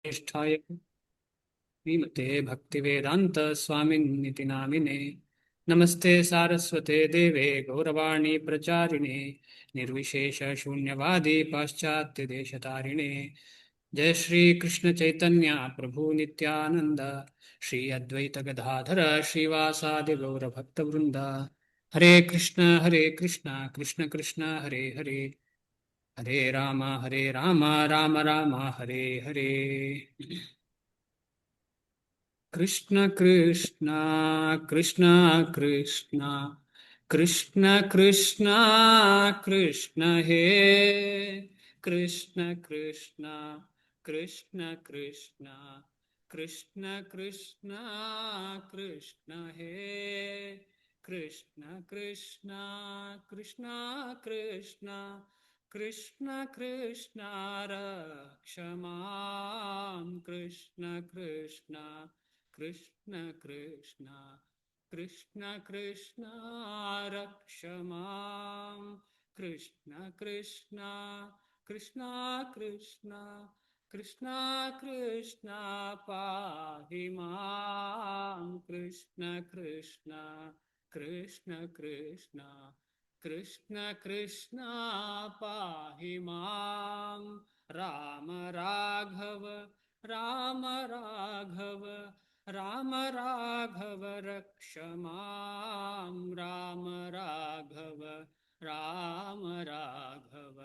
ज्येष्ठाय श्रीमते भक्तिवेदांत स्वामिन्निति नामिने नमस्ते सारस्वते देवे गौरवाणी प्रचारिणे निर्विशेष शून्यवादी पाश्चात्य देशतारिणे जय श्री कृष्ण चैतन्य प्रभु नित्यानंद श्री अद्वैत गदाधर श्रीवासादि गौर भक्त वृंद हरे कृष्ण कृष्ण कृष्ण हरे हरे हरे राम राम राम हरे हरे कृष्ण कृष्ण कृष्ण कृष्ण कृष्ण कृष्ण कृष्ण हे कृष्ण कृष्ण कृष्ण कृष्ण कृष्ण कृष्ण कृष्ण हे कृष्ण कृष्ण कृष्ण कृष्ण कृष्ण कृष्ण रक्ष मां कृष्ण कृष्ण कृष्ण कृष्ण कृष्ण कृष्ण रक्ष मां कृष्ण कृष्ण कृष्ण कृष्ण कृष्ण कृष्ण पाहि मां कृष्ण कृष्ण कृष्ण कृष्ण कृष्ण कृष्ण पाहि मां राम राघव राम राघव राम राघव रक्ष मां राम राघव राम राघव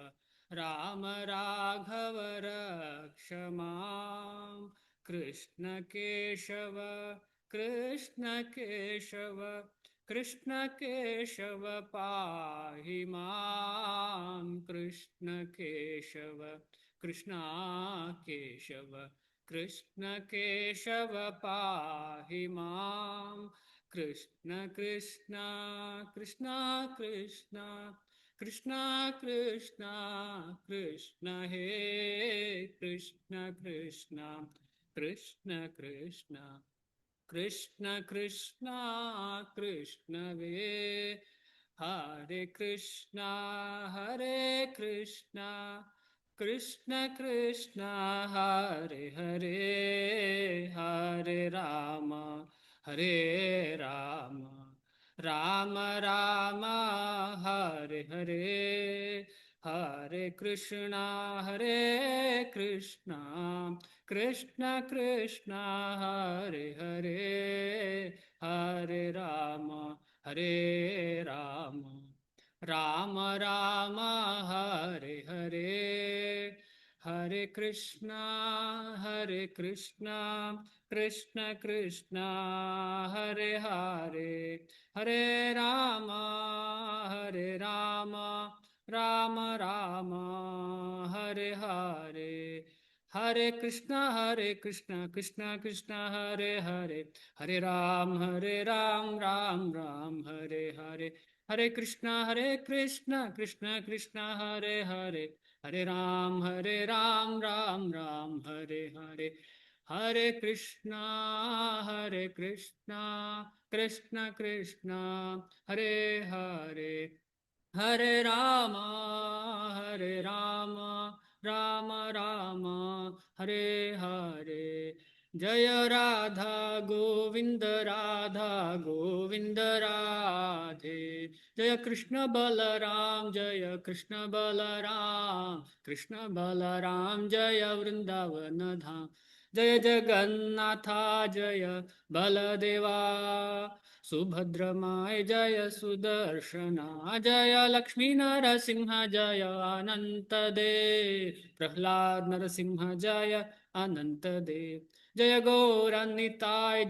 राम राघव रक्ष मां कृष्ण केशव कृष्ण केशव कृष्ण केशव पाहि मां कृष्ण केशव कृष्ण केशव कृष्ण केशव पाहि मां कृष्ण कृष्ण कृष्ण कृष्ण कृष्ण कृष्ण कृष्ण हे कृष्ण कृष्ण कृष्ण कृष्ण कृष्ण कृष्ण कृष्ण वे हरे कृष्णा कृष्ण कृष्ण हरे हरे हरे राम राम राम हरे हरे हरे कृष्णा कृष्ण कृष्ण हरे हरे हरे राम राम राम हरे हरे हरे कृष्णा कृष्ण कृष्ण हरे हरे हरे राम राम राम हरे हरे हरे कृष्णा कृष्ण कृष्ण हरे हरे हरे राम राम राम हरे हरे हरे कृष्णा कृष्ण कृष्ण हरे हरे हरे राम राम राम हरे हरे हरे कृष्णा कृष्ण कृष्ण हरे हरे हरे राम राम राम हरे हरे जय राधा गोविंद राधे जय कृष्ण बलराम कृष्ण बलराम जय वृंदावन धाम जय जगन्नाथा जय बलदेवा सुभद्रमाय जय सुदर्शना जय लक्ष्मी नरसिंह जय अनंत देव प्रह्लाद नरसिंह जय अनंत देव जय गौरनिताय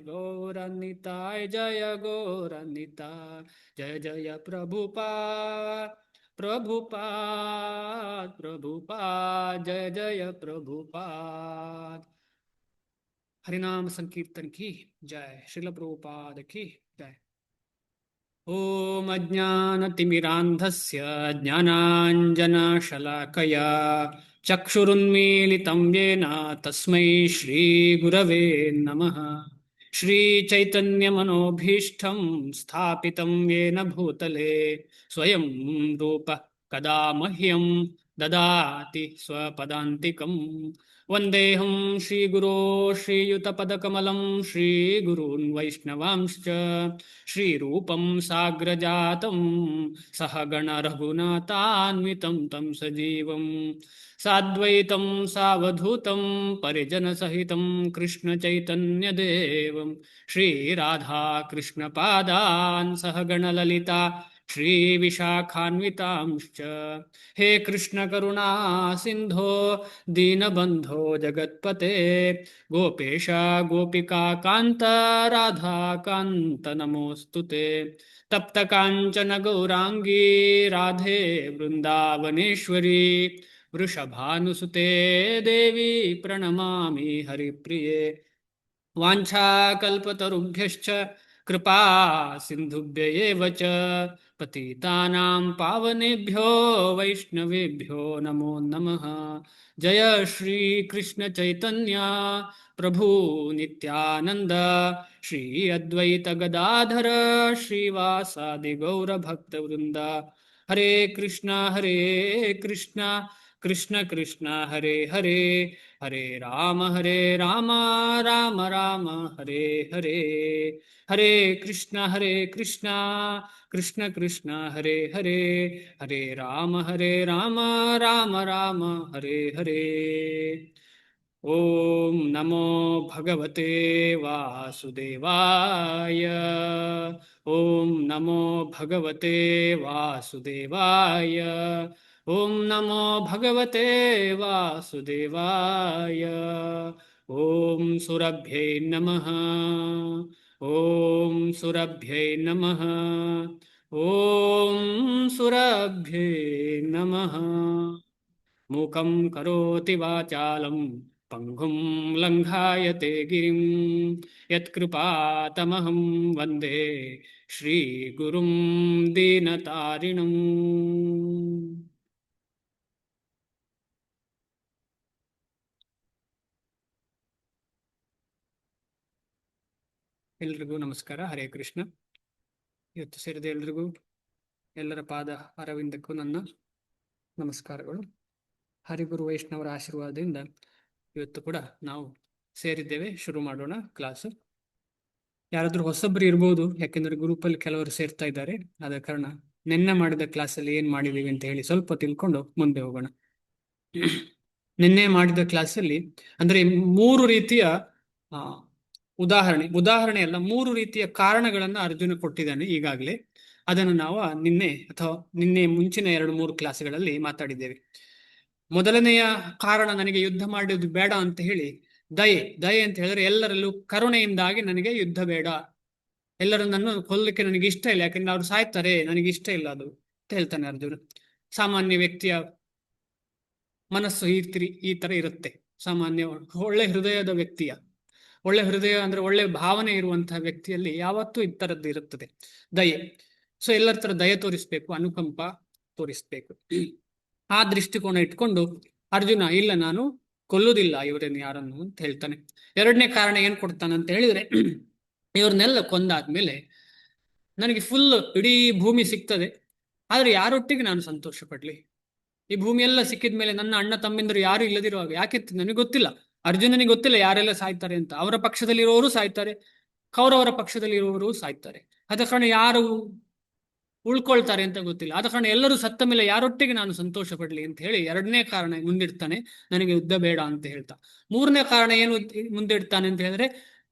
गौरनिताय जय गौरनिताय जय जय प्रभुपाद जय जय प्रभुपाद हरिनाम संकीर्तन की जय श्रील प्रभुपाद की जय ॐ अज्ञानतिमिरान्धस्य ज्ञानाञ्जनशलाकया चक्षुरुन्मीलितं येन तस्मै श्रीगुरवे नमः श्रीचैतन्यमनोभीष्टं स्थापितं येन भूतले स्वयं रूप कदा मह्यं ददाति स्वपदान्तिकं वन्देऽहं श्रीगुरो श्रीयुतपदकमलं श्रीगुरून् वैष्णवांश्च श्रीरूपं साग्रजातं सहगणरघुनाथान्वितं तं सजीवं साद्वैतं सावधूतं परिजनसहितं कृष्णचैतन्यदेवं श्रीराधाकृष्णपादान् सहगणललिता श्रीविशाखान्वितांश्च हे कृष्ण करुणा सिंधो दीनबंधो जगत्पते गोपेश गोपिका कांत राधा कांत नमोस्तुते तप्त कांचन गौरांगी राधे वृंदावनेश्वरी वृषभानुसुते देवी प्रणमामि हरिप्रिये वाञ्छाकल्पतरुभ्यश्च कृपा सिन्धुभ्य एव च पतितानां पावनेभ्यो वैष्णवेभ्यो नमो नमः जय श्री कृष्ण चैतन्य प्रभु नित्यानंद श्री अद्वैत गदाधर श्रीवासादि गौर भक्त वृंद हरे कृष्ण कृष्ण कृष्ण हरे हरे हरे राम राम राम हरे हरे हरे कृष्ण कृष्ण कृष्ण हरे हरे हरे राम राम राम हरे हरे ओम नमो भगवते वासुदेवाय ओम नमो भगवते वासुदेवाय ओम नमो भगवते वासुदेवाय ओम सुरभ्यै नमः ओम सुरभ्यै नमः ओम सुरभ्यै नमः मूकं करोति वाचालं पङ्गुं लङ्घायते गिरिं यत्कृपातमहं वन्दे श्रीगुरुं दीनतारिणम् ಎಲ್ರಿಗೂ ನಮಸ್ಕಾರ. ಹರೇ ಕೃಷ್ಣ. ಇವತ್ತು ಸೇರಿದ ಎಲ್ರಿಗೂ ಎಲ್ಲರ ಪಾದ ಅರವಿಂದಕ್ಕೂ ನನ್ನ ನಮಸ್ಕಾರಗಳು. ಹರಿಗುರು ವೈಷ್ಣವರ ಆಶೀರ್ವಾದದಿಂದ ಇವತ್ತು ಕೂಡ ನಾವು ಸೇರಿದ್ದೇವೆ. ಶುರು ಮಾಡೋಣ ಕ್ಲಾಸ್. ಯಾರಾದ್ರೂ ಹೊಸಬ್ರು ಇರ್ಬೋದು, ಯಾಕೆಂದ್ರೆ ಗ್ರೂಪಲ್ಲಿ ಕೆಲವರು ಸೇರ್ತಾ ಇದ್ದಾರೆ. ಆದ ಕಾರಣ ನಿನ್ನೆ ಮಾಡಿದ ಕ್ಲಾಸಲ್ಲಿ ಏನ್ ಮಾಡಿದೀವಿ ಅಂತ ಹೇಳಿ ಸ್ವಲ್ಪ ತಿಳ್ಕೊಂಡು ಮುಂದೆ ಹೋಗೋಣ. ನಿನ್ನೆ ಮಾಡಿದ ಕ್ಲಾಸಲ್ಲಿ ಅಂದ್ರೆ 3 ರೀತಿಯ ಉದಾಹರಣೆ ಅಲ್ಲ, 3 ರೀತಿಯ ಕಾರಣಗಳನ್ನ ಅರ್ಜುನ ಕೊಟ್ಟಿದ್ದಾನೆ ಈಗಾಗಲೇ. ಅದನ್ನು ನಾವು ನಿನ್ನೆ ಮುಂಚಿನ 2-3 ಕ್ಲಾಸ್ಗಳಲ್ಲಿ ಮಾತಾಡಿದ್ದೇವೆ. ಮೊದಲನೆಯ ಕಾರಣ, ನನಗೆ ಯುದ್ಧ ಮಾಡೋದು ಬೇಡ ಅಂತ ಹೇಳಿ ದಯೆ ಅಂತ ಹೇಳಿದ್ರೆ ಎಲ್ಲರಲ್ಲೂ ಕರುಣೆಯಿಂದಾಗಿ ನನಗೆ ಯುದ್ಧ ಬೇಡ, ಎಲ್ಲರನ್ನೂ ಕೊಲ್ಲಕ್ಕೆ ನನಗೆ ಇಷ್ಟ ಇಲ್ಲ, ಯಾಕಂದ್ರೆ ಅವ್ರು ಸಾಯ್ತಾರೆ, ನನಗೆ ಇಷ್ಟ ಇಲ್ಲ ಅದು ಅಂತ ಹೇಳ್ತಾನೆ ಅರ್ಜುನ. ಸಾಮಾನ್ಯ ವ್ಯಕ್ತಿಯ ಮನಸ್ಸು ಈ ತರ ಇರುತ್ತೆ. ಸಾಮಾನ್ಯ ಒಳ್ಳೆ ಹೃದಯದ ವ್ಯಕ್ತಿಯ, ಒಳ್ಳೆ ಹೃದಯ ಅಂದ್ರೆ ಒಳ್ಳೆ ಭಾವನೆ ಇರುವಂತಹ ವ್ಯಕ್ತಿಯಲ್ಲಿ ಯಾವತ್ತೂ ಈ ತರದ್ದು ಇರುತ್ತದೆ, ದಯೆ. ಸೊ ಎಲ್ಲರ ತರ ದಯೆ ತೋರಿಸ್ಬೇಕು, ಅನುಕಂಪ ತೋರಿಸ್ಬೇಕು. ಆ ದೃಷ್ಟಿಕೋನ ಇಟ್ಕೊಂಡು ಅರ್ಜುನ ಇಲ್ಲ, ನಾನು ಕೊಲ್ಲುವುದಿಲ್ಲ ಇವರನ್ನು ಯಾರನ್ನು ಅಂತ ಹೇಳ್ತಾನೆ. ಎರಡನೇ ಕಾರಣ ಏನ್ ಕೊಡ್ತಾನೆ ಅಂತ ಹೇಳಿದ್ರೆ, ಇವ್ರನ್ನೆಲ್ಲ ಕೊಂದಾದ್ಮೇಲೆ ನನಗೆ ಫುಲ್ ಇಡೀ ಭೂಮಿ ಸಿಗ್ತದೆ, ಆದ್ರೆ ಯಾರೊಟ್ಟಿಗೆ ನಾನು ಸಂತೋಷ ಪಡ್ಲಿ? ಈ ಭೂಮಿ ಎಲ್ಲ ಸಿಕ್ಕಿದ ಮೇಲೆ ನನ್ನ ಅಣ್ಣ ತಮ್ಮಿಂದರು ಯಾರು ಇಲ್ಲದಿರುವಾಗ ಯಾಕಿತ್ತು? ನನಗೆ ಗೊತ್ತಿಲ್ಲ, ಅರ್ಜುನನಿಗೆ ಗೊತ್ತಿಲ್ಲ ಯಾರೆಲ್ಲ ಸಾಯ್ತಾರೆ ಅಂತ. ಅವರ ಪಕ್ಷದಲ್ಲಿರುವವರು ಸಾಯ್ತಾರೆ, ಕೌರವರ ಪಕ್ಷದಲ್ಲಿರುವವರು ಸಾಯ್ತಾರೆ. ಆದ ಕಾರಣ ಯಾರು ಉಳ್ಕೊಳ್ತಾರೆ ಅಂತ ಗೊತ್ತಿಲ್ಲ. ಆದ ಕಾರಣ ಎಲ್ಲರೂ ಸತ್ತ ಮೇಲೆ ಯಾರೊಟ್ಟಿಗೆ ನಾನು ಸಂತೋಷ ಪಡ್ಲಿ ಅಂತ ಹೇಳಿ ಎರಡನೇ ಕಾರಣ ಮುಂದಿಡ್ತಾನೆ, ನನಗೆ ಯುದ್ಧ ಬೇಡ ಅಂತ ಹೇಳ್ತಾ. ಮೂರನೇ ಕಾರಣ ಏನು ಮುಂದಿಡ್ತಾನೆ ಅಂತ ಹೇಳಿದ್ರೆ,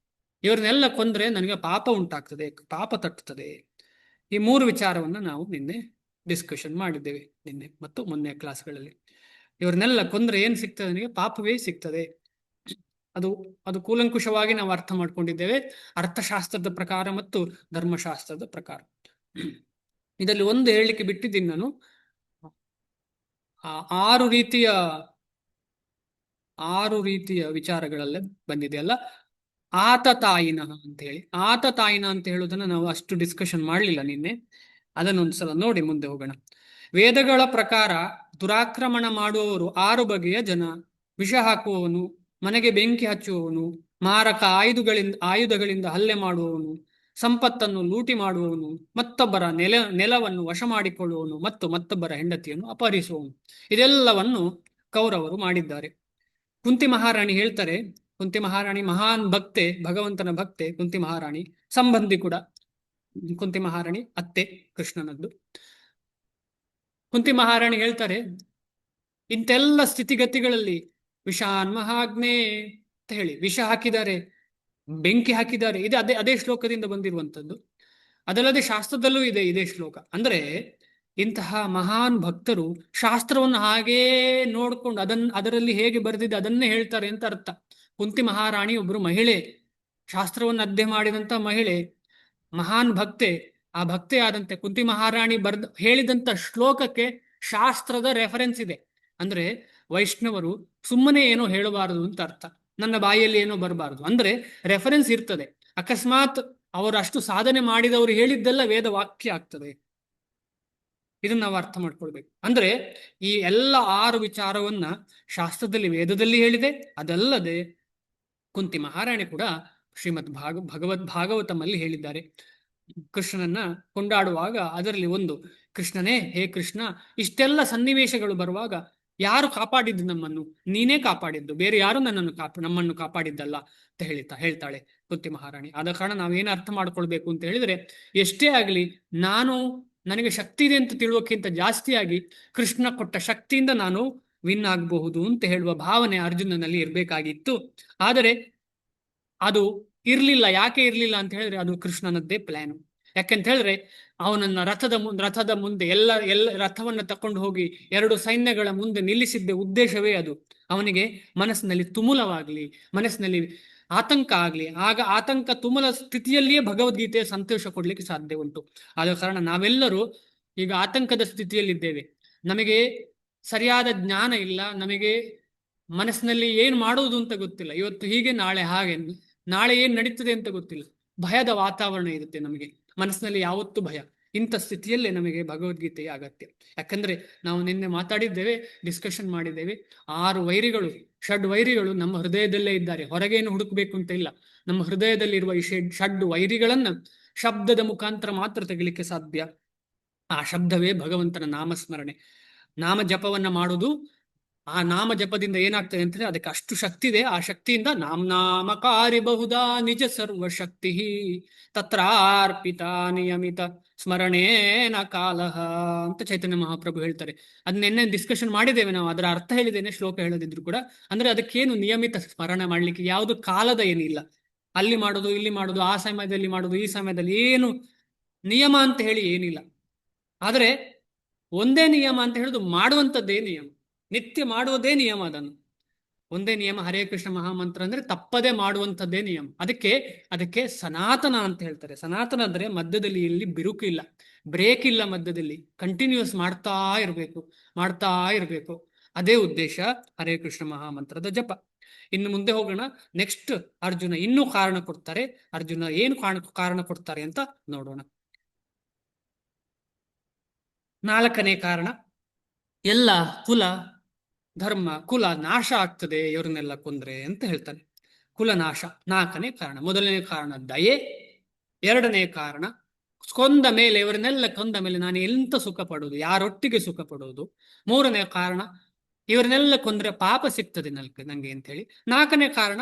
ಇವ್ರನ್ನೆಲ್ಲ ಕೊಂದ್ರೆ ನನಗೆ ಪಾಪ ಉಂಟಾಗ್ತದೆ, ಪಾಪ ತಟ್ಟುತ್ತದೆ. ಈ 3 ವಿಚಾರವನ್ನ ನಾವು ನಿನ್ನೆ ಡಿಸ್ಕಷನ್ ಮಾಡಿದ್ದೇವೆ, ನಿನ್ನೆ ಮತ್ತು ಮೊನ್ನೆ ಕ್ಲಾಸ್ಗಳಲ್ಲಿ. ಇವ್ರನ್ನೆಲ್ಲ ಕೊಂದ್ರೆ ಏನ್ ಸಿಗ್ತದೆ? ನನಗೆ ಪಾಪವೇ ಸಿಗ್ತದೆ. ಅದು ಕೂಲಂಕುಷವಾಗಿ ನಾವು ಅರ್ಥ ಮಾಡ್ಕೊಂಡಿದ್ದೇವೆ, ಅರ್ಥಶಾಸ್ತ್ರದ ಪ್ರಕಾರ ಮತ್ತು ಧರ್ಮಶಾಸ್ತ್ರದ ಪ್ರಕಾರ. ಇದರಲ್ಲಿ ಒಂದು ಹೇಳಲಿಕ್ಕೆ ಬಿಟ್ಟಿದ್ದೀನಿ ನಾನು. 6 ರೀತಿಯ ವಿಚಾರಗಳಲ್ಲೇ ಬಂದಿದೆಯಲ್ಲ, ಆತತಾಯಿನ ಅಂತ ಹೇಳಿ. ಆತತಾಯಿನ ಅಂತ ಹೇಳುವುದನ್ನ ನಾವು ಅಷ್ಟು ಡಿಸ್ಕಷನ್ ಮಾಡಲಿಲ್ಲ ನಿನ್ನೆ. ಅದನ್ನೊಂದ್ಸಲ ನೋಡಿ ಮುಂದೆ ಹೋಗೋಣ. ವೇದಗಳ ಪ್ರಕಾರ ದುರಾಕ್ರಮಣ ಮಾಡುವವರು 6 ಬಗೆಯ ಜನ. ವಿಷ ಹಾಕುವವನು, ಮನೆಗೆ ಬೆಂಕಿ ಹಚ್ಚುವವನು, ಮಾರಕ ಆಯುಧಗಳಿಂದ ಹಲ್ಲೆ ಮಾಡುವವನು, ಸಂಪತ್ತನ್ನು ಲೂಟಿ ಮಾಡುವವನು, ಮತ್ತೊಬ್ಬರ ನೆಲವನ್ನು ವಶ ಮಾಡಿಕೊಳ್ಳುವವನು ಮತ್ತು ಮತ್ತೊಬ್ಬರ ಹೆಂಡತಿಯನ್ನು ಅಪಹರಿಸುವವನು. ಇದೆಲ್ಲವನ್ನು ಕೌರವರು ಮಾಡಿದ್ದಾರೆ. ಕುಂತಿ ಮಹಾರಾಣಿ ಹೇಳ್ತಾರೆ, ಕುಂತಿ ಮಹಾರಾಣಿ ಮಹಾನ್ ಭಕ್ತೆ, ಭಗವಂತನ ಭಕ್ತೆ ಕುಂತಿ ಮಹಾರಾಣಿ, ಸಂಬಂಧಿ ಕೂಡ. ಕುಂತಿ ಮಹಾರಾಣಿ ಅತ್ತೆ ಕೃಷ್ಣನದ್ದು. ಕುಂತಿ ಮಹಾರಾಣಿ ಹೇಳ್ತಾರೆ, ಇಂತೆಲ್ಲ ಸ್ಥಿತಿಗತಿಗಳಲ್ಲಿ ವಿಷಾನ್ ಮಹಾಗ್ನೇ ಅಂತ ಹೇಳಿ ವಿಷ ಹಾಕಿದ್ದಾರೆ, ಬೆಂಕಿ ಹಾಕಿದ್ದಾರೆ. ಇದು ಅದೇ ಶ್ಲೋಕದಿಂದ ಬಂದಿರುವಂಥದ್ದು. ಅದಲ್ಲದೆ ಶಾಸ್ತ್ರದಲ್ಲೂ ಇದೆ ಇದೇ ಶ್ಲೋಕ. ಅಂದ್ರೆ ಇಂತಹ ಮಹಾನ್ ಭಕ್ತರು ಶಾಸ್ತ್ರವನ್ನು ಹಾಗೇ ನೋಡ್ಕೊಂಡು ಅದರಲ್ಲಿ ಹೇಗೆ ಬರೆದಿದೆ ಅದನ್ನೇ ಹೇಳ್ತಾರೆ ಅಂತ ಅರ್ಥ. ಕುಂತಿ ಮಹಾರಾಣಿ ಒಬ್ರು ಮಹಿಳೆ, ಶಾಸ್ತ್ರವನ್ನು ಅಧ್ಯಯನ ಮಾಡಿದಂತ ಮಹಿಳೆ, ಮಹಾನ್ ಭಕ್ತೆ. ಆ ಭಕ್ತೆ ಆದಂತೆ ಕುಂತಿ ಮಹಾರಾಣಿ ಹೇಳಿದಂತ ಶ್ಲೋಕಕ್ಕೆ ಶಾಸ್ತ್ರದ ರೆಫರೆನ್ಸ್ ಇದೆ. ಅಂದ್ರೆ ವೈಷ್ಣವರು ಸುಮ್ಮನೆ ಏನೋ ಹೇಳಬಾರದು ಅಂತ ಅರ್ಥ, ನನ್ನ ಬಾಯಲ್ಲಿ ಏನೋ ಬರಬಾರದು. ಅಂದ್ರೆ ರೆಫರೆನ್ಸ್ ಇರ್ತದೆ. ಅಕಸ್ಮಾತ್ ಅವರು ಅಷ್ಟು ಸಾಧನೆ ಮಾಡಿದವರು ಹೇಳಿದ್ದೆಲ್ಲ ವೇದ ವಾಕ್ಯ ಆಗ್ತದೆ. ಇದನ್ನ ನಾವು ಅರ್ಥ ಮಾಡ್ಕೊಳ್ಬೇಕು. ಅಂದ್ರೆ ಈ ಎಲ್ಲ 6 ವಿಚಾರವನ್ನ ಶಾಸ್ತ್ರದಲ್ಲಿ ವೇದದಲ್ಲಿ ಹೇಳಿದೆ. ಅದಲ್ಲದೆ ಕುಂತಿ ಮಹಾರಾಣಿ ಕೂಡ ಶ್ರೀಮದ್ ಭಾಗವತಮಲ್ಲಿ ಹೇಳಿದ್ದಾರೆ. ಕೃಷ್ಣನನ್ನ ಕೊಂಡಾಡುವಾಗ ಅದರಲ್ಲಿ ಒಂದು, ಕೃಷ್ಣನೇ, ಹೇ ಕೃಷ್ಣ, ಇಷ್ಟೆಲ್ಲ ಸನ್ನಿವೇಶಗಳು ಬರುವಾಗ ಯಾರು ಕಾಪಾಡಿದ್ದು ನಮ್ಮನ್ನು? ನೀನೇ ಕಾಪಾಡಿದ್ದು, ಬೇರೆ ಯಾರು ನಮ್ಮನ್ನು ಕಾಪಾಡಿದ್ದಲ್ಲ ಅಂತ ಹೇಳ್ತಾಳೆ ಕುಂತಿ ಮಹಾರಾಣಿ. ಆದ ಕಾರಣ ನಾವೇನು ಅರ್ಥ ಮಾಡ್ಕೊಳ್ಬೇಕು ಅಂತ ಹೇಳಿದ್ರೆ, ಎಷ್ಟೇ ಆಗಲಿ ನನಗೆ ಶಕ್ತಿ ಇದೆ ಅಂತ ತಿಳುವಕ್ಕಿಂತ ಜಾಸ್ತಿಯಾಗಿ ಕೃಷ್ಣ ಕೊಟ್ಟ ಶಕ್ತಿಯಿಂದ ನಾನು ವಿನ್ ಆಗಬಹುದು ಅಂತ ಹೇಳುವ ಭಾವನೆ ಅರ್ಜುನನಲ್ಲಿ ಇರಬೇಕಾಗಿತ್ತು. ಆದರೆ ಅದು ಇರ್ಲಿಲ್ಲ. ಯಾಕೆ ಇರ್ಲಿಲ್ಲ ಅಂತ ಹೇಳಿದ್ರೆ, ಅದು ಕೃಷ್ಣನದ್ದೇ ಪ್ಲಾನು. ಯಾಕೆಂತ ಹೇಳಿದ್ರೆ, ಅವನನ್ನ ರಥದ ಮುಂದೆ ಎಲ್ಲ ರಥವನ್ನ ತಕೊಂಡು ಹೋಗಿ 2 ಸೈನ್ಯಗಳ ಮುಂದೆ ನಿಲ್ಲಿಸಿದ್ದ ಉದ್ದೇಶವೇ ಅದು. ಅವನಿಗೆ ಮನಸ್ಸಿನಲ್ಲಿ ತುಮುಲವಾಗ್ಲಿ, ಮನಸ್ಸಿನಲ್ಲಿ ಆತಂಕ ಆಗ್ಲಿ. ಆಗ ಆತಂಕ ತುಮುಲ ಸ್ಥಿತಿಯಲ್ಲಿಯೇ ಭಗವದ್ಗೀತೆಯ ಸಂತೋಷ ಕೊಡ್ಲಿಕ್ಕೆ ಸಾಧ್ಯ ಉಂಟು. ಆದ ಕಾರಣ ನಾವೆಲ್ಲರೂ ಈಗ ಆತಂಕದ ಸ್ಥಿತಿಯಲ್ಲಿದ್ದೇವೆ. ನಮಗೆ ಸರಿಯಾದ ಜ್ಞಾನ ಇಲ್ಲ, ನಮಗೆ ಮನಸ್ಸಿನಲ್ಲಿ ಏನ್ ಮಾಡುವುದು ಅಂತ ಗೊತ್ತಿಲ್ಲ. ಇವತ್ತು ಹೀಗೆ, ನಾಳೆ ಹಾಗೆ, ನಾಳೆ ಏನ್ ನಡೀತದೆ ಅಂತ ಗೊತ್ತಿಲ್ಲ. ಭಯದ ವಾತಾವರಣ ಇರುತ್ತೆ ನಮಗೆ ಮನಸ್ಸಿನಲ್ಲಿ, ಯಾವತ್ತೂ ಭಯ. ಇಂಥ ಸ್ಥಿತಿಯಲ್ಲೇ ನಮಗೆ ಭಗವದ್ಗೀತೆಯ ಅಗತ್ಯ. ಯಾಕಂದ್ರೆ ನಾವು ನಿನ್ನೆ ಮಾತಾಡಿದ್ದೇವೆ, ಡಿಸ್ಕಷನ್ ಮಾಡಿದ್ದೇವೆ. 6 ವೈರಿಗಳು, 6 ವೈರಿಗಳು ನಮ್ಮ ಹೃದಯದಲ್ಲೇ ಇದ್ದಾರೆ. ಹೊರಗೇನು ಹುಡುಕ್ಬೇಕು ಅಂತ ಇಲ್ಲ. ನಮ್ಮ ಹೃದಯದಲ್ಲಿರುವ ಈ 6 ವೈರಿಗಳನ್ನ ಶಬ್ದದ ಮುಖಾಂತರ ಮಾತ್ರ ತೆಗಿಲಿಕ್ಕೆ ಸಾಧ್ಯ. ಆ ಶಬ್ದವೇ ಭಗವಂತನ ನಾಮಸ್ಮರಣೆ. ನಾಮ ಜಪವನ್ನ ಮಾಡುವುದು. ಆ ನಾಮ ಜಪದಿಂದ ಏನಾಗ್ತದೆ ಅಂತಂದ್ರೆ, ಅದಕ್ಕೆ ಅಷ್ಟು ಶಕ್ತಿ ಇದೆ. ಆ ಶಕ್ತಿಯಿಂದ ನಾಮಕಾರಿ ಬಹುದಾ ನಿಜ ಸರ್ವಶಕ್ತಿ ತತ್ರಾರ್ಪಿತ ನಿಯಮಿತ ಸ್ಮರಣೇನ ಕಾಲಹ ಅಂತ ಚೈತನ್ಯ ಮಹಾಪ್ರಭು ಹೇಳ್ತಾರೆ. ಅದನ್ನೆನ್ನೆ ಡಿಸ್ಕಷನ್ ಮಾಡಿದ್ದೇವೆ ನಾವು. ಅದರ ಅರ್ಥ ಹೇಳಿದ್ದೇನೆ, ಶ್ಲೋಕ ಹೇಳದಿದ್ರು ಕೂಡ. ಅಂದ್ರೆ ಅದಕ್ಕೇನು ನಿಯಮಿತ ಸ್ಮರಣೆ ಮಾಡ್ಲಿಕ್ಕೆ ಯಾವುದು ಕಾಲದ ಏನಿಲ್ಲ. ಅಲ್ಲಿ ಮಾಡೋದು, ಇಲ್ಲಿ ಮಾಡೋದು, ಆ ಸಮಯದಲ್ಲಿ ಮಾಡೋದು, ಈ ಸಮಯದಲ್ಲಿ, ಏನು ನಿಯಮ ಅಂತ ಹೇಳಿ ಏನಿಲ್ಲ. ಆದರೆ ಒಂದೇ ನಿಯಮ ಅಂತ ಹೇಳುದು ಮಾಡುವಂಥದ್ದೇ ನಿಯಮ, ನಿತ್ಯ ಮಾಡುವುದೇ ನಿಯಮ. ಅದನ್ನು ಒಂದೇ ನಿಯಮ, ಹರೇ ಕೃಷ್ಣ ಮಹಾಮಂತ್ರ ಅಂದ್ರೆ ತಪ್ಪದೆ ಮಾಡುವಂಥದ್ದೇ ನಿಯಮ. ಅದಕ್ಕೆ ಸನಾತನ ಅಂತ ಹೇಳ್ತಾರೆ. ಸನಾತನ ಅಂದ್ರೆ ಮಧ್ಯದಲ್ಲಿ ಇಲ್ಲಿ ಬಿರುಕು ಇಲ್ಲ, ಬ್ರೇಕ್ ಇಲ್ಲ, ಮಧ್ಯದಲ್ಲಿ ಕಂಟಿನ್ಯೂಸ್ ಮಾಡ್ತಾ ಇರಬೇಕು. ಅದೇ ಉದ್ದೇಶ ಹರೇ ಕೃಷ್ಣ ಮಹಾಮಂತ್ರದ ಜಪ. ಇನ್ನು ಮುಂದೆ ಹೋಗೋಣ. ನೆಕ್ಸ್ಟ್ ಅರ್ಜುನ ಇನ್ನೂ ಕಾರಣ ಕೊಡ್ತಾರೆ. ಅರ್ಜುನ ಏನು ಕಾರಣ ಕೊಡ್ತಾರೆ ಅಂತ ನೋಡೋಣ. 4ನೇ ಕಾರಣ, ಎಲ್ಲ ಧರ್ಮ ಕುಲ ನಾಶ ಆಗ್ತದೆ ಇವರನ್ನೆಲ್ಲ ಕೊಂದ್ರೆ ಅಂತ ಹೇಳ್ತಾನೆ. ಕುಲನಾಶ 4ನೇ ಕಾರಣ. 1ನೇ ಕಾರಣ ದಯೆ. 2ನೇ ಕಾರಣ, ಇವರನ್ನೆಲ್ಲ ಕೊಂದ ಮೇಲೆ ನಾನು ಎಂತ ಸುಖ ಪಡುವುದು, ಯಾರೊಟ್ಟಿಗೆ ಸುಖ ಪಡುವುದು. 3ನೇ ಕಾರಣ, ಇವರನ್ನೆಲ್ಲ ಕೊಂದ್ರೆ ಪಾಪ ಸಿಗ್ತದೆ ನಂಗೆ ಅಂತ ಹೇಳಿ. 4ನೇ ಕಾರಣ,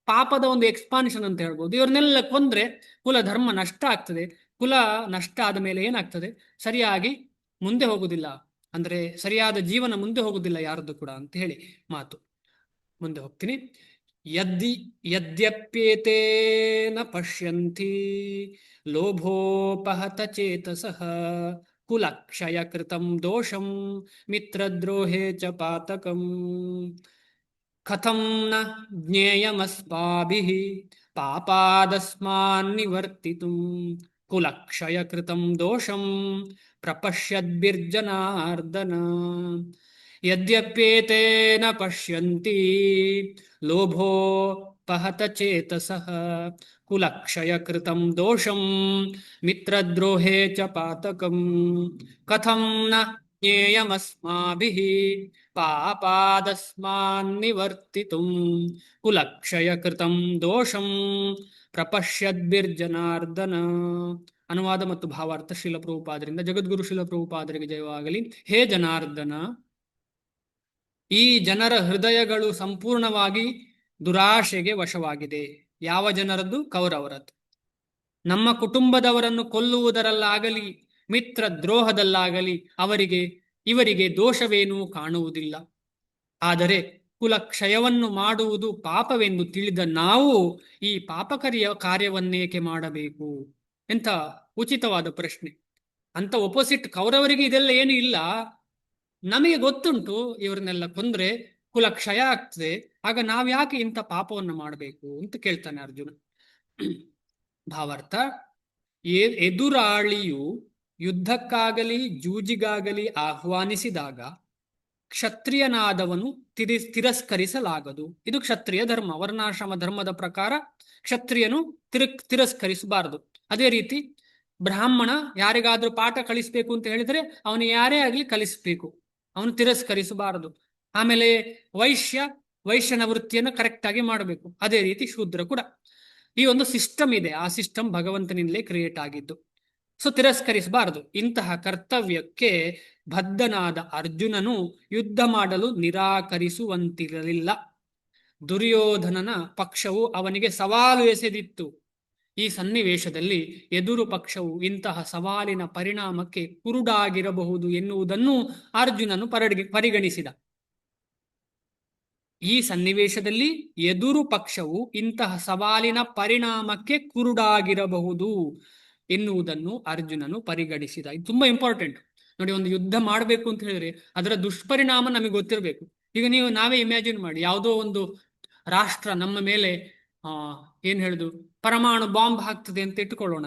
ಪಾಪದ ಒಂದು ಎಕ್ಸ್ಪಾನ್ಷನ್ ಅಂತ ಹೇಳ್ಬೋದು. ಇವರನ್ನೆಲ್ಲ ಕೊಂದ್ರೆ ಕುಲ ಧರ್ಮ ನಷ್ಟ ಆಗ್ತದೆ. ಕುಲ ನಷ್ಟ ಆದ ಮೇಲೆ ಏನಾಗ್ತದೆ, ಸರಿಯಾಗಿ ಮುಂದೆ ಹೋಗುದಿಲ್ಲ. ಅಂದ್ರೆ ಸರಿಯಾದ ಜೀವನ ಮುಂದೆ ಹೋಗುದಿಲ್ಲ ಯಾರದ್ದು ಕೂಡ ಅಂತ ಹೇಳಿ ಮಾತು. ಮುಂದೆ ಹೋಗ್ತೀನಿ. ಯದ್ಯಪ್ಯೇತೇನ ಪಶ್ಯಂತಿ ಲೋಭೋಪಹತ ಚೇತಸಃ ಕುಲಕ್ಷಯ ಕೃತಂ ದೋಷಂ ಮಿತ್ರದ್ರೋಹೇ ಚ ಪಾತಕಂ ಕಥಂ ನ ಜ್ಞೇಯಮಸ್ಮಾಭಿಃ ಪಾಪಾದಸ್ಮಾನ್ ನಿವರ್ತಿತುಂ ಕುಲಕ್ಷಯ ಕೃತಂ ದೋಷಂ ಪ್ರಪಶ್ಯದ್ಭಿರ್ಜನಾರ್ದನ. ಯದ್ಯಪ್ಯೇತೇನ ಪಶ್ಯಂತಿ ಲೋಭೋಪಹತ ಚೇತಸಃ ಕುಲಕ್ಷಯ ಕೃತಂ ದೋಷಂ ಮಿತ್ರದ್ರೋಹೇ ಚ ಪಾತಕಂ ಕಥಂ ನ ಜ್ಞೇಯಮಸ್ಮಾಭಿಃ ಪಾಪಾದಸ್ಮಾನ್ ನಿವರ್ತಿತುಂ ಕುಲಕ್ಷಯ ಕೃತಂ ದೋಷಂ ಪ್ರಪಶ್ಯದ್ಭಿರ್ಜನಾರ್ದನ. ಅನುವಾದ ಮತ್ತು ಭಾವಾರ್ಥ ಶ್ರೀಲ ಪ್ರಭುಪಾದರಿಂದ. ಜಗದ್ಗುರು ಶ್ರೀಲ ಪ್ರಭುಪಾದರಿಗೆ ಜಯವಾಗಲಿ. ಹೇ ಜನಾರ್ದನ, ಈ ಜನರ ಹೃದಯಗಳು ಸಂಪೂರ್ಣವಾಗಿ ದುರಾಶೆಗೆ ವಶವಾಗಿದೆ. ಯಾವ ಜನರದ್ದು? ಕೌರವರದ್ದು. ನಮ್ಮ ಕುಟುಂಬದವರನ್ನು ಕೊಲ್ಲುವುದರಲ್ಲಾಗಲಿ ಮಿತ್ರ ದ್ರೋಹದಲ್ಲಾಗಲಿ ಇವರಿಗೆ ದೋಷವೇನೂ ಕಾಣುವುದಿಲ್ಲ. ಆದರೆ ಕುಲಕ್ಷಯವನ್ನು ಮಾಡುವುದು ಪಾಪವೆಂದು ತಿಳಿದ ನಾವು ಈ ಪಾಪಕರಿಯ ಕಾರ್ಯವನ್ನೇಕೆ ಮಾಡಬೇಕು? ಎಂಥ ಉಚಿತವಾದ ಪ್ರಶ್ನೆ. ಅಂತ ಒಪೋಸಿಟ್ ಕೌರವರಿಗೆ ಇದೆಲ್ಲ ಏನು ಇಲ್ಲ. ನಮಗೆ ಗೊತ್ತುಂಟು ಇವರನ್ನೆಲ್ಲ ಕೊಂದ್ರೆ ಕುಲಕ್ಷಯ ಆಗ್ತದೆ, ಆಗ ನಾವ್ಯಾಕೆ ಇಂಥ ಪಾಪವನ್ನು ಮಾಡಬೇಕು ಅಂತ ಕೇಳ್ತಾನೆ ಅರ್ಜುನ. ಭಾವಾರ್ಥ: ಎದುರಾಳಿಯು ಯುದ್ಧಕ್ಕಾಗಲಿ ಜೂಜಿಗಾಗಲಿ ಆಹ್ವಾನಿಸಿದಾಗ ಕ್ಷತ್ರಿಯನಾದವನು ತಿರಸ್ಕರಿಸಲಾಗದು. ಇದು ಕ್ಷತ್ರಿಯ ಧರ್ಮ. ವರ್ಣಾಶ್ರಮ ಧರ್ಮದ ಪ್ರಕಾರ ಕ್ಷತ್ರಿಯನು ತಿರಸ್ಕರಿಸಬಾರದು. ಅದೇ ರೀತಿ ಬ್ರಾಹ್ಮಣ ಯಾರಿಗಾದ್ರೂ ಪಾಠ ಕಲಿಸ್ಬೇಕು ಅಂತ ಹೇಳಿದ್ರೆ ಅವನು ಯಾರೇ ಆಗಲಿ ಕಲಿಸ್ಬೇಕು, ಅವನು ತಿರಸ್ಕರಿಸಬಾರದು. ಆಮೇಲೆ ವೈಶ್ಯನ ವೃತ್ತಿಯನ್ನು ಕರೆಕ್ಟ್ ಆಗಿ ಮಾಡಬೇಕು. ಅದೇ ರೀತಿ ಶೂದ್ರ ಕೂಡ. ಈ ಒಂದು ಸಿಸ್ಟಮ್ ಇದೆ. ಆ ಸಿಸ್ಟಮ್ ಭಗವಂತನಿಂದಲೇ ಕ್ರಿಯೇಟ್ ಆಗಿದ್ದು. ಸೊ ತಿರಸ್ಕರಿಸಬಾರದು. ಇಂತಹ ಕರ್ತವ್ಯಕ್ಕೆ ಬದ್ಧನಾದ ಅರ್ಜುನನು ಯುದ್ಧ ಮಾಡಲು ನಿರಾಕರಿಸುವಂತಿರಲಿಲ್ಲ. ದುರ್ಯೋಧನನ ಪಕ್ಷವು ಅವನಿಗೆ ಸವಾಲು ಎಸೆದಿತ್ತು. ಈ ಸನ್ನಿವೇಶದಲ್ಲಿ ಎದುರು ಪಕ್ಷವು ಇಂತಹ ಸವಾಲಿನ ಪರಿಣಾಮಕ್ಕೆ ಕುರುಡಾಗಿರಬಹುದು ಎನ್ನುವುದನ್ನು ಅರ್ಜುನನು ಪರಿಗಣಿಸಿದ. ಈ ಸನ್ನಿವೇಶದಲ್ಲಿ ಎದುರು ಪಕ್ಷವು ಇಂತಹ ಸವಾಲಿನ ಪರಿಣಾಮಕ್ಕೆ ಕುರುಡಾಗಿರಬಹುದು ಎನ್ನುವುದನ್ನು ಅರ್ಜುನನು ಪರಿಗಣಿಸಿದ. ಇದು ತುಂಬಾ ಇಂಪಾರ್ಟೆಂಟ್ ನೋಡಿ. ಒಂದು ಯುದ್ಧ ಮಾಡಬೇಕು ಅಂತ ಹೇಳಿದ್ರೆ ಅದರ ದುಷ್ಪರಿಣಾಮ ನಮಗೆ ಗೊತ್ತಿರಬೇಕು. ಈಗ ನಾವೇ ಇಮ್ಯಾಜಿನ್ ಮಾಡಿ, ಯಾವುದೋ ಒಂದು ರಾಷ್ಟ್ರ ನಮ್ಮ ಮೇಲೆ ಏನ್ ಹೇಳುದು ಪರಮಾಣು ಬಾಂಬ್ ಹಾಕ್ತದೆ ಅಂತ ಇಟ್ಟುಕೊಳ್ಳೋಣ.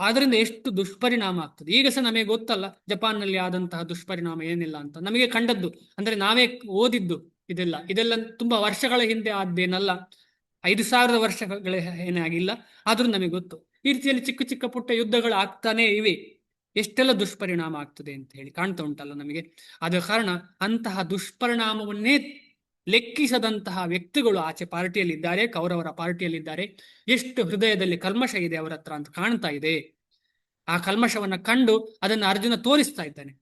ಆದ್ರಿಂದ ಎಷ್ಟು ದುಷ್ಪರಿಣಾಮ ಆಗ್ತದೆ. ಈಗ ಸಹ ನಮಗೆ ಗೊತ್ತಲ್ಲ ಜಪಾನ್ನಲ್ಲಿ ಆದಂತಹ ದುಷ್ಪರಿಣಾಮ ಏನಿಲ್ಲ ಅಂತ. ನಮಗೆ ಕಂಡದ್ದು ಅಂದ್ರೆ ನಾವೇ ಓದಿದ್ದು ಇದೆಲ್ಲ ತುಂಬಾ ವರ್ಷಗಳ ಹಿಂದೆ ಆದ್ದೇನಲ್ಲ, 5,000 ವರ್ಷಗಳ ಏನೇ ಆಗಿಲ್ಲ. ಆದ್ರೂ ನಮಗೆ ಗೊತ್ತು ಈ ರೀತಿಯಲ್ಲಿ ಚಿಕ್ಕ ಚಿಕ್ಕ ಪುಟ್ಟ ಯುದ್ಧಗಳು ಆಗ್ತಾನೆ ಇವೆ. ಎಷ್ಟೆಲ್ಲ ದುಷ್ಪರಿಣಾಮ ಆಗ್ತದೆ ಅಂತ ಹೇಳಿ ಕಾಣ್ತಾ ಉಂಟಲ್ಲ ನಮಗೆ. ಆದ ಕಾರಣ ಅಂತಹ ದುಷ್ಪರಿಣಾಮವನ್ನೇ ಲೆಕ್ಕಿಸದಂತಹ ವ್ಯಕ್ತಿಗಳು ಆಚೆ ಪಾರ್ಟಿಯಲ್ಲಿದ್ದಾರೆ, ಕೌರವರ ಪಾರ್ಟಿಯಲ್ಲಿದ್ದಾರೆ. ಎಷ್ಟು ಹೃದಯದಲ್ಲಿ ಕಲ್ಮಶ ಇದೆ ಅವರ ಹತ್ರ ಅಂತ ಕಾಣ್ತಾ ಇದೆ. ಆ ಕಲ್ಮಶವನ್ನ ಕಂಡು ಅದನ್ನು ಅರ್ಜುನ ತೋರಿಸ್ತಾ ಇದ್ದಾನೆ,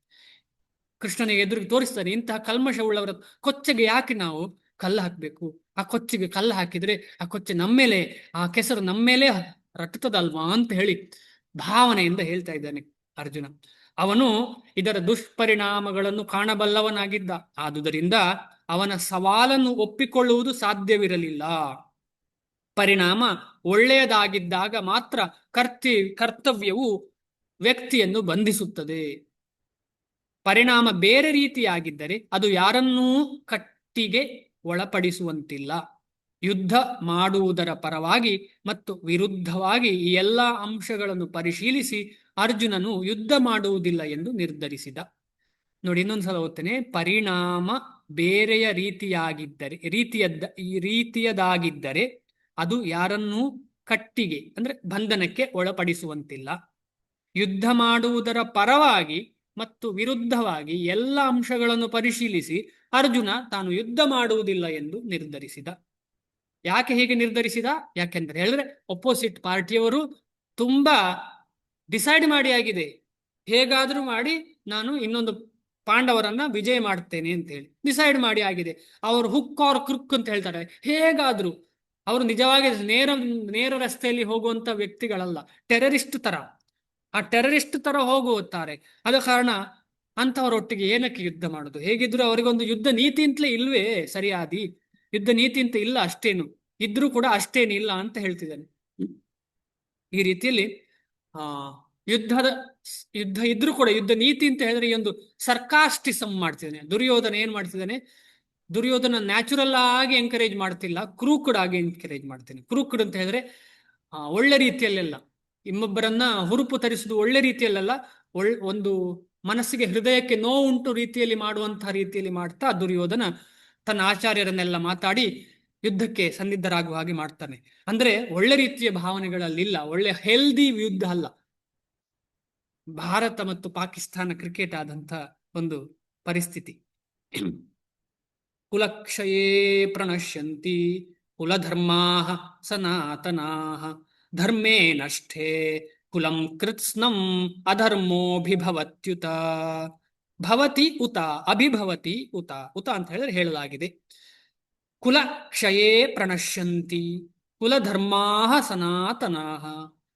ಕೃಷ್ಣನಿಗೆ ಎದುರಿಗೆ ತೋರಿಸ್ತಾನೆ. ಇಂತಹ ಕಲ್ಮಶವುಳ್ಳವರ ಕೊಚ್ಚೆಗೆ ಯಾಕೆ ನಾವು ಕಲ್ಲು ಹಾಕಬೇಕು? ಆ ಕೊಚ್ಚಿಗೆ ಕಲ್ಲು ಹಾಕಿದ್ರೆ ಆ ಕೊಚ್ಚೆ ನಮ್ಮೇಲೆ, ಆ ಕೆಸರು ನಮ್ಮೇಲೆ ರಟ್ಟುತ್ತದಲ್ವಾ ಅಂತ ಹೇಳಿ ಭಾವನೆಯಿಂದ ಹೇಳ್ತಾ ಇದ್ದಾನೆ ಅರ್ಜುನ. ಅವನು ಇದರ ದುಷ್ಪರಿಣಾಮಗಳನ್ನು ಕಾಣಬಲ್ಲವನಾಗಿದ್ದ. ಆದುದರಿಂದ ಅವನ ಸವಾಲನ್ನು ಒಪ್ಪಿಕೊಳ್ಳುವುದು ಸಾಧ್ಯವಿರಲಿಲ್ಲ. ಪರಿಣಾಮ ಒಳ್ಳೆಯದಾಗಿದ್ದಾಗ ಮಾತ್ರ ಕರ್ತವ್ಯವು ವ್ಯಕ್ತಿಯನ್ನು ಬಂಧಿಸುತ್ತದೆ. ಪರಿಣಾಮ ಬೇರೆ ರೀತಿಯಾಗಿದ್ದರೆ ಅದು ಯಾರನ್ನೂ ಕಟ್ಟಿಗೆ ಒಳಪಡಿಸುವಂತಿಲ್ಲ. ಯುದ್ಧ ಮಾಡುವುದರ ಪರವಾಗಿ ಮತ್ತು ವಿರುದ್ಧವಾಗಿ ಈ ಎಲ್ಲ ಅಂಶಗಳನ್ನು ಪರಿಶೀಲಿಸಿ ಅರ್ಜುನನು ಯುದ್ಧ ಮಾಡುವುದಿಲ್ಲ ಎಂದು ನಿರ್ಧರಿಸಿದ. ನೋಡಿ, ಇನ್ನೊಂದ್ಸಲ ಓದ್ತೇನೆ. ಪರಿಣಾಮ ಬೇರೆಯ ರೀತಿಯದಾಗಿದ್ದರೆ ಅದು ಯಾರನ್ನೂ ಕಟ್ಟಿಗೆ ಅಂದ್ರೆ ಬಂಧನಕ್ಕೆ ಒಳಪಡಿಸುವಂತಿಲ್ಲ. ಯುದ್ಧ ಮಾಡುವುದರ ಪರವಾಗಿ ಮತ್ತು ವಿರುದ್ಧವಾಗಿ ಎಲ್ಲ ಅಂಶಗಳನ್ನು ಪರಿಶೀಲಿಸಿ ಅರ್ಜುನ ತಾನು ಯುದ್ಧ ಮಾಡುವುದಿಲ್ಲ ಎಂದು ನಿರ್ಧರಿಸಿದ. ಯಾಕೆ ಹೀಗೆ ನಿರ್ಧರಿಸಿದ? ಯಾಕೆಂದ್ರೆ ಹೇಳಿದ್ರೆ ಒಪೋಸಿಟ್ ಪಾರ್ಟಿಯವರು ತುಂಬಾ ಡಿಸೈಡ್ ಮಾಡಿ ಆಗಿದೆ, ಹೇಗಾದ್ರೂ ಮಾಡಿ ನಾನು ಇನ್ನೊಂದು ಪಾಂಡವರನ್ನ ವಿಜಯ ಮಾಡ್ತೇನೆ ಅಂತ ಹೇಳಿ ಡಿಸೈಡ್ ಮಾಡಿ ಆಗಿದೆ. ಅವರು ಹುಕ್ ಆರ್ ಕ್ರುಕ್ ಅಂತ ಹೇಳ್ತಾರೆ. ಹೇಗಾದ್ರೂ ಅವರು ನಿಜವಾಗಿ ನೇರ ರಸ್ತೆಯಲ್ಲಿ ಹೋಗುವಂತ ವ್ಯಕ್ತಿಗಳಲ್ಲ, ಟೆರರಿಸ್ಟ್ ತರ. ಆ ಟೆರರಿಸ್ಟ್ ತರ ಹೋಗುತ್ತಾರೆ. ಆದ ಕಾರಣ ಅಂತವರೊಟ್ಟಿಗೆ ಏನಕ್ಕೆ ಯುದ್ಧ ಮಾಡುದು? ಹೇಗಿದ್ರು ಅವರಿಗೊಂದು ಯುದ್ಧ ನೀತಿ ಅಂತಲೇ ಇಲ್ವೇ ಸರಿಯಾದಿ. ಯುದ್ಧ ನೀತಿ ಅಂತ ಇಲ್ಲ, ಅಷ್ಟೇನು ಇದ್ರೂ ಕೂಡ ಅಷ್ಟೇನು ಇಲ್ಲ ಅಂತ ಹೇಳ್ತಿದ್ದಾನೆ. ಈ ರೀತಿಯಲ್ಲಿ ಯುದ್ಧ ಇದ್ರೂ ಕೂಡ ಯುದ್ಧ ನೀತಿ ಅಂತ ಹೇಳಿದ್ರೆ ಈ ಒಂದು ಸರ್ಕಾಸ್ಟಿಸಮ್ ಮಾಡ್ತಿದ್ದಾನೆ ದುರ್ಯೋಧನ. ಏನ್ ಮಾಡ್ತಿದ್ದಾನೆ? ದುರ್ಯೋಧನ ನ್ಯಾಚುರಲ್ ಆಗಿ ಎಂಕರೇಜ್ ಮಾಡ್ತಿಲ್ಲ, ಕ್ರೂಕಡ್ ಆಗಿ ಎಂಕರೇಜ್ ಮಾಡ್ತೇನೆ. ಕ್ರೂಕಡ್ ಅಂತ ಹೇಳಿದ್ರೆ ಒಳ್ಳೆ ರೀತಿಯಲ್ಲೆಲ್ಲ, ಇನ್ನೊಬ್ಬರನ್ನ ಹುರುಪು ತರಿಸುದು ಒಳ್ಳೆ ರೀತಿಯಲ್ಲೆಲ್ಲ, ಒಂದು ಮನಸ್ಸಿಗೆ ಹೃದಯಕ್ಕೆ ನೋವುಂಟು ರೀತಿಯಲ್ಲಿ ಮಾಡುವಂತಹ ರೀತಿಯಲ್ಲಿ ಮಾಡ್ತಾ ದುರ್ಯೋಧನ ತನ್ನ ಆಚಾರ್ಯರನ್ನೆಲ್ಲ ಮಾತಾಡಿ ಯುದ್ಧಕ್ಕೆ ಸನ್ನಿದ್ಧರಾಗುವ ಹಾಗೆ ಮಾಡ್ತಾನೆ. ಅಂದ್ರೆ ಒಳ್ಳೆ ರೀತಿಯ ಭಾವನೆಗಳಲ್ಲಿಲ್ಲ, ಒಳ್ಳೆ ಹೆಲ್ದಿ ಯುದ್ಧ ಅಲ್ಲ. ಭಾರತ ಮತ್ತು ಪಾಕಿಸ್ತಾನ ಕ್ರಿಕೆಟ್ ಆದಂತ ಒಂದು ಪರಿಸ್ಥಿತಿ. ಕುಲಕ್ಷಯೇ ಪ್ರಣಶ್ಯಂತಿ ಕುಲಧರ್ಮಾಃ ಸನಾತನಾಃ ಧರ್ಮೇ ನಷ್ಠೇ ಕುಲಂ ಕೃತ್ಸ್ನಂ ಅಧರ್ಮೋಭಿಭವತ್ಯುತ. ಭವತಿ ಉತ ಅಭಿಭವತಿ ಉತ. ಉತ ಅಂತ ಹೇಳಿದ್ರೆ ಹೇಳಲಾಗಿದೆ. ಕುಲ ಕ್ಷಯೇ ಪ್ರಣಶ್ಯಂತಿ ಕುಲಧರ್ಮಾಃ ಸನಾತನಾಃ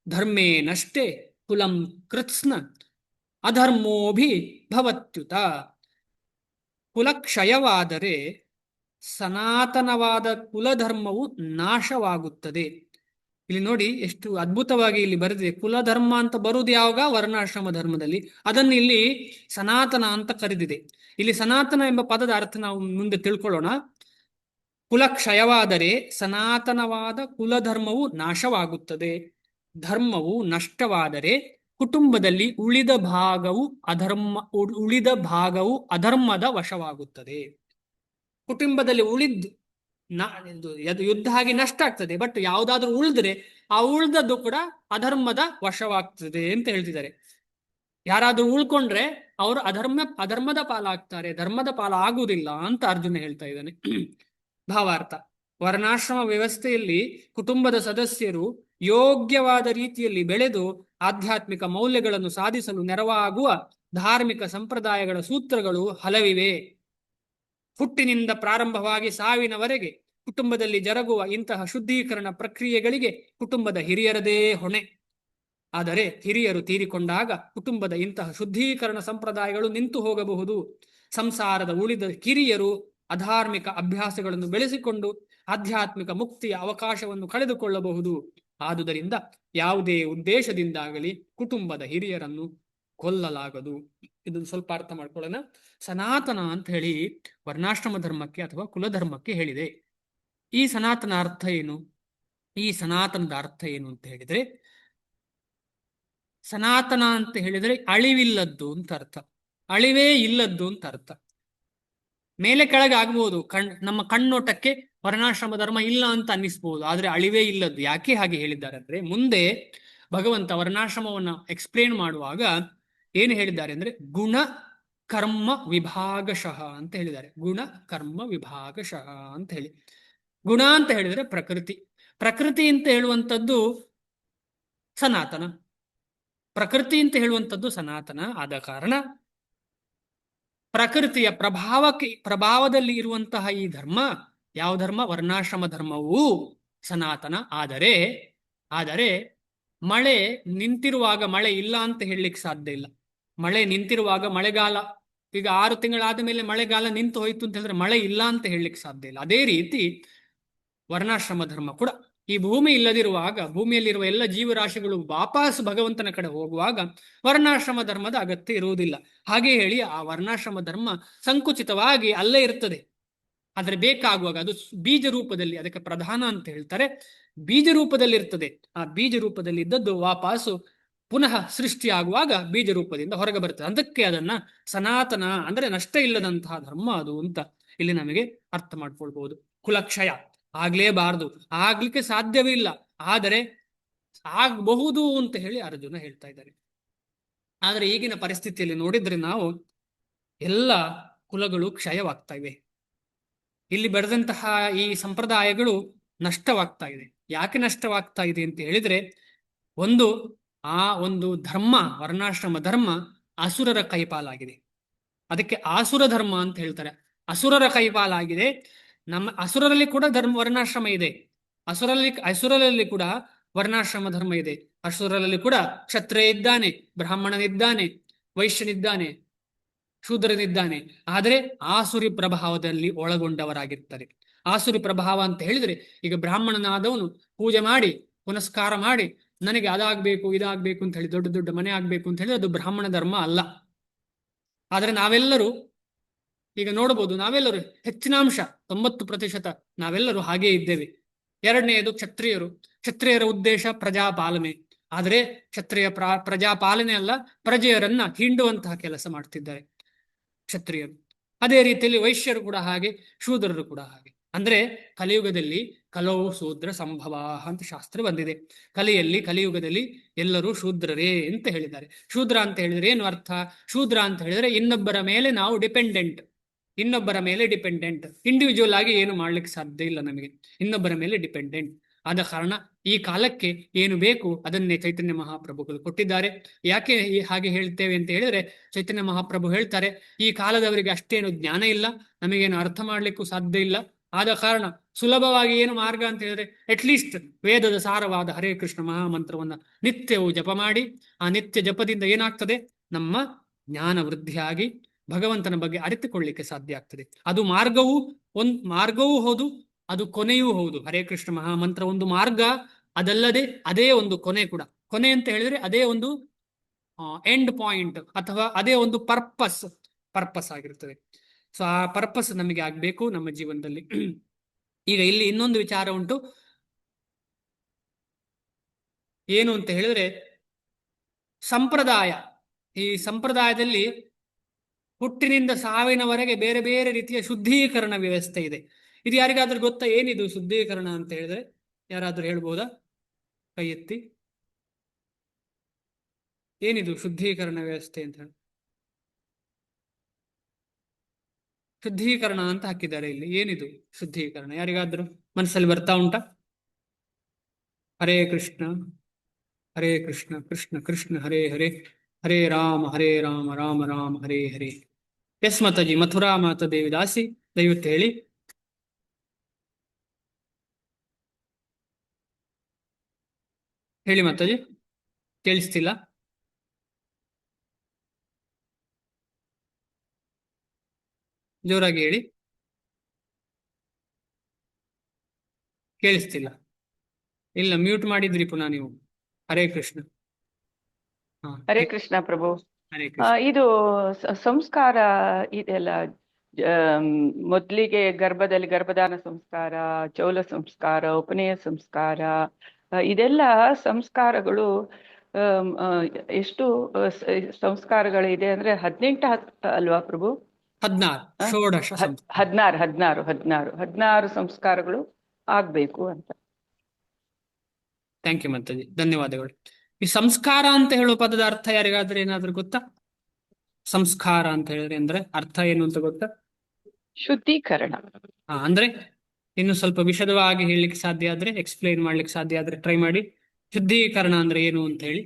ಧರ್ಮೇ ನಷ್ಟೇ ಕುಲಂ ಕೃತ್ಸ್ನ ಅಧರ್ಮೋಭಿಭವತ್ಯುತ. ಕುಲಕ್ಷಯವಾದರೆ ಸನಾತನವಾದ ಕುಲಧರ್ಮವು ನಾಶವಾಗುತ್ತದೆ. ಇಲ್ಲಿ ನೋಡಿ ಎಷ್ಟು ಅದ್ಭುತವಾಗಿ ಇಲ್ಲಿ ಬರೆದಿದೆ. ಕುಲಧರ್ಮ ಅಂತ ಬರುವುದು ಯಾವಾಗ? ವರ್ಣಾಶ್ರಮ ಧರ್ಮದಲ್ಲಿ. ಅದನ್ನು ಇಲ್ಲಿ ಸನಾತನ ಅಂತ ಕರೆದಿದೆ. ಇಲ್ಲಿ ಸನಾತನ ಎಂಬ ಪದದ ಅರ್ಥ ನಾವು ಮುಂದೆ ತಿಳ್ಕೊಳ್ಳೋಣ. ಕುಲಕ್ಷಯವಾದರೆ ಸನಾತನವಾದ ಕುಲಧರ್ಮವು ನಾಶವಾಗುತ್ತದೆ. ಧರ್ಮವು ನಷ್ಟವಾದರೆ ಕುಟುಂಬದಲ್ಲಿ ಉಳಿದ ಭಾಗವು ಅಧರ್ಮದ ವಶವಾಗುತ್ತದೆ. ಕುಟುಂಬದಲ್ಲಿ ಯುದ್ಧ ಆಗಿ ನಷ್ಟ ಆಗ್ತದೆ. ಬಟ್ ಯಾವುದಾದ್ರೂ ಉಳಿದ್ರೆ ಆ ಉಳಿದದ್ದು ಕೂಡ ಅಧರ್ಮದ ವಶವಾಗ್ತದೆ ಅಂತ ಹೇಳ್ತಿದ್ದಾರೆ. ಯಾರಾದ್ರೂ ಉಳ್ಕೊಂಡ್ರೆ ಅವರು ಅಧರ್ಮದ ಪಾಲಾಗ್ತಾರೆ, ಧರ್ಮದ ಪಾಲ ಆಗುವುದಿಲ್ಲ ಅಂತ ಅರ್ಜುನ ಹೇಳ್ತಾ ಇದ್ದಾನೆ. ಭಾವಾರ್ಥ: ವರ್ಣಾಶ್ರಮ ವ್ಯವಸ್ಥೆಯಲ್ಲಿ ಕುಟುಂಬದ ಸದಸ್ಯರು ಯೋಗ್ಯವಾದ ರೀತಿಯಲ್ಲಿ ಬೆಳೆದು ಆಧ್ಯಾತ್ಮಿಕ ಮೌಲ್ಯಗಳನ್ನು ಸಾಧಿಸಲು ನೆರವಾಗುವ ಧಾರ್ಮಿಕ ಸಂಪ್ರದಾಯಗಳ ಸೂತ್ರಗಳು ಹಲವಿವೆ. ಹುಟ್ಟಿನಿಂದ ಪ್ರಾರಂಭವಾಗಿ ಸಾವಿನವರೆಗೆ ಕುಟುಂಬದಲ್ಲಿ ಜರುಗುವ ಇಂತಹ ಶುದ್ಧೀಕರಣ ಪ್ರಕ್ರಿಯೆಗಳಿಗೆ ಕುಟುಂಬದ ಹಿರಿಯರದೇ ಹೊಣೆ. ಆದರೆ ಹಿರಿಯರು ತೀರಿಕೊಂಡಾಗ ಕುಟುಂಬದ ಇಂತಹ ಶುದ್ಧೀಕರಣ ಸಂಪ್ರದಾಯಗಳು ನಿಂತು ಹೋಗಬಹುದು. ಸಂಸಾರದ ಉಳಿದ ಕಿರಿಯರು ಅಧಾರ್ಮಿಕ ಅಭ್ಯಾಸಗಳನ್ನು ಬೆಳೆಸಿಕೊಂಡು ಆಧ್ಯಾತ್ಮಿಕ ಮುಕ್ತಿಯ ಅವಕಾಶವನ್ನು ಕಳೆದುಕೊಳ್ಳಬಹುದು. ಆದುದರಿಂದ ಯಾವುದೇ ಉದ್ದೇಶದಿಂದಾಗಲಿ ಕುಟುಂಬದ ಹಿರಿಯರನ್ನು ಕೊಲ್ಲಲಾಗದು. ಇದನ್ನು ಸ್ವಲ್ಪ ಅರ್ಥ ಮಾಡ್ಕೊಳ್ಳೋಣ. ಸನಾತನ ಅಂತ ಹೇಳಿ ವರ್ಣಾಶ್ರಮ ಧರ್ಮಕ್ಕೆ ಅಥವಾ ಕುಲಧರ್ಮಕ್ಕೆ ಹೇಳಿದೆ. ಈ ಸನಾತನ ಅರ್ಥ ಏನು? ಈ ಸನಾತನದ ಅರ್ಥ ಏನು ಅಂತ ಹೇಳಿದ್ರೆ, ಸನಾತನ ಅಂತ ಹೇಳಿದ್ರೆ ಅಳಿವಿಲ್ಲದ್ದು ಅಂತ ಅರ್ಥ, ಅಳಿವೇ ಇಲ್ಲದ್ದು ಅಂತ ಅರ್ಥ. ಮೇಲೆ ಕೆಳಗೆ ಆಗ್ಬಹುದು, ನಮ್ಮ ಕಣ್ಣೋಟಕ್ಕೆ ವರ್ಣಾಶ್ರಮ ಧರ್ಮ ಇಲ್ಲ ಅಂತ ಅನ್ನಿಸ್ಬಹುದು, ಆದ್ರೆ ಅಳಿವೇ ಇಲ್ಲದ್ದು. ಯಾಕೆ ಹಾಗೆ ಹೇಳಿದ್ದಾರೆ ಅಂದ್ರೆ, ಮುಂದೆ ಭಗವಂತ ವರ್ಣಾಶ್ರಮವನ್ನ ಎಕ್ಸ್ಪ್ಲೇನ್ ಮಾಡುವಾಗ ಏನು ಹೇಳಿದ್ದಾರೆ ಅಂದ್ರೆ, ಗುಣ ಕರ್ಮ ವಿಭಾಗಶಃ ಅಂತ ಹೇಳಿದ್ದಾರೆ. ಗುಣ ಕರ್ಮ ವಿಭಾಗಶಃ ಅಂತ ಹೇಳಿ. ಗುಣ ಅಂತ ಹೇಳಿದ್ರೆ ಪ್ರಕೃತಿ. ಪ್ರಕೃತಿ ಅಂತ ಹೇಳುವಂಥದ್ದು ಸನಾತನ. ಪ್ರಕೃತಿ ಅಂತ ಹೇಳುವಂಥದ್ದು ಸನಾತನ ಆದ ಕಾರಣ ಪ್ರಕೃತಿಯ ಪ್ರಭಾವದಲ್ಲಿ ಇರುವಂತಹ ಈ ಧರ್ಮ, ಯಾವ ಧರ್ಮ? ವರ್ಣಾಶ್ರಮ ಧರ್ಮವೂ ಸನಾತನ. ಆದರೆ ಮಳೆ ನಿಂತಿರುವಾಗ ಮಳೆ ಇಲ್ಲ ಅಂತ ಹೇಳಲಿಕ್ಕೆ ಸಾಧ್ಯ ಇಲ್ಲ. ಮಳೆ ನಿಂತಿರುವಾಗ ಮಳೆಗಾಲ, ಈಗ 6 ತಿಂಗಳಾದ ಮೇಲೆ ಮಳೆಗಾಲ ನಿಂತು ಹೋಯ್ತು ಅಂತ ಹೇಳಿದ್ರೆ ಮಳೆ ಇಲ್ಲ ಅಂತ ಹೇಳಲಿಕ್ಕೆ ಸಾಧ್ಯ ಇಲ್ಲ. ಅದೇ ರೀತಿ ವರ್ಣಾಶ್ರಮ ಧರ್ಮ ಕೂಡ ಈ ಭೂಮಿ ಇಲ್ಲದಿರುವಾಗ, ಭೂಮಿಯಲ್ಲಿರುವ ಎಲ್ಲ ಜೀವರಾಶಿಗಳು ವಾಪಸ್ ಭಗವಂತನ ಕಡೆ ಹೋಗುವಾಗ ವರ್ಣಾಶ್ರಮ ಧರ್ಮದ ಅಗತ್ಯ ಇರುವುದಿಲ್ಲ. ಹಾಗೆ ಹೇಳಿ ಆ ವರ್ಣಾಶ್ರಮ ಧರ್ಮ ಸಂಕುಚಿತವಾಗಿ ಅಲ್ಲೇ ಇರ್ತದೆ. ಆದರೆ ಬೇಕಾಗುವಾಗ ಅದು ಬೀಜ ರೂಪದಲ್ಲಿ, ಅದಕ್ಕೆ ಪ್ರಧಾನ ಅಂತ ಹೇಳ್ತಾರೆ, ಬೀಜ ರೂಪದಲ್ಲಿ ಇರ್ತದೆ. ಆ ಬೀಜ ರೂಪದಲ್ಲಿ ಇದ್ದದ್ದು ವಾಪಸ್ಸು ಪುನಃ ಸೃಷ್ಟಿಯಾಗುವಾಗ ಬೀಜ ರೂಪದಿಂದ ಹೊರಗೆ ಬರ್ತದೆ. ಅದಕ್ಕೆ ಅದನ್ನ ಸನಾತನ ಅಂದ್ರೆ ನಷ್ಟ ಇಲ್ಲದಂತಹ ಧರ್ಮ ಅದು ಅಂತ ಇಲ್ಲಿ ನಮಗೆ ಅರ್ಥ ಮಾಡ್ಕೊಳ್ಬಹುದು. ಕುಲಕ್ಷಯ ಆಗ್ಲೇಬಾರದು, ಆಗ್ಲಿಕ್ಕೆ ಸಾಧ್ಯವಿಲ್ಲ, ಆದರೆ ಆಗಬಹುದು ಅಂತ ಹೇಳಿ ಅರ್ಜುನ ಹೇಳ್ತಾ ಇದ್ದಾರೆ. ಆದ್ರೆ ಈಗಿನ ಪರಿಸ್ಥಿತಿಯಲ್ಲಿ ನೋಡಿದ್ರೆ ನಾವು ಎಲ್ಲ ಕುಲಗಳು ಕ್ಷಯವಾಗ್ತಾ ಇವೆ. ಇಲ್ಲಿ ಬೆಳೆದಂತಹ ಈ ಸಂಪ್ರದಾಯಗಳು ನಷ್ಟವಾಗ್ತಾ ಇದೆ. ಯಾಕೆ ನಷ್ಟವಾಗ್ತಾ ಇದೆ ಅಂತ ಹೇಳಿದ್ರೆ, ಒಂದು ಧರ್ಮ, ವರ್ಣಾಶ್ರಮ ಧರ್ಮ ಅಸುರರ ಕೈಪಾಲಾಗಿದೆ. ಅದಕ್ಕೆ ಆಸುರ ಧರ್ಮ ಅಂತ ಹೇಳ್ತಾರೆ. ಅಸುರರ ಕೈಪಾಲಾಗಿದೆ. ನಮ್ಮ ಅಸುರರಲ್ಲಿ ಕೂಡ ವರ್ಣಾಶ್ರಮ ಇದೆ. ಅಸುರರಲ್ಲಿ ಕೂಡ ವರ್ಣಾಶ್ರಮ ಧರ್ಮ ಇದೆ. ಅಸುರರಲ್ಲಿ ಕೂಡ ಕ್ಷತ್ರಿಯ ಇದ್ದಾನೆ, ಬ್ರಾಹ್ಮಣನಿದ್ದಾನೆ, ವೈಶ್ಯನಿದ್ದಾನೆ, ಶೂದ್ರನಿದ್ದಾನೆ. ಆದರೆ ಆಸುರಿ ಪ್ರಭಾವದಲ್ಲಿ ಒಳಗೊಂಡವರಾಗಿರ್ತಾರೆ. ಆಸುರಿ ಪ್ರಭಾವ ಅಂತ ಹೇಳಿದ್ರೆ, ಈಗ ಬ್ರಾಹ್ಮಣನಾದವನು ಪೂಜೆ ಮಾಡಿ ಪುನಸ್ಕಾರ ಮಾಡಿ ನನಗೆ ಅದಾಗಬೇಕು ಇದಾಗಬೇಕು ಅಂತ ಹೇಳಿ ದೊಡ್ಡ ದೊಡ್ಡ ಮನೆ ಆಗ್ಬೇಕು ಅಂತ ಹೇಳಿ ಅದು ಬ್ರಾಹ್ಮಣ ಧರ್ಮ ಅಲ್ಲ. ಆದರೆ ನಾವೆಲ್ಲರೂ ಈಗ ನೋಡಬಹುದು, ನಾವೆಲ್ಲರೂ ಹೆಚ್ಚಿನಾಂಶ 90% ನಾವೆಲ್ಲರೂ ಹಾಗೇ ಇದ್ದೇವೆ. ಎರಡನೆಯದು ಕ್ಷತ್ರಿಯರ ಉದ್ದೇಶ ಪ್ರಜಾಪಾಲನೆ. ಆದರೆ ಕ್ಷತ್ರಿಯ ಪ್ರಜಾಪಾಲನೆ ಅಲ್ಲ, ಪ್ರಜೆಯರನ್ನ ಹಿಂಡುವಂತಹ ಕೆಲಸ ಮಾಡ್ತಿದ್ದಾರೆ ಕ್ಷತ್ರಿಯರು. ಅದೇ ರೀತಿಯಲ್ಲಿ ವೈಶ್ಯರು ಕೂಡ ಹಾಗೆ, ಶೂದ್ರರು ಕೂಡ ಹಾಗೆ. ಅಂದ್ರೆ ಕಲಿಯುಗದಲ್ಲಿ ಕಲೋ ಶೂದ್ರ ಸಂಭವ ಅಂತ ಶಾಸ್ತ್ರ ಬಂದಿದೆ. ಕಲಿಯುಗದಲ್ಲಿ ಎಲ್ಲರೂ ಶೂದ್ರರೇ ಅಂತ ಹೇಳಿದ್ದಾರೆ. ಶೂದ್ರ ಅಂತ ಹೇಳಿದ್ರೆ ಏನು ಅರ್ಥ? ಶೂದ್ರ ಅಂತ ಹೇಳಿದ್ರೆ ಇನ್ನೊಬ್ಬರ ಮೇಲೆ ನಾವು ಡಿಪೆಂಡೆಂಟ್, ಇನ್ನೊಬ್ಬರ ಮೇಲೆ ಡಿಪೆಂಡೆಂಟ್. ಇಂಡಿವಿಜುವಲ್ ಆಗಿ ಏನು ಮಾಡ್ಲಿಕ್ಕೆ ಸಾಧ್ಯ ಇಲ್ಲ ನಮಗೆ, ಇನ್ನೊಬ್ಬರ ಮೇಲೆ ಡಿಪೆಂಡೆಂಟ್. ಆದ ಕಾರಣ ಈ ಕಾಲಕ್ಕೆ ಏನು ಬೇಕು ಅದನ್ನೇ ಚೈತನ್ಯ ಮಹಾಪ್ರಭುಗಳು ಕೊಟ್ಟಿದ್ದಾರೆ. ಯಾಕೆ ಹಾಗೆ ಹೇಳ್ತೇವೆ ಅಂತ ಹೇಳಿದ್ರೆ, ಚೈತನ್ಯ ಮಹಾಪ್ರಭು ಹೇಳ್ತಾರೆ, ಈ ಕಾಲದವರಿಗೆ ಅಷ್ಟೇನು ಜ್ಞಾನ ಇಲ್ಲ, ನಮಗೇನು ಅರ್ಥ ಮಾಡ್ಲಿಕ್ಕೂ ಸಾಧ್ಯ ಇಲ್ಲ. ಆದ ಕಾರಣ ಸುಲಭವಾಗಿ ಏನು ಮಾರ್ಗ ಅಂತ ಹೇಳಿದ್ರೆ, ಅಟ್ಲೀಸ್ಟ್ ವೇದದ ಸಾರವಾದ ಹರೇ ಕೃಷ್ಣ ಮಹಾಮಂತ್ರವನ್ನ ನಿತ್ಯವೂ ಜಪ ಮಾಡಿ, ಆ ನಿತ್ಯ ಜಪದಿಂದ ಏನಾಗ್ತದೆ, ನಮ್ಮ ಜ್ಞಾನ ವೃದ್ಧಿಯಾಗಿ ಭಗವಂತನ ಬಗ್ಗೆ ಅರಿತುಕೊಳ್ಳಿಕ್ಕೆ ಸಾಧ್ಯ ಆಗ್ತದೆ. ಅದು ಮಾರ್ಗವೂ ಹೌದು, ಅದು ಕೊನೆಯೂ ಹೌದು. ಹರೇ ಕೃಷ್ಣ ಮಹಾಮಂತ್ರ ಒಂದು ಮಾರ್ಗ, ಅದಲ್ಲದೆ ಅದೇ ಒಂದು ಕೊನೆ ಕೂಡ. ಕೊನೆ ಅಂತ ಹೇಳಿದ್ರೆ ಅದೇ ಒಂದು ಎಂಡ್ ಪಾಯಿಂಟ್, ಅಥವಾ ಅದೇ ಒಂದು ಪರ್ಪಸ್ ಆಗಿರ್ತದೆ. ಸೊ ಆ ಪರ್ಪಸ್ ನಮಗೆ ಆಗ್ಬೇಕು ನಮ್ಮ ಜೀವನದಲ್ಲಿ. ಈಗ ಇಲ್ಲಿ ಇನ್ನೊಂದು ವಿಚಾರ ಉಂಟು, ಏನು ಅಂತ ಹೇಳಿದ್ರೆ ಸಂಪ್ರದಾಯ. ಈ ಸಂಪ್ರದಾಯದಲ್ಲಿ ಹುಟ್ಟಿನಿಂದ ಸಾವಿನವರೆಗೆ ಬೇರೆ ಬೇರೆ ರೀತಿಯ ಶುದ್ಧೀಕರಣ ವ್ಯವಸ್ಥೆ ಇದೆ. ಇದು ಯಾರಿಗಾದ್ರೂ ಗೊತ್ತಾ ಏನಿದು ಶುದ್ಧೀಕರಣ ಅಂತ ಹೇಳಿದ್ರೆ? ಯಾರಾದ್ರೂ ಹೇಳ್ಬೋದಾ? ಕೈ ಎತ್ತಿ. ಏನಿದು ಶುದ್ಧೀಕರಣ ವ್ಯವಸ್ಥೆ ಅಂತ ಹೇಳಿ? ಶುದ್ಧೀಕರಣ ಅಂತ ಹಾಕಿದ್ದಾರೆ ಇಲ್ಲಿ. ಏನಿದು ಶುದ್ಧೀಕರಣ? ಯಾರಿಗಾದ್ರೂ ಮನಸ್ಸಲ್ಲಿ ಬರ್ತಾ ಉಂಟಾ? ಹರೇ ಕೃಷ್ಣ ಹರೇ ಕೃಷ್ಣ ಕೃಷ್ಣ ಕೃಷ್ಣ ಹರೇ ಹರೇ, ಹರೇ ರಾಮ ರಾಮ ರಾಮ ಹರೇ ಹರೇ. ಎಸ್ ಮಾತಾಜಿ, ಮಥುರಾ ಮಾತಾ ದೇವಿದಾಸಿ, ದಯವಿಟ್ಟು ಹೇಳಿ. ಹೇಳಿ ಮಾತಾಜಿ, ಕೇಳಿಸ್ತಿಲ್ಲ? ಜೋರಾಗಿ ಹೇಳಿ. ಕೇಳಿಸ್ತಿಲ್ಲ? ಇಲ್ಲ, ಮ್ಯೂಟ್ ಮಾಡಿದ್ರಿ ಪುನಃ ನೀವು. ಹರೇ ಕೃಷ್ಣ. ಹರೇ ಕೃಷ್ಣ ಪ್ರಭು. ಹರೇ ಕೃಷ್ಣ. ಇದು ಸಂಸ್ಕಾರ ಇದೆಲ್ಲ, ಮೊದಲಿಗೆ ಗರ್ಭದಾನ ಸಂಸ್ಕಾರ, ಚೌಲ ಸಂಸ್ಕಾರ, ಉಪನಯ ಸಂಸ್ಕಾರ, ಇದೆಲ್ಲ ಸಂಸ್ಕಾರಗಳು ಎಷ್ಟು ಸಂಸ್ಕಾರಗಳಿದೆ ಅಂದ್ರೆ 18 ಅಲ್ವಾ ಪ್ರಭು? 16 ಸಂಸ್ಕಾರಗಳು ಆಗ್ಬೇಕು ಅಂತ. ಥ್ಯಾಂಕ್ ಯು ಮಾತಾಜಿ, ಧನ್ಯವಾದಗಳು. ಈ ಸಂಸ್ಕಾರ ಅಂತ ಹೇಳುವ ಪದದ ಅರ್ಥ ಯಾರಿಗಾದ್ರೂ ಏನಾದ್ರೂ ಗೊತ್ತಾ? ಸಂಸ್ಕಾರ ಅಂತ ಹೇಳಿದ್ರೆ ಅಂದ್ರೆ ಅರ್ಥ ಏನು ಅಂತ ಗೊತ್ತಾ? ಶುದ್ಧೀಕರಣ. ಅಂದ್ರೆ ಇನ್ನು ಸ್ವಲ್ಪ ವಿಶದವಾಗಿ ಹೇಳಲಿಕ್ಕೆ ಸಾಧ್ಯ ಆದ್ರೆ, ಎಕ್ಸ್ಪ್ಲೈನ್ ಮಾಡ್ಲಿಕ್ಕೆ ಸಾಧ್ಯ ಆದ್ರೆ ಟ್ರೈ ಮಾಡಿ. ಶುದ್ಧೀಕರಣ ಅಂದ್ರೆ ಏನು ಅಂತ ಹೇಳಿ.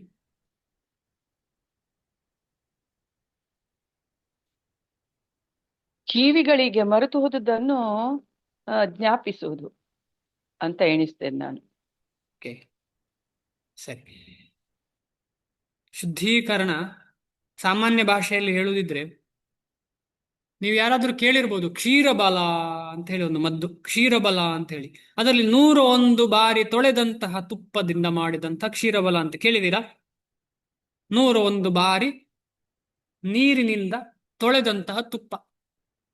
ಜೀವಿಗಳಿಗೆ ಮರೆತು ಹೋದದ್ದನ್ನು ಜ್ಞಾಪಿಸುವುದು ಅಂತ ಎಣಿಸ್ತೇನೆ ನಾನು. ಓಕೆ, ಸರಿ. ಶುದ್ಧೀಕರಣ ಸಾಮಾನ್ಯ ಭಾಷೆಯಲ್ಲಿ ಹೇಳುವುದಿದ್ರೆ, ನೀವು ಯಾರಾದ್ರೂ ಕೇಳಿರ್ಬೋದು ಕ್ಷೀರಬಲ ಅಂತ ಹೇಳಿ ಒಂದು ಮದ್ದು, ಕ್ಷೀರಬಲ ಅಂತ ಹೇಳಿ. ಅದರಲ್ಲಿ 101 ಬಾರಿ ತೊಳೆದಂತಹ ತುಪ್ಪದಿಂದ ಮಾಡಿದಂತಹ ಕ್ಷೀರಬಲ ಅಂತ ಕೇಳಿದೀರಾ? 101 ಬಾರಿ ನೀರಿನಿಂದ ತೊಳೆದಂತಹ ತುಪ್ಪ.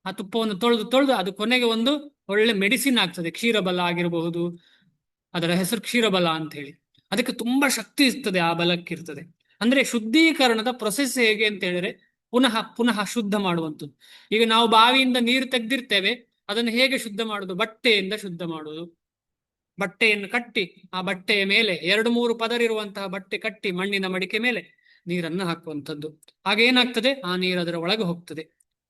ಆ ತುಪ್ಪವನ್ನು ತೊಳೆದು ಅದು ಕೊನೆಗೆ ಒಂದು ಒಳ್ಳೆ ಮೆಡಿಸಿನ್ ಆಗ್ತದೆ. ಕ್ಷೀರಬಲ ಆಗಿರಬಹುದು, ಅದರ ಹೆಸರು ಕ್ಷೀರಬಲ ಅಂತ ಹೇಳಿ. ಅದಕ್ಕೆ ತುಂಬಾ ಶಕ್ತಿ ಇರ್ತದೆ, ಆ ಬಲಕ್ಕಿರ್ತದೆ. ಅಂದ್ರೆ ಶುದ್ಧೀಕರಣದ ಪ್ರೊಸೆಸ್ ಹೇಗೆ ಅಂತ ಹೇಳಿದ್ರೆ, ಪುನಃ ಶುದ್ಧ ಮಾಡುವಂಥದ್ದು. ಈಗ ನಾವು ಬಾವಿಯಿಂದ ನೀರು ತೆಗೆದಿರ್ತೇವೆ, ಅದನ್ನು ಹೇಗೆ ಶುದ್ಧ ಮಾಡುದು? ಬಟ್ಟೆಯಿಂದ ಶುದ್ಧ ಮಾಡುವುದು. ಬಟ್ಟೆಯನ್ನು ಕಟ್ಟಿ, ಆ ಬಟ್ಟೆಯ ಮೇಲೆ 2-3 ಪದರಿರುವಂತಹ ಬಟ್ಟೆ ಕಟ್ಟಿ ಮಣ್ಣಿನ ಮಡಿಕೆ ಮೇಲೆ ನೀರನ್ನು ಹಾಕುವಂಥದ್ದು. ಹಾಗೇನಾಗ್ತದೆ, ಆ ನೀರು ಅದರ ಒಳಗೆ ಹೋಗ್ತದೆ.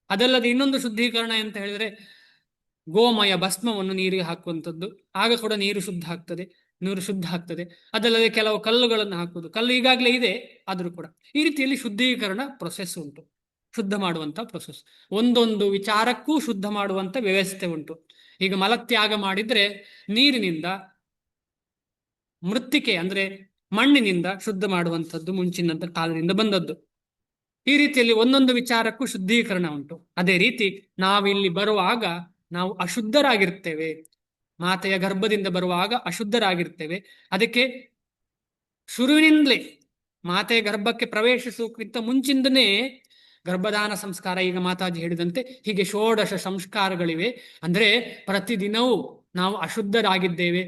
ಅದಲ್ಲದೆ ಇನ್ನೊಂದು ಶುದ್ಧೀಕರಣ ಅಂತ ಹೇಳಿದ್ರೆ, ಗೋಮಯ ಭಸ್ಮವನ್ನು ನೀರಿಗೆ ಹಾಕುವಂಥದ್ದು. ಆಗ ಕೂಡ ನೀರು ಶುದ್ಧ ಆಗ್ತದೆ. ಅದಲ್ಲದೆ ಕೆಲವು ಕಲ್ಲುಗಳನ್ನು ಹಾಕುವುದು. ಕಲ್ಲು ಈಗಾಗಲೇ ಇದೆ, ಆದ್ರೂ ಕೂಡ ಈ ರೀತಿಯಲ್ಲಿ ಶುದ್ಧೀಕರಣ ಪ್ರೊಸೆಸ್ ಉಂಟು, ಶುದ್ಧ ಮಾಡುವಂತ ಪ್ರೊಸೆಸ್. ಒಂದೊಂದು ವಿಚಾರಕ್ಕೂ ಶುದ್ಧ ಮಾಡುವಂತ ವ್ಯವಸ್ಥೆ ಉಂಟು. ಈಗ ಮಲತ್ಯಾಗ ಮಾಡಿದ್ರೆ ನೀರಿನಿಂದ, ಮೃತ್ತಿಕೆ ಅಂದ್ರೆ ಮಣ್ಣಿನಿಂದ ಶುದ್ಧ ಮಾಡುವಂಥದ್ದು ಮುಂಚಿನ ಕಾಲದಿಂದ ಬಂದದ್ದು. ಈ ರೀತಿಯಲ್ಲಿ ಒಂದೊಂದು ವಿಚಾರಕ್ಕೂ ಶುದ್ಧೀಕರಣ ಉಂಟು. ಅದೇ ರೀತಿ ನಾವಿಲ್ಲಿ ಬರುವಾಗ ನಾವು ಅಶುದ್ಧರಾಗಿರ್ತೇವೆ. ಮಾತೆಯ ಗರ್ಭದಿಂದ ಬರುವಾಗ ಅಶುದ್ಧರಾಗಿರ್ತೇವೆ. ಅದಕ್ಕೆ ಶುರುವಿನಿಂದಲೇ, ಮಾತೆಯ ಗರ್ಭಕ್ಕೆ ಪ್ರವೇಶಿಸುವುದಕ್ಕಿಂತ ಮುಂಚಿಂದನೇ ಗರ್ಭದಾನ ಸಂಸ್ಕಾರ, ಈಗ ಮಾತಾಜಿ ಹೇಳಿದಂತೆ ಹೀಗೆ 16 ಸಂಸ್ಕಾರಗಳಿವೆ. ಅಂದ್ರೆ ಪ್ರತಿದಿನವೂ ನಾವು ಅಶುದ್ಧರಾಗಿದ್ದೇವೆ.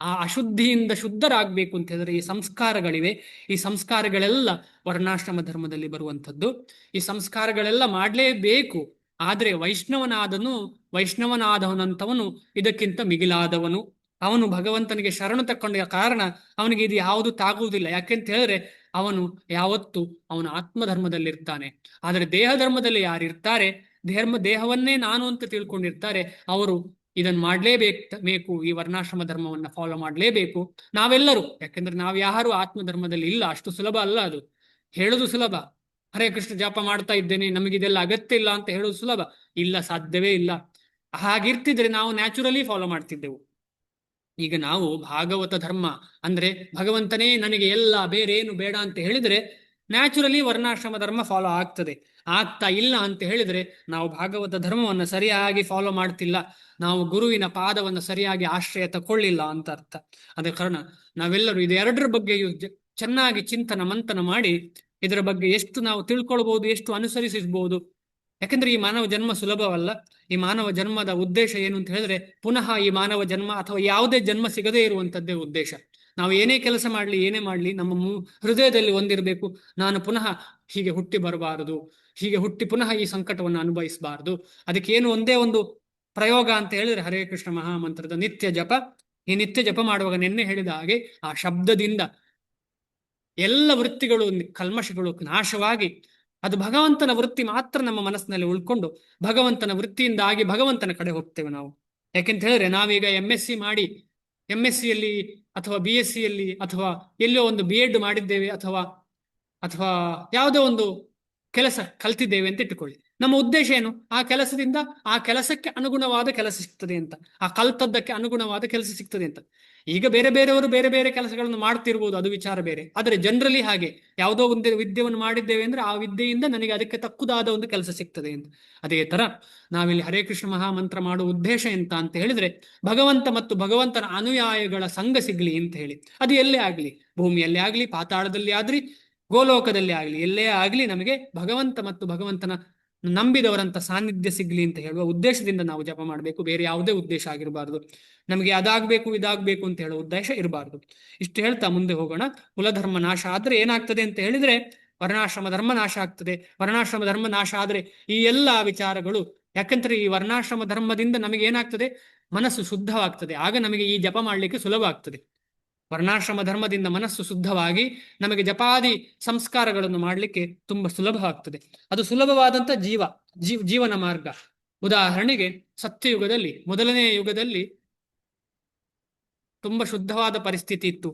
ಆ ಅಶುದ್ಧಿಯಿಂದ ಶುದ್ಧರಾಗಬೇಕು ಅಂತ ಹೇಳಿದ್ರೆ ಈ ಸಂಸ್ಕಾರಗಳಿವೆ. ಈ ಸಂಸ್ಕಾರಗಳೆಲ್ಲ ವರ್ಣಾಶ್ರಮ ಧರ್ಮದಲ್ಲಿ ಬರುವಂಥದ್ದು. ಈ ಸಂಸ್ಕಾರಗಳೆಲ್ಲ ಮಾಡಲೇಬೇಕು. ಆದ್ರೆ ವೈಷ್ಣವನಾದವನಂತವನು ಇದಕ್ಕಿಂತ ಮಿಗಿಲಾದವನು. ಅವನು ಭಗವಂತನಿಗೆ ಶರಣು ತಕ್ಕೊಂಡ ಕಾರಣ ಅವನಿಗೆ ಇದು ಯಾವುದು ತಾಗುವುದಿಲ್ಲ. ಯಾಕೆಂತ ಹೇಳಿದ್ರೆ ಅವನು ಯಾವತ್ತು ಅವನ ಆತ್ಮಧರ್ಮದಲ್ಲಿರ್ತಾನೆ. ಆದರೆ ದೇಹ ಧರ್ಮದಲ್ಲಿ ಯಾರಿರ್ತಾರೆ ದೇಹವನ್ನೇ ನಾನು ಅಂತ ತಿಳ್ಕೊಂಡಿರ್ತಾರೆ ಅವರು ಇದನ್ನು ಬೇಕು, ಈ ವರ್ಣಾಶ್ರಮ ಧರ್ಮವನ್ನ ಫಾಲೋ ಮಾಡಲೇಬೇಕು. ನಾವೆಲ್ಲರೂ, ಯಾಕೆಂದ್ರೆ ನಾವು ಯಾರು ಆತ್ಮಧರ್ಮದಲ್ಲಿ ಇಲ್ಲ, ಅಷ್ಟು ಸುಲಭ ಅಲ್ಲ ಅದು. ಹೇಳುದು ಸುಲಭ, ಹರೇ ಕೃಷ್ಣ ಜಪ ಮಾಡ್ತಾ ಇದ್ದೇನೆ, ನಮಗಿದೆಲ್ಲ ಅಗತ್ಯ ಇಲ್ಲ ಅಂತ ಹೇಳೋದು ಸುಲಭ. ಇಲ್ಲ, ಸಾಧ್ಯವೇ ಇಲ್ಲ. ಹಾಗಿರ್ತಿದ್ರೆ ನಾವು ನ್ಯಾಚುರಲಿ ಫಾಲೋ ಮಾಡ್ತಿದ್ದೆವು. ಈಗ ನಾವು ಭಾಗವತ ಧರ್ಮ ಅಂದ್ರೆ ಭಗವಂತನೇ ನನಗೆ ಎಲ್ಲ, ಬೇರೆ ಏನು ಬೇಡ ಅಂತ ಹೇಳಿದ್ರೆ ನ್ಯಾಚುರಲಿ ವರ್ಣಾಶ್ರಮ ಧರ್ಮ ಫಾಲೋ ಆಗ್ತದೆ. ಆಗ್ತಾ ಇಲ್ಲ ಅಂತ ಹೇಳಿದ್ರೆ ನಾವು ಭಾಗವತ ಧರ್ಮವನ್ನು ಸರಿಯಾಗಿ ಫಾಲೋ ಮಾಡ್ತಿಲ್ಲ, ನಾವು ಗುರುವಿನ ಪಾದವನ್ನು ಸರಿಯಾಗಿ ಆಶ್ರಯ ತಕೊಳ್ಳಿಲ್ಲ ಅಂತ ಅರ್ಥ. ಅದ ಕಾರಣ ನಾವೆಲ್ಲರೂ ಇದೆರಡರ ಬಗ್ಗೆಯೂ ಚೆನ್ನಾಗಿ ಚಿಂತನ ಮಂಥನ ಮಾಡಿ ಇದರ ಬಗ್ಗೆ ಎಷ್ಟು ನಾವು ತಿಳ್ಕೊಳ್ಬಹುದು, ಎಷ್ಟು ಅನುಸರಿಸಬಹುದು. ಯಾಕಂದ್ರೆ ಈ ಮಾನವ ಜನ್ಮ ಸುಲಭವಲ್ಲ. ಈ ಮಾನವ ಜನ್ಮದ ಉದ್ದೇಶ ಏನು ಅಂತ ಹೇಳಿದ್ರೆ ಪುನಃ ಈ ಮಾನವ ಜನ್ಮ ಅಥವಾ ಯಾವುದೇ ಜನ್ಮ ಸಿಗದೇ ಇರುವಂತದ್ದೇ ಉದ್ದೇಶ. ನಾವು ಏನೇ ಕೆಲಸ ಮಾಡಲಿ, ಏನೇ ಮಾಡಲಿ, ನಮ್ಮ ಹೃದಯದಲ್ಲಿ ಒಂದಿರಬೇಕು, ನಾನು ಪುನಃ ಹೀಗೆ ಹುಟ್ಟಿ ಬರಬಾರದು, ಹೀಗೆ ಹುಟ್ಟಿ ಪುನಃ ಈ ಸಂಕಟವನ್ನು ಅನುಭವಿಸಬಾರದು. ಅದಕ್ಕೇನು ಒಂದೇ ಒಂದು ಪ್ರಯೋಗ ಅಂತ ಹೇಳಿದ್ರೆ ಹರೇ ಕೃಷ್ಣ ಮಹಾಮಂತ್ರದ ನಿತ್ಯ ಜಪ. ಈ ನಿತ್ಯ ಜಪ ಮಾಡುವಾಗ ನಿನ್ನೆ ಹೇಳಿದ ಹಾಗೆ ಆ ಶಬ್ದದಿಂದ ಎಲ್ಲ ವೃತ್ತಿಗಳು, ಕಲ್ಮಶಗಳು ನಾಶವಾಗಿ ಅದು ಭಗವಂತನ ವೃತ್ತಿ ಮಾತ್ರ ನಮ್ಮ ಮನಸ್ಸಿನಲ್ಲಿ ಉಳ್ಕೊಂಡು ಭಗವಂತನ ವೃತ್ತಿಯಿಂದಾಗಿ ಭಗವಂತನ ಕಡೆ ಹೋಗ್ತೇವೆ ನಾವು. ಯಾಕೆಂತ ಹೇಳಿದ್ರೆ ನಾವೀಗ MSc ಮಾಡಿ MScಯಲ್ಲಿ ಅಥವಾ BScಯಲ್ಲಿ ಅಥವಾ ಎಲ್ಲೋ ಒಂದು B.Ed ಮಾಡಿದ್ದೇವೆ ಅಥವಾ ಅಥವಾ ಯಾವುದೋ ಒಂದು ಕೆಲಸ ಕಲ್ತಿದ್ದೇವೆ ಅಂತ ಇಟ್ಟುಕೊಳ್ಳಿ. ನಮ್ಮ ಉದ್ದೇಶ ಏನು? ಆ ಕೆಲಸದಿಂದ ಆ ಕೆಲಸಕ್ಕೆ ಅನುಗುಣವಾದ ಕೆಲಸ ಸಿಗ್ತದೆ ಅಂತ, ಆ ಕಲ್ತದ್ದಕ್ಕೆ ಅನುಗುಣವಾದ ಕೆಲಸ ಸಿಗ್ತದೆ ಅಂತ. ಈಗ ಬೇರೆ ಬೇರೆಯವರು ಬೇರೆ ಬೇರೆ ಕೆಲಸಗಳನ್ನು ಮಾಡ್ತಿರ್ಬೋದು, ಅದು ವಿಚಾರ ಬೇರೆ. ಆದರೆ ಜನರಲಿ ಹಾಗೆ ಯಾವುದೋ ಒಂದು ವಿದ್ಯೆಯನ್ನು ಮಾಡಿದ್ದೇವೆ ಅಂದ್ರೆ ಆ ವಿದ್ಯೆಯಿಂದ ನನಗೆ ಅದಕ್ಕೆ ತಕ್ಕುದಾದ ಒಂದು ಕೆಲಸ ಸಿಗ್ತದೆ ಅಂತ. ಅದೇ ತರ ನಾವಿಲ್ಲಿ ಹರೇ ಕೃಷ್ಣ ಮಹಾಮಂತ್ರ ಮಾಡುವ ಉದ್ದೇಶ ಎಂತ ಅಂತ ಹೇಳಿದ್ರೆ ಭಗವಂತ ಮತ್ತು ಭಗವಂತನ ಅನುಯಾಯಿಗಳ ಸಂಘ ಸಿಗ್ಲಿ ಅಂತ ಹೇಳಿ. ಅದು ಎಲ್ಲೇ ಆಗ್ಲಿ, ಭೂಮಿಯಲ್ಲೇ ಆಗ್ಲಿ, ಪಾತಾಳದಲ್ಲಿ ಆದ್ರಿ, ಗೋಲೋಕದಲ್ಲಿ ಆಗ್ಲಿ, ಎಲ್ಲೇ ಆಗ್ಲಿ, ನಮಗೆ ಭಗವಂತ ಮತ್ತು ಭಗವಂತನ ನಂಬಿದವರಂತ ಸಾನ್ನಿಧ್ಯ ಸಿಗ್ಲಿ ಅಂತ ಹೇಳುವ ಉದ್ದೇಶದಿಂದ ನಾವು ಜಪ ಮಾಡಬೇಕು. ಬೇರೆ ಯಾವುದೇ ಉದ್ದೇಶ ಆಗಿರಬಾರ್ದು. ನಮಗೆ ಅದಾಗಬೇಕು ಇದಾಗಬೇಕು ಅಂತ ಹೇಳುವ ಉದ್ದೇಶ ಇರಬಾರ್ದು. ಇಷ್ಟು ಹೇಳ್ತಾ ಮುಂದೆ ಹೋಗೋಣ. ಕುಲಧರ್ಮ ನಾಶ ಆದ್ರೆ ಏನಾಗ್ತದೆ ಅಂತ ಹೇಳಿದ್ರೆ ವರ್ಣಾಶ್ರಮ ಧರ್ಮ ನಾಶ ಆಗ್ತದೆ. ವರ್ಣಾಶ್ರಮ ಧರ್ಮ ನಾಶ ಆದ್ರೆ ಈ ಎಲ್ಲ ವಿಚಾರಗಳು, ಯಾಕಂದ್ರೆ ಈ ವರ್ಣಾಶ್ರಮ ಧರ್ಮದಿಂದ ನಮಗೆ ಏನಾಗ್ತದೆ, ಮನಸ್ಸು ಶುದ್ಧವಾಗ್ತದೆ. ಆಗ ನಮಗೆ ಈ ಜಪ ಮಾಡಲಿಕ್ಕೆ ಸುಲಭ ಆಗ್ತದೆ. ವರ್ಣಾಶ್ರಮ ಧರ್ಮದಿಂದ ಮನಸ್ಸು ಶುದ್ಧವಾಗಿ ನಮಗೆ ಜಪಾದಿ ಸಂಸ್ಕಾರಗಳನ್ನು ಮಾಡಲಿಕ್ಕೆ ತುಂಬಾ ಸುಲಭ ಆಗ್ತದೆ. ಅದು ಸುಲಭವಾದಂತ ಜೀವನ ಮಾರ್ಗ. ಉದಾಹರಣೆಗೆ ಸತ್ಯಯುಗದಲ್ಲಿ, ಮೊದಲನೇ ಯುಗದಲ್ಲಿ ತುಂಬಾ ಶುದ್ಧವಾದ ಪರಿಸ್ಥಿತಿ ಇತ್ತು.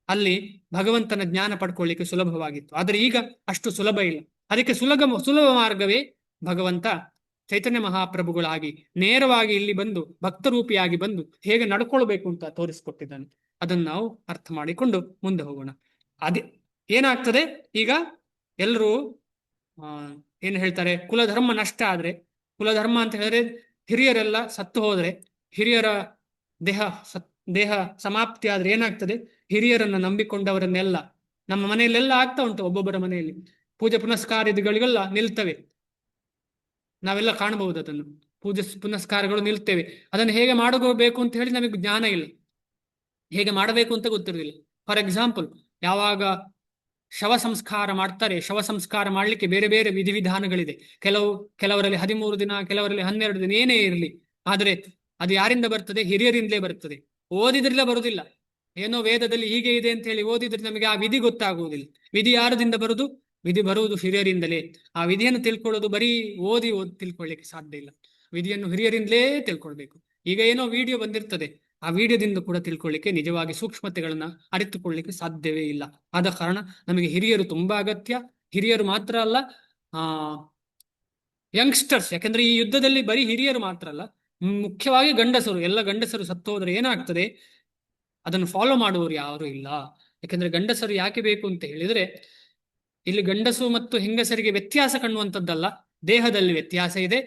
ಅಲ್ಲಿ ಭಗವಂತನ ಜ್ಞಾನ ಪಡ್ಕೊಳ್ಳಿಕ್ಕೆ ಸುಲಭವಾಗಿತ್ತು. ಆದರೆ ಈಗ ಅಷ್ಟು ಸುಲಭ ಇಲ್ಲ. ಅದಕ್ಕೆ ಸುಲಭ ಮಾರ್ಗವೇ ಭಗವಂತ ಚೈತನ್ಯ ಮಹಾಪ್ರಭುಗಳಾಗಿ ನೇರವಾಗಿ ಇಲ್ಲಿ ಬಂದು ಭಕ್ತರೂಪಿಯಾಗಿ ಬಂದು ಹೇಗೆ ನಡ್ಕೊಳ್ಬೇಕು ಅಂತ ತೋರಿಸ್ಕೊಟ್ಟಿದ್ದಾನೆ. ಅದನ್ನು ನಾವು ಅರ್ಥ ಮಾಡಿಕೊಂಡು ಮುಂದೆ ಹೋಗೋಣ. ಅದೇ ಏನಾಗ್ತದೆ ಈಗ ಎಲ್ಲರೂ ಏನು ಹೇಳ್ತಾರೆ, ಕುಲಧರ್ಮ ನಷ್ಟ ಆದ್ರೆ, ಕುಲಧರ್ಮ ಅಂತ ಹೇಳಿದ್ರೆ ಹಿರಿಯರೆಲ್ಲ ಸತ್ತು ಹೋದ್ರೆ, ಹಿರಿಯರ ದೇಹ ಸಮಾಪ್ತಿ ಆದ್ರೆ ಏನಾಗ್ತದೆ, ಹಿರಿಯರನ್ನ ನಂಬಿಕೊಂಡವರನ್ನೆಲ್ಲ ನಮ್ಮ ಮನೆಯಲ್ಲೆಲ್ಲ ಆಗ್ತಾ ಉಂಟು. ಒಬ್ಬೊಬ್ಬರ ಮನೆಯಲ್ಲಿ ಪೂಜೆ ಪುನಸ್ಕಾರಗಳಿಗೆಲ್ಲ ನಿಲ್ತವೆ. ನಾವೆಲ್ಲ ಕಾಣಬಹುದು ಅದನ್ನು. ಪೂಜೆ ಪುನಸ್ಕಾರಗಳು ನಿಲ್ತೇವೆ. ಅದನ್ನು ಹೇಗೆ ಮಾಡಬೇಕು ಅಂತ ಹೇಳಿ ನಮಗೆ ಜ್ಞಾನ ಇಲ್ಲ, ಹೇಗೆ ಮಾಡಬೇಕು ಅಂತ ಗೊತ್ತಿರಲಿಲ್ಲ. ಫಾರ್ ಎಕ್ಸಾಂಪಲ್, ಯಾವಾಗ ಶವ ಸಂಸ್ಕಾರ ಮಾಡ್ತಾರೆ, ಶವ ಸಂಸ್ಕಾರ ಮಾಡಲಿಕ್ಕೆ ಬೇರೆ ಬೇರೆ ವಿಧಿವಿಧಾನಗಳಿದೆ. ಕೆಲವರಲ್ಲಿ 13 ದಿನ, ಕೆಲವರಲ್ಲಿ 12 ದಿನ, ಏನೇ ಇರಲಿ. ಆದರೆ ಅದು ಯಾರಿಂದ ಬರ್ತದೆ? ಹಿರಿಯರಿಂದಲೇ ಬರ್ತದೆ. ಓದಿದ್ರಲ್ಲ ಬರುವುದಿಲ್ಲ. ಏನೋ ವೇದದಲ್ಲಿ ಹೀಗೆ ಇದೆ ಅಂತ ಹೇಳಿ ಓದಿದ್ರೆ ನಮಗೆ ಆ ವಿಧಿ ಗೊತ್ತಾಗುವುದಿಲ್ಲ. ವಿಧಿ ಯಾರದಿಂದ ಬರುವುದು? ವಿಧಿ ಬರುವುದು ಹಿರಿಯರಿಂದಲೇ. ಆ ವಿಧಿಯನ್ನು ತಿಳ್ಕೊಳ್ಳೋದು ಬರೀ ಓದಿ ತಿಳ್ಕೊಳ್ಳಿಕ್ಕೆ ಸಾಧ್ಯ ಇಲ್ಲ. ವಿಧಿಯನ್ನು ಹಿರಿಯರಿಂದಲೇ ತಿಳ್ಕೊಳ್ಬೇಕು. ಈಗ ಏನೋ ವಿಡಿಯೋ ಬಂದಿರ್ತದೆ, ಆ ವಿಡಿಯೋದಿಂದ ಕೂಡ ತಿಳ್ಕೊಳ್ಳಿಕ್ಕೆ ನಿಜವಾಗಿ ಸೂಕ್ಷ್ಮತೆಗಳನ್ನ ಅರಿತುಕೊಳ್ಳಿಕ್ಕೆ ಸಾಧ್ಯವೇ ಇಲ್ಲ. ಆದ ಕಾರಣ ನಮಗೆ ಹಿರಿಯರು ತುಂಬಾ ಅಗತ್ಯ. ಹಿರಿಯರು ಮಾತ್ರ ಅಲ್ಲ, ಯಂಗ್ಸ್ಟರ್ಸ್. ಯಾಕಂದ್ರೆ ಈ ಯುದ್ಧದಲ್ಲಿ ಬರೀ ಹಿರಿಯರು ಮಾತ್ರ ಅಲ್ಲ, ಮುಖ್ಯವಾಗಿ ಗಂಡಸರು. ಎಲ್ಲ ಗಂಡಸರು ಸತ್ತು ಹೋದ್ರೆ ಏನಾಗ್ತದೆ, ಅದನ್ನು ಫಾಲೋ ಮಾಡುವವರು ಯಾರು ಇಲ್ಲ. ಯಾಕಂದ್ರೆ ಗಂಡಸರು ಯಾಕೆ ಬೇಕು ಅಂತ ಹೇಳಿದ್ರೆ, ಇಲ್ಲಿ ಗಂಡಸು ಮತ್ತು ಹೆಂಗಸರಿಗೆ ವ್ಯತ್ಯಾಸ ಕಾಣುವಂಥದ್ದಲ್ಲ, ದೇಹದಲ್ಲಿ ವ್ಯತ್ಯಾಸ ಇದೆ.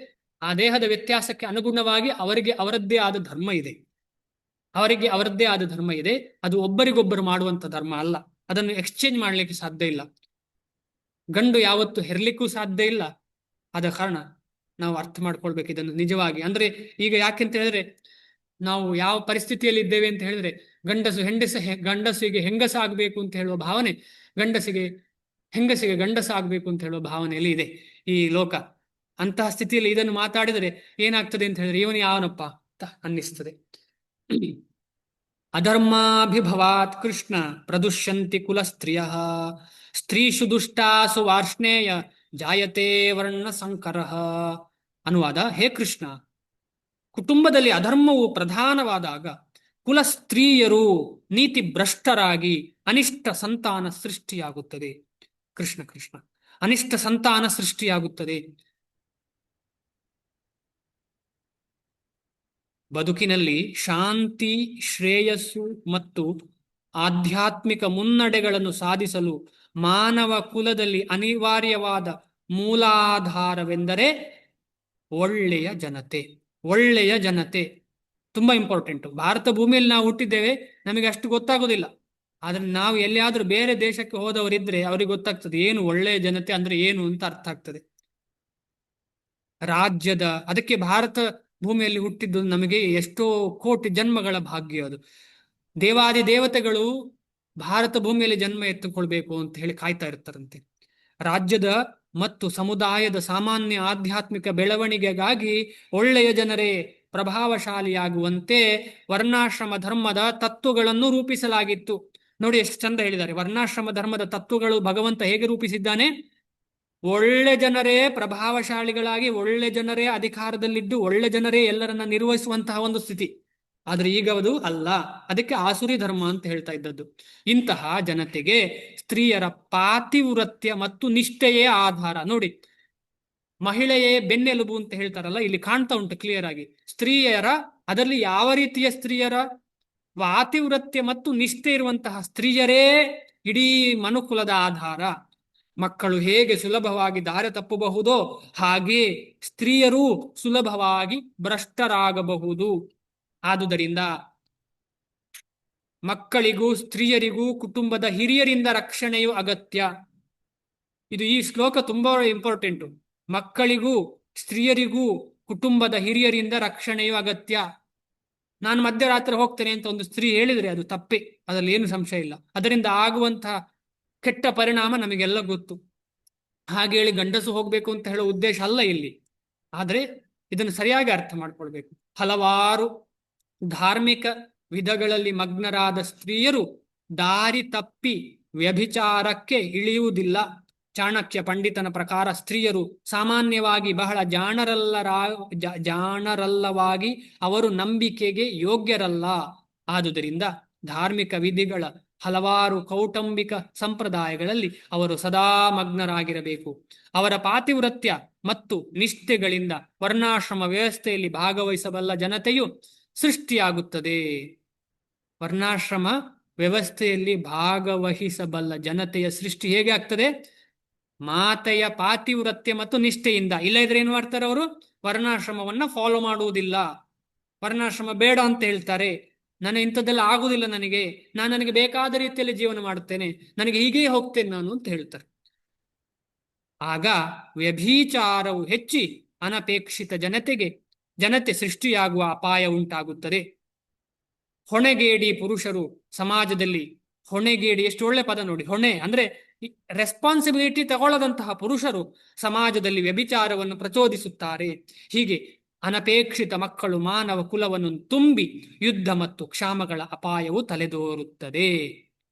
ಆ ದೇಹದ ವ್ಯತ್ಯಾಸಕ್ಕೆ ಅನುಗುಣವಾಗಿ ಅವರಿಗೆ ಅವರದ್ದೇ ಆದ ಧರ್ಮ ಇದೆ. ಅದು ಒಬ್ಬರಿಗೊಬ್ಬರು ಮಾಡುವಂತ ಧರ್ಮ ಅಲ್ಲ. ಅದನ್ನು ಎಕ್ಸ್ಚೇಂಜ್ ಮಾಡ್ಲಿಕ್ಕೆ ಸಾಧ್ಯ ಇಲ್ಲ. ಗಂಡು ಯಾವತ್ತು ಹೆರ್ಲಿಕ್ಕೂ ಸಾಧ್ಯ ಇಲ್ಲ. ಆದ ಕಾರಣ ನಾವು ಅರ್ಥ ಮಾಡ್ಕೊಳ್ಬೇಕು ಇದನ್ನು ನಿಜವಾಗಿ. ಅಂದ್ರೆ ಈಗ ಯಾಕೆಂತ ಹೇಳಿದ್ರೆ, ನಾವು ಯಾವ ಪರಿಸ್ಥಿತಿಯಲ್ಲಿ ಇದ್ದೇವೆ ಅಂತ ಹೇಳಿದ್ರೆ, ಗಂಡಸಿಗೆ ಹೆಂಗಸ ಆಗ್ಬೇಕು ಅಂತ ಹೇಳುವ ಭಾವನೆ, ಹೆಂಗಸಿಗೆ ಗಂಡಸ ಆಗ್ಬೇಕು ಅಂತ ಹೇಳುವ ಭಾವನೆಯಲ್ಲಿ ಇದೆ ಈ ಲೋಕ. ಅಂತಹ ಸ್ಥಿತಿಯಲ್ಲಿ ಇದನ್ನು ಮಾತಾಡಿದರೆ ಏನಾಗ್ತದೆ ಅಂತ ಹೇಳಿದ್ರೆ, ಇವನು ಯಾವನಪ್ಪ ಅಂತ ಅನ್ನಿಸ್ತದೆ. ಅಧರ್ಮಾಭಿಭವಾತ್ ಕೃಷ್ಣ ಪ್ರದುಷ್ಯಂತಿ ಕುಲಸ್ತ್ರೀಯ ಸ್ತ್ರೀಷು ದುಷ್ಟಾಸು ವಾರ್ಷ್ಣೇಯ ಜಾಯತೆ ವರ್ಣ ಸಂಕರ. ಅನುವಾದ: ಹೇ ಕೃಷ್ಣ, ಕುಟುಂಬದಲ್ಲಿ ಅಧರ್ಮವು ಪ್ರಧಾನವಾದಾಗ ಕುಲ ಸ್ತ್ರೀಯರು ನೀತಿ ಭ್ರಷ್ಟರಾಗಿ ಅನಿಷ್ಟ ಸಂತಾನ ಸೃಷ್ಟಿಯಾಗುತ್ತದೆ. ಕೃಷ್ಣ ಕೃಷ್ಣ. ಅನಿಷ್ಟ ಸಂತಾನ ಸೃಷ್ಟಿಯಾಗುತ್ತದೆ. ಬದುಕಿನಲ್ಲಿ ಶಾಂತಿ, ಶ್ರೇಯಸ್ಸು ಮತ್ತು ಆಧ್ಯಾತ್ಮಿಕ ಮುನ್ನಡೆಗಳನ್ನು ಸಾಧಿಸಲು ಮಾನವ ಕುಲದಲ್ಲಿ ಅನಿವಾರ್ಯವಾದ ಮೂಲಾಧಾರವೆಂದರೆ ಒಳ್ಳೆಯ ಜನತೆ. ಒಳ್ಳೆಯ ಜನತೆ ತುಂಬಾ ಇಂಪಾರ್ಟೆಂಟ್. ಭಾರತ ಭೂಮಿಯಲ್ಲಿ ನಾವು ಹುಟ್ಟಿದ್ದೇವೆ, ನಮಗೆ ಅಷ್ಟು ಗೊತ್ತಾಗೋದಿಲ್ಲ. ಆದ್ರೆ ನಾವು ಎಲ್ಲಿಯಾದ್ರೂ ಬೇರೆ ದೇಶಕ್ಕೆ ಹೋದವರಿದ್ರೆ ಅವ್ರಿಗೆ ಗೊತ್ತಾಗ್ತದೆ ಏನು ಒಳ್ಳೆಯ ಜನತೆ ಅಂದ್ರೆ ಏನು ಅಂತ ಅರ್ಥ ಆಗ್ತದೆ. ರಾಜ್ಯದ ಅದಕ್ಕೆ ಭಾರತ ಭೂಮಿಯಲ್ಲಿ ಹುಟ್ಟಿದ್ದು ನಮಗೆ ಎಷ್ಟೋ ಕೋಟಿ ಜನ್ಮಗಳ ಭಾಗ್ಯ. ಅದು ದೇವಾದಿ ದೇವತೆಗಳು ಭಾರತ ಭೂಮಿಯಲ್ಲಿ ಜನ್ಮ ಎತ್ತುಕೊಳ್ಬೇಕು ಅಂತ ಹೇಳಿ ಕಾಯ್ತಾ ಇರ್ತಾರಂತೆ. ರಾಜ್ಯದ ಮತ್ತು ಸಮುದಾಯದ ಸಾಮಾನ್ಯ ಆಧ್ಯಾತ್ಮಿಕ ಬೆಳವಣಿಗೆಗಾಗಿ ಒಳ್ಳೆಯ ಜನರೇ ಪ್ರಭಾವಶಾಲಿಯಾಗುವಂತೆ ವರ್ಣಾಶ್ರಮ ಧರ್ಮದ ತತ್ವಗಳನ್ನು ರೂಪಿಸಲಾಗಿತ್ತು. ನೋಡಿ ಎಷ್ಟು ಚಂದ ಹೇಳಿದ್ದಾರೆ. ವರ್ಣಾಶ್ರಮ ಧರ್ಮದ ತತ್ವಗಳು ಭಗವಂತ ಹೇಗೆ ರೂಪಿಸಿದ್ದಾನೆ? ಒಳ್ಳೆ ಜನರೇ ಪ್ರಭಾವಶಾಲಿಗಳಾಗಿ, ಒಳ್ಳೆ ಜನರೇ ಅಧಿಕಾರದಲ್ಲಿದ್ದು, ಒಳ್ಳೆ ಜನರೇ ಎಲ್ಲರನ್ನ ನಿರ್ವಹಿಸುವಂತಹ ಒಂದು ಸ್ಥಿತಿ. ಆದ್ರೆ ಈಗ ಅದು ಅಲ್ಲ. ಅದಕ್ಕೆ ಆಸುರಿ ಧರ್ಮ ಅಂತ ಹೇಳ್ತಾ ಇದ್ದದ್ದು. ಇಂತಹ ಜನತೆಗೆ ಸ್ತ್ರೀಯರ ಪಾತಿವ್ರತ್ಯ ಮತ್ತು ನಿಷ್ಠೆಯೇ ಆಧಾರ. ನೋಡಿ, ಮಹಿಳೆಯೇ ಬೆನ್ನೆಲುಬು ಅಂತ ಹೇಳ್ತಾರಲ್ಲ, ಇಲ್ಲಿ ಕಾಣ್ತಾ ಉಂಟು ಕ್ಲಿಯರ್ ಆಗಿ. ಸ್ತ್ರೀಯರ, ಅದರಲ್ಲಿ ಯಾವ ರೀತಿಯ ಸ್ತ್ರೀಯರ? ಪಾತಿವ್ರತ್ಯ ಮತ್ತು ನಿಷ್ಠೆ ಇರುವಂತಹ ಸ್ತ್ರೀಯರೇ ಇಡೀ ಮನುಕುಲದ ಆಧಾರ. ಮಕ್ಕಳು ಹೇಗೆ ಸುಲಭವಾಗಿ ದಾರಿ ತಪ್ಪಬಹುದೋ ಹಾಗೆ ಸ್ತ್ರೀಯರೂ ಸುಲಭವಾಗಿ ಭ್ರಷ್ಟರಾಗಬಹುದು. ಆದುದರಿಂದ ಮಕ್ಕಳಿಗೂ ಸ್ತ್ರೀಯರಿಗೂ ಕುಟುಂಬದ ಹಿರಿಯರಿಂದ ರಕ್ಷಣೆಯು ಅಗತ್ಯ. ಇದು ಈ ಶ್ಲೋಕ ತುಂಬಾ ಇಂಪಾರ್ಟೆಂಟು. ಮಕ್ಕಳಿಗೂ ಸ್ತ್ರೀಯರಿಗೂ ಕುಟುಂಬದ ಹಿರಿಯರಿಂದ ರಕ್ಷಣೆಯು ಅಗತ್ಯ. ನಾನು ಮಧ್ಯರಾತ್ರಿ ಹೋಗ್ತೇನೆ ಅಂತ ಒಂದು ಸ್ತ್ರೀ ಹೇಳಿದ್ರೆ ಅದು ತಪ್ಪೆ, ಅದರಲ್ಲಿ ಏನು ಸಂಶಯ ಇಲ್ಲ. ಅದರಿಂದ ಆಗುವಂತಹ ಕೆಟ್ಟ ಪರಿಣಾಮ ನಮಗೆಲ್ಲ ಗೊತ್ತು. ಹಾಗೆ ಹೇಳಿ ಗಂಡಸು ಹೋಗ್ಬೇಕು ಅಂತ ಹೇಳೋ ಉದ್ದೇಶ ಅಲ್ಲ ಇಲ್ಲಿ. ಆದ್ರೆ ಇದನ್ನು ಸರಿಯಾಗಿ ಅರ್ಥ ಮಾಡ್ಕೊಳ್ಬೇಕು. ಹಲವಾರು ಧಾರ್ಮಿಕ ವಿಧಗಳಲ್ಲಿ ಮಗ್ನರಾದ ಸ್ತ್ರೀಯರು ದಾರಿ ತಪ್ಪಿ ವ್ಯಭಿಚಾರಕ್ಕೆ ಇಳಿಯುವುದಿಲ್ಲ. ಚಾಣಕ್ಯ ಪಂಡಿತನ ಪ್ರಕಾರ ಸ್ತ್ರೀಯರು ಸಾಮಾನ್ಯವಾಗಿ ಬಹಳ ಜಾಣರಲ್ಲವಾಗಿ ಅವರು ನಂಬಿಕೆಗೆ ಯೋಗ್ಯರಲ್ಲ. ಆದುದರಿಂದ ಧಾರ್ಮಿಕ ವಿಧಿಗಳ ಹಲವಾರು ಕೌಟುಂಬಿಕ ಸಂಪ್ರದಾಯಗಳಲ್ಲಿ ಅವರು ಸದಾ ಮಗ್ನರಾಗಿರಬೇಕು. ಅವರ ಪಾತಿವ್ರತ್ಯ ಮತ್ತು ನಿಷ್ಠೆಗಳಿಂದ ವರ್ಣಾಶ್ರಮ ವ್ಯವಸ್ಥೆಯಲ್ಲಿ ಭಾಗವಹಿಸಬಲ್ಲ ಜನತೆಯು ಸೃಷ್ಟಿಯಾಗುತ್ತದೆ. ವರ್ಣಾಶ್ರಮ ವ್ಯವಸ್ಥೆಯಲ್ಲಿ ಭಾಗವಹಿಸಬಲ್ಲ ಜನತೆಯ ಸೃಷ್ಟಿ ಹೇಗೆ ಆಗ್ತದೆ? ಮಾತೆಯ ಪಾತಿವ್ರತ್ಯ ಮತ್ತು ನಿಷ್ಠೆಯಿಂದ. ಇಲ್ಲ ಇದ್ರೆ ಏನು ಮಾಡ್ತಾರೆ ಅವರು? ವರ್ಣಾಶ್ರಮವನ್ನ ಫಾಲೋ ಮಾಡುವುದಿಲ್ಲ. ವರ್ಣಾಶ್ರಮ ಬೇಡ ಅಂತ ಹೇಳ್ತಾರೆ. ಇಂಥದ್ದೆಲ್ಲ ಆಗುದಿಲ್ಲ, ನನಗೆ ಬೇಕಾದ ರೀತಿಯಲ್ಲಿ ಜೀವನ ಮಾಡುತ್ತೇನೆ, ನನಗೆ ಹೀಗೇ ಹೋಗ್ತೇನೆ ನಾನು ಅಂತ ಹೇಳ್ತಾರೆ. ಆಗ ವ್ಯಭಿಚಾರವು ಹೆಚ್ಚಿ ಅನಪೇಕ್ಷಿತ ಜನತೆ ಸೃಷ್ಟಿಯಾಗುವ ಅಪಾಯ ಉಂಟಾಗುತ್ತದೆ. ಹೊಣೆಗೇಡಿ ಪುರುಷರು ಸಮಾಜದಲ್ಲಿ, ಹೊಣೆಗೇಡಿ ಎಷ್ಟು ಒಳ್ಳೆ ಪದ ನೋಡಿ. ಹೊಣೆ ಅಂದ್ರೆ ರೆಸ್ಪಾನ್ಸಿಬಿಲಿಟಿ ತಗೊಳ್ಳದಂತಹ ಪುರುಷರು ಸಮಾಜದಲ್ಲಿ ವ್ಯಭಿಚಾರವನ್ನು ಪ್ರಚೋದಿಸುತ್ತಾರೆ. ಹೀಗೆ ಅನಪೇಕ್ಷಿತ ಮಕ್ಕಳು ಮಾನವ ಕುಲವನ್ನು ತುಂಬಿ ಯುದ್ಧ ಮತ್ತು ಕ್ಷಾಮಗಳ ಅಪಾಯವು ತಲೆದೋರುತ್ತದೆ.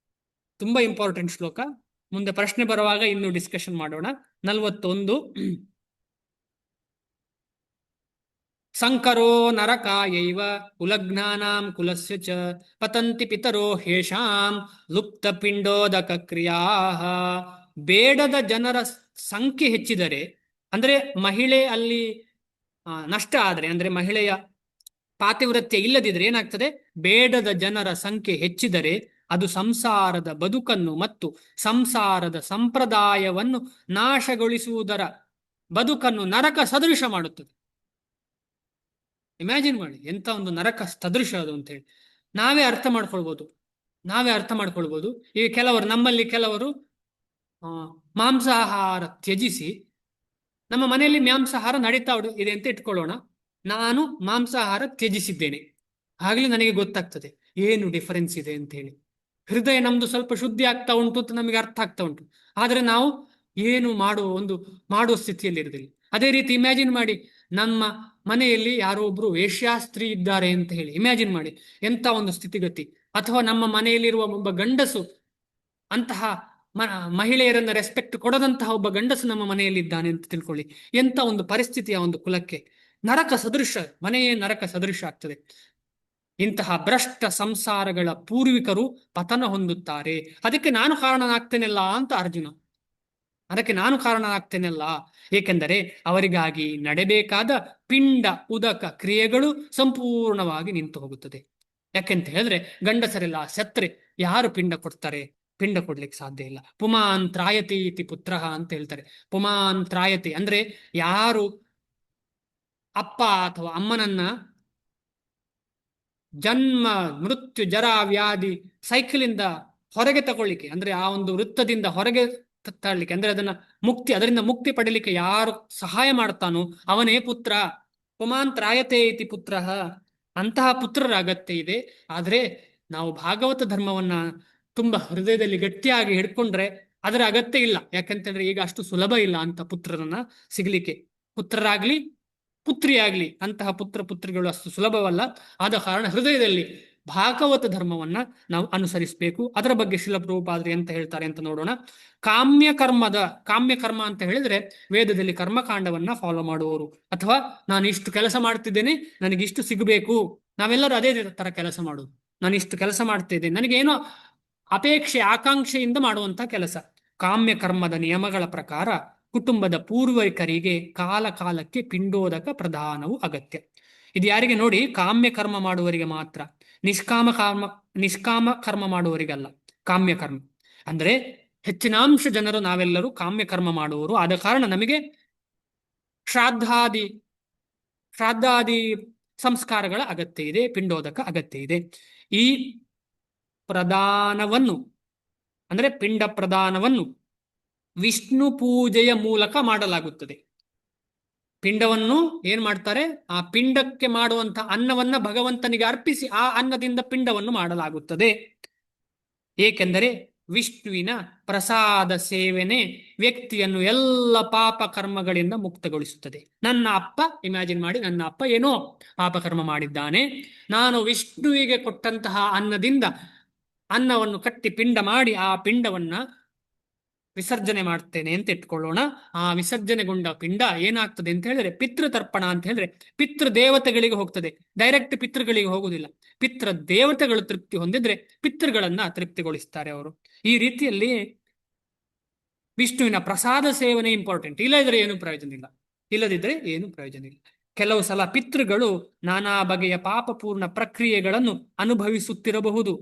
ತುಂಬಾ ಇಂಪಾರ್ಟೆಂಟ್ ಶ್ಲೋಕ. ಮುಂದೆ ಪ್ರಶ್ನೆ ಬರುವಾಗ ಇನ್ನು ಡಿಸ್ಕಷನ್ ಮಾಡೋಣ. 41. ಸಂಕರೋ ನರಕಾಯೈವ ಕುಲಜ್ಞಾನಾಂ ಕುಲಸ್ಯ ಚ ಪತಂತಿ ಪಿತರೋ ಹೇಷಾಂ ಲುಪ್ತ ಪಿಂಡೋದಕ ಕ್ರಿಯಾ. ಬೇಡದ ಜನರ ಸಂಖ್ಯೆ ಹೆಚ್ಚಿದರೆ, ಅಂದ್ರೆ ಮಹಿಳೆ ಅಲ್ಲಿ ನಷ್ಟ ಆದ್ರೆ, ಅಂದ್ರೆ ಮಹಿಳೆಯ ಪಾತಿವ್ರತ್ಯ ಇಲ್ಲದಿದ್ರೆ ಏನಾಗ್ತದೆ? ಬೇಡದ ಜನರ ಸಂಖ್ಯೆ ಹೆಚ್ಚಿದರೆ ಅದು ಸಂಸಾರದ ಬದುಕನ್ನು ಮತ್ತು ಸಂಸಾರದ ಸಂಪ್ರದಾಯವನ್ನು ನಾಶಗೊಳಿಸುವುದರ ಬದುಕನ್ನು ನರಕ ಸದೃಶ ಮಾಡುತ್ತದೆ. ಇಮ್ಯಾಜಿನ್ ಮಾಡಿ ಎಂತ ಒಂದು ನರಕ ಸದೃಶ ಅದು ಅಂತ ಹೇಳಿ. ನಾವೇ ಅರ್ಥ ಮಾಡ್ಕೊಳ್ಬೋದು. ಈಗ ನಮ್ಮಲ್ಲಿ ಕೆಲವರು ಮಾಂಸಾಹಾರ ತ್ಯಜಿಸಿ, ನಮ್ಮ ಮನೆಯಲ್ಲಿ ಮಾಂಸಾಹಾರ ನಡೀತಾ ಇದೆ ಅಂತ ಇಟ್ಕೊಳ್ಳೋಣ. ನಾನು ಮಾಂಸಾಹಾರ ತ್ಯಜಿಸಿದ್ದೇನೆ, ಆಗ್ಲೇ ನನಗೆ ಗೊತ್ತಾಗ್ತದೆ ಏನು ಡಿಫರೆನ್ಸ್ ಇದೆ ಅಂತ ಹೇಳಿ. ಹೃದಯ ನಮ್ದು ಸ್ವಲ್ಪ ಶುದ್ಧಿ ಆಗ್ತಾ ಉಂಟು ಅಂತ ನಮಗೆ ಅರ್ಥ ಆಗ್ತಾ ಉಂಟು. ಆದ್ರೆ ನಾವು ಏನು ಮಾಡುವ ಸ್ಥಿತಿಯಲ್ಲಿ ಇರುವುದಿಲ್ಲ. ಅದೇ ರೀತಿ ಇಮ್ಯಾಜಿನ್ ಮಾಡಿ, ನಮ್ಮ ಮನೆಯಲ್ಲಿ ಯಾರೋ ಒಬ್ರು ವೇಶ್ಯಾಸ್ತ್ರೀ ಇದ್ದಾರೆ ಅಂತ ಹೇಳಿ. ಇಮ್ಯಾಜಿನ್ ಮಾಡಿ ಎಂತ ಒಂದು ಸ್ಥಿತಿಗತಿ. ಅಥವಾ ನಮ್ಮ ಮನೆಯಲ್ಲಿರುವ ಒಬ್ಬ ಗಂಡಸು ಅಂತಹ ಮಹಿಳೆಯರನ್ನ ರೆಸ್ಪೆಕ್ಟ್ ಕೊಡದಂತಹ ಒಬ್ಬ ಗಂಡಸು ನಮ್ಮ ಮನೆಯಲ್ಲಿ ಇದ್ದಾನೆ ಅಂತ ತಿಳ್ಕೊಳ್ಳಿ. ಎಂತ ಒಂದು ಪರಿಸ್ಥಿತಿಯ ಒಂದು ಕುಲಕ್ಕೆ ನರಕ ಸದೃಶ, ಮನೆಯೇ ನರಕ ಸದೃಶ ಆಗ್ತದೆ. ಇಂತಹ ಭ್ರಷ್ಟ ಸಂಸಾರಗಳ ಪೂರ್ವಿಕರು ಪತನ ಹೊಂದುತ್ತಾರೆ. ಅದಕ್ಕೆ ನಾನು ಕಾರಣನಾಗ್ತೇನೆಲ್ಲ ಅಂತ ಅರ್ಜುನ, ಅದಕ್ಕೆ ನಾನು ಕಾರಣನಾಗ್ತೇನೆಲ್ಲ. ಏಕೆಂದರೆ ಅವರಿಗಾಗಿ ನಡೆಬೇಕಾದ ಪಿಂಡ ಉದಕ ಕ್ರಿಯೆಗಳು ಸಂಪೂರ್ಣವಾಗಿ ನಿಂತು ಹೋಗುತ್ತದೆ. ಯಾಕೆಂತ ಹೇಳಿದ್ರೆ ಗಂಡಸರೆಲ್ಲ ಸತ್ರೆ ಯಾರು ಪಿಂಡ ಕೊಡ್ತಾರೆ? ಪಿಂಡ ಕೊಡ್ಲಿಕ್ಕೆ ಸಾಧ್ಯ ಇಲ್ಲ. ಪುಮಾನ್ ತ್ರಾಯತಿ ಇತಿ ಪುತ್ರ ಅಂತ ಹೇಳ್ತಾರೆ. ಪುಮಾನ್ ತ್ರಾಯತಿ ಅಂದ್ರೆ ಯಾರು ಅಪ್ಪ ಅಥವಾ ಅಮ್ಮನನ್ನ ಜನ್ಮ ಮೃತ್ಯು ಜರ ವ್ಯಾಧಿ ಸೈಕಲಿಂದ ಹೊರಗೆ ತಗೊಳ್ಳಿಕ್ಕೆ, ಅಂದ್ರೆ ಆ ಒಂದು ವೃತ್ತದಿಂದ ಹೊರಗೆ ತಳ್ಳಿಕ್ಕೆ, ಅಂದ್ರೆ ಅದರಿಂದ ಮುಕ್ತಿ ಪಡಲಿಕ್ಕೆ ಯಾರು ಸಹಾಯ ಮಾಡ್ತಾನೋ ಅವನೇ ಪುತ್ರ. ಪುಮಾನ್ ತ್ರಾಯತೆ ಇತಿ ಪುತ್ರ. ಅಂತಹ ಪುತ್ರರ ಅಗತ್ಯ ಇದೆ. ಆದ್ರೆ ನಾವು ಭಾಗವತ ಧರ್ಮವನ್ನ ತುಂಬಾ ಹೃದಯದಲ್ಲಿ ಗಟ್ಟಿಯಾಗಿ ಹಿಡ್ಕೊಂಡ್ರೆ ಅದರ ಅಗತ್ಯ ಇಲ್ಲ. ಯಾಕಂತಂದ್ರೆ ಈಗ ಅಷ್ಟು ಸುಲಭ ಇಲ್ಲ ಅಂತ ಪುತ್ರರನ್ನ ಸಿಗ್ಲಿಕ್ಕೆ. ಪುತ್ರರಾಗ್ಲಿ ಪುತ್ರಿಯಾಗ್ಲಿ ಅಂತಹ ಪುತ್ರ ಪುತ್ರಿಗಳು ಅಷ್ಟು ಸುಲಭವಲ್ಲ. ಆದ ಕಾರಣ ಹೃದಯದಲ್ಲಿ ಭಾಗವತ ಧರ್ಮವನ್ನ ನಾವು ಅನುಸರಿಸಬೇಕು. ಅದರ ಬಗ್ಗೆ ಶಿಲ ಪ್ರಭುಪಾದರು ಎಂತ ಹೇಳ್ತಾರೆ ಅಂತ ನೋಡೋಣ. ಕಾಮ್ಯಕರ್ಮ ಅಂತ ಹೇಳಿದ್ರೆ ವೇದದಲ್ಲಿ ಕರ್ಮಕಾಂಡವನ್ನ ಫಾಲೋ ಮಾಡುವವರು, ಅಥವಾ ನಾನು ಇಷ್ಟು ಕೆಲಸ ಮಾಡ್ತಿದ್ದೇನೆ ನನಗಿಷ್ಟು ಸಿಗಬೇಕು, ನಾವೆಲ್ಲರೂ ಅದೇ ತರ ಕೆಲಸ ಮಾಡುದು. ನಾನು ಇಷ್ಟು ಕೆಲಸ ಮಾಡ್ತಿದ್ದೇನೆ, ನನಗೇನೋ ಅಪೇಕ್ಷೆ ಆಕಾಂಕ್ಷೆಯಿಂದ ಮಾಡುವಂತ ಕೆಲಸ. ಕಾಮ್ಯಕರ್ಮದ ನಿಯಮಗಳ ಪ್ರಕಾರ ಕುಟುಂಬದ ಪೂರ್ವಿಕರಿಗೆ ಕಾಲ ಕಾಲಕ್ಕೆ ಪಿಂಡೋದಕ ಪ್ರಧಾನವು ಅಗತ್ಯ. ಇದು ಯಾರಿಗೆ ನೋಡಿ, ಕಾಮ್ಯ ಕರ್ಮ ಮಾಡುವವರಿಗೆ ಮಾತ್ರ, ನಿಷ್ಕಾಮ ಕರ್ಮ ಮಾಡುವವರಿಗಲ್ಲ. ಕಾಮ್ಯ ಕರ್ಮ ಅಂದ್ರೆ ಹೆಚ್ಚಿನಾಂಶ ಜನರು ನಾವೆಲ್ಲರೂ ಕಾಮ್ಯ ಕರ್ಮ ಮಾಡುವವರು. ಆದ ಕಾರಣ ನಮಗೆ ಶ್ರಾದ್ದಾದಿ ಸಂಸ್ಕಾರಗಳ ಅಗತ್ಯ ಇದೆ, ಪಿಂಡೋದಕ ಅಗತ್ಯ ಇದೆ. ಈ ಪ್ರದಾನವನ್ನು ಅಂದ್ರೆ ಪಿಂಡ ಪ್ರದಾನವನ್ನು ವಿಷ್ಣು ಪೂಜೆಯ ಮೂಲಕ ಮಾಡಲಾಗುತ್ತದೆ. ಪಿಂಡವನ್ನು ಏನ್ ಮಾಡ್ತಾರೆ, ಆ ಪಿಂಡಕ್ಕೆ ಮಾಡುವಂತ ಅನ್ನವನ್ನ ಭಗವಂತನಿಗೆ ಅರ್ಪಿಸಿ ಆ ಅನ್ನದಿಂದ ಪಿಂಡವನ್ನು ಮಾಡಲಾಗುತ್ತದೆ. ಏಕೆಂದರೆ ವಿಷ್ಣುವಿನ ಪ್ರಸಾದ ಸೇವನೆ ವ್ಯಕ್ತಿಯನ್ನು ಎಲ್ಲ ಪಾಪ ಕರ್ಮಗಳಿಂದ ಮುಕ್ತಗೊಳಿಸುತ್ತದೆ. ನನ್ನ ಅಪ್ಪ, ಇಮ್ಯಾಜಿನ್ ಮಾಡಿ, ನನ್ನ ಅಪ್ಪ ಏನೋ ಪಾಪಕರ್ಮ ಮಾಡಿದ್ದಾನೆ, ನಾನು ವಿಷ್ಣುವಿಗೆ ಕೊಟ್ಟಂತಹ ಅನ್ನದಿಂದ ಅನ್ನವನ್ನು ಕಟ್ಟಿ ಪಿಂಡ ಮಾಡಿ ಆ ಪಿಂಡವನ್ನ ವಿಸರ್ಜನೆ ಮಾಡ್ತೇನೆ ಅಂತ ಇಟ್ಕೊಳ್ಳೋಣ. ಆ ವಿಸರ್ಜನೆಗೊಂಡ ಪಿಂಡ ಏನಾಗ್ತದೆ ಅಂತ ಹೇಳಿದ್ರೆ ಪಿತೃತರ್ಪಣ ಅಂತ ಹೇಳಿದ್ರೆ ಪಿತೃ ದೇವತೆಗಳಿಗೆ ಹೋಗ್ತದೆ, ಡೈರೆಕ್ಟ್ ಪಿತೃಗಳಿಗೆ ಹೋಗುದಿಲ್ಲ. ಪಿತೃ ದೇವತೆಗಳು ತೃಪ್ತಿ ಹೊಂದಿದ್ರೆ ಪಿತೃಗಳನ್ನ ತೃಪ್ತಿಗೊಳಿಸ್ತಾರೆ ಅವರು. ಈ ರೀತಿಯಲ್ಲಿ ವಿಷ್ಣುವಿನ ಪ್ರಸಾದ ಸೇವನೆ ಇಂಪಾರ್ಟೆಂಟ್. ಇಲ್ಲದಿದ್ರೆ ಏನು ಪ್ರಯೋಜನ ಇಲ್ಲ, ಇಲ್ಲದಿದ್ರೆ ಏನು ಪ್ರಯೋಜನ ಇಲ್ಲ. ಕೆಲವು ಸಲ ಪಿತೃಗಳು ನಾನಾ ಬಗೆಯ ಪಾಪಪೂರ್ಣ ಪ್ರಕ್ರಿಯೆಗಳನ್ನು ಅನುಭವಿಸುತ್ತಿರಬಹುದು.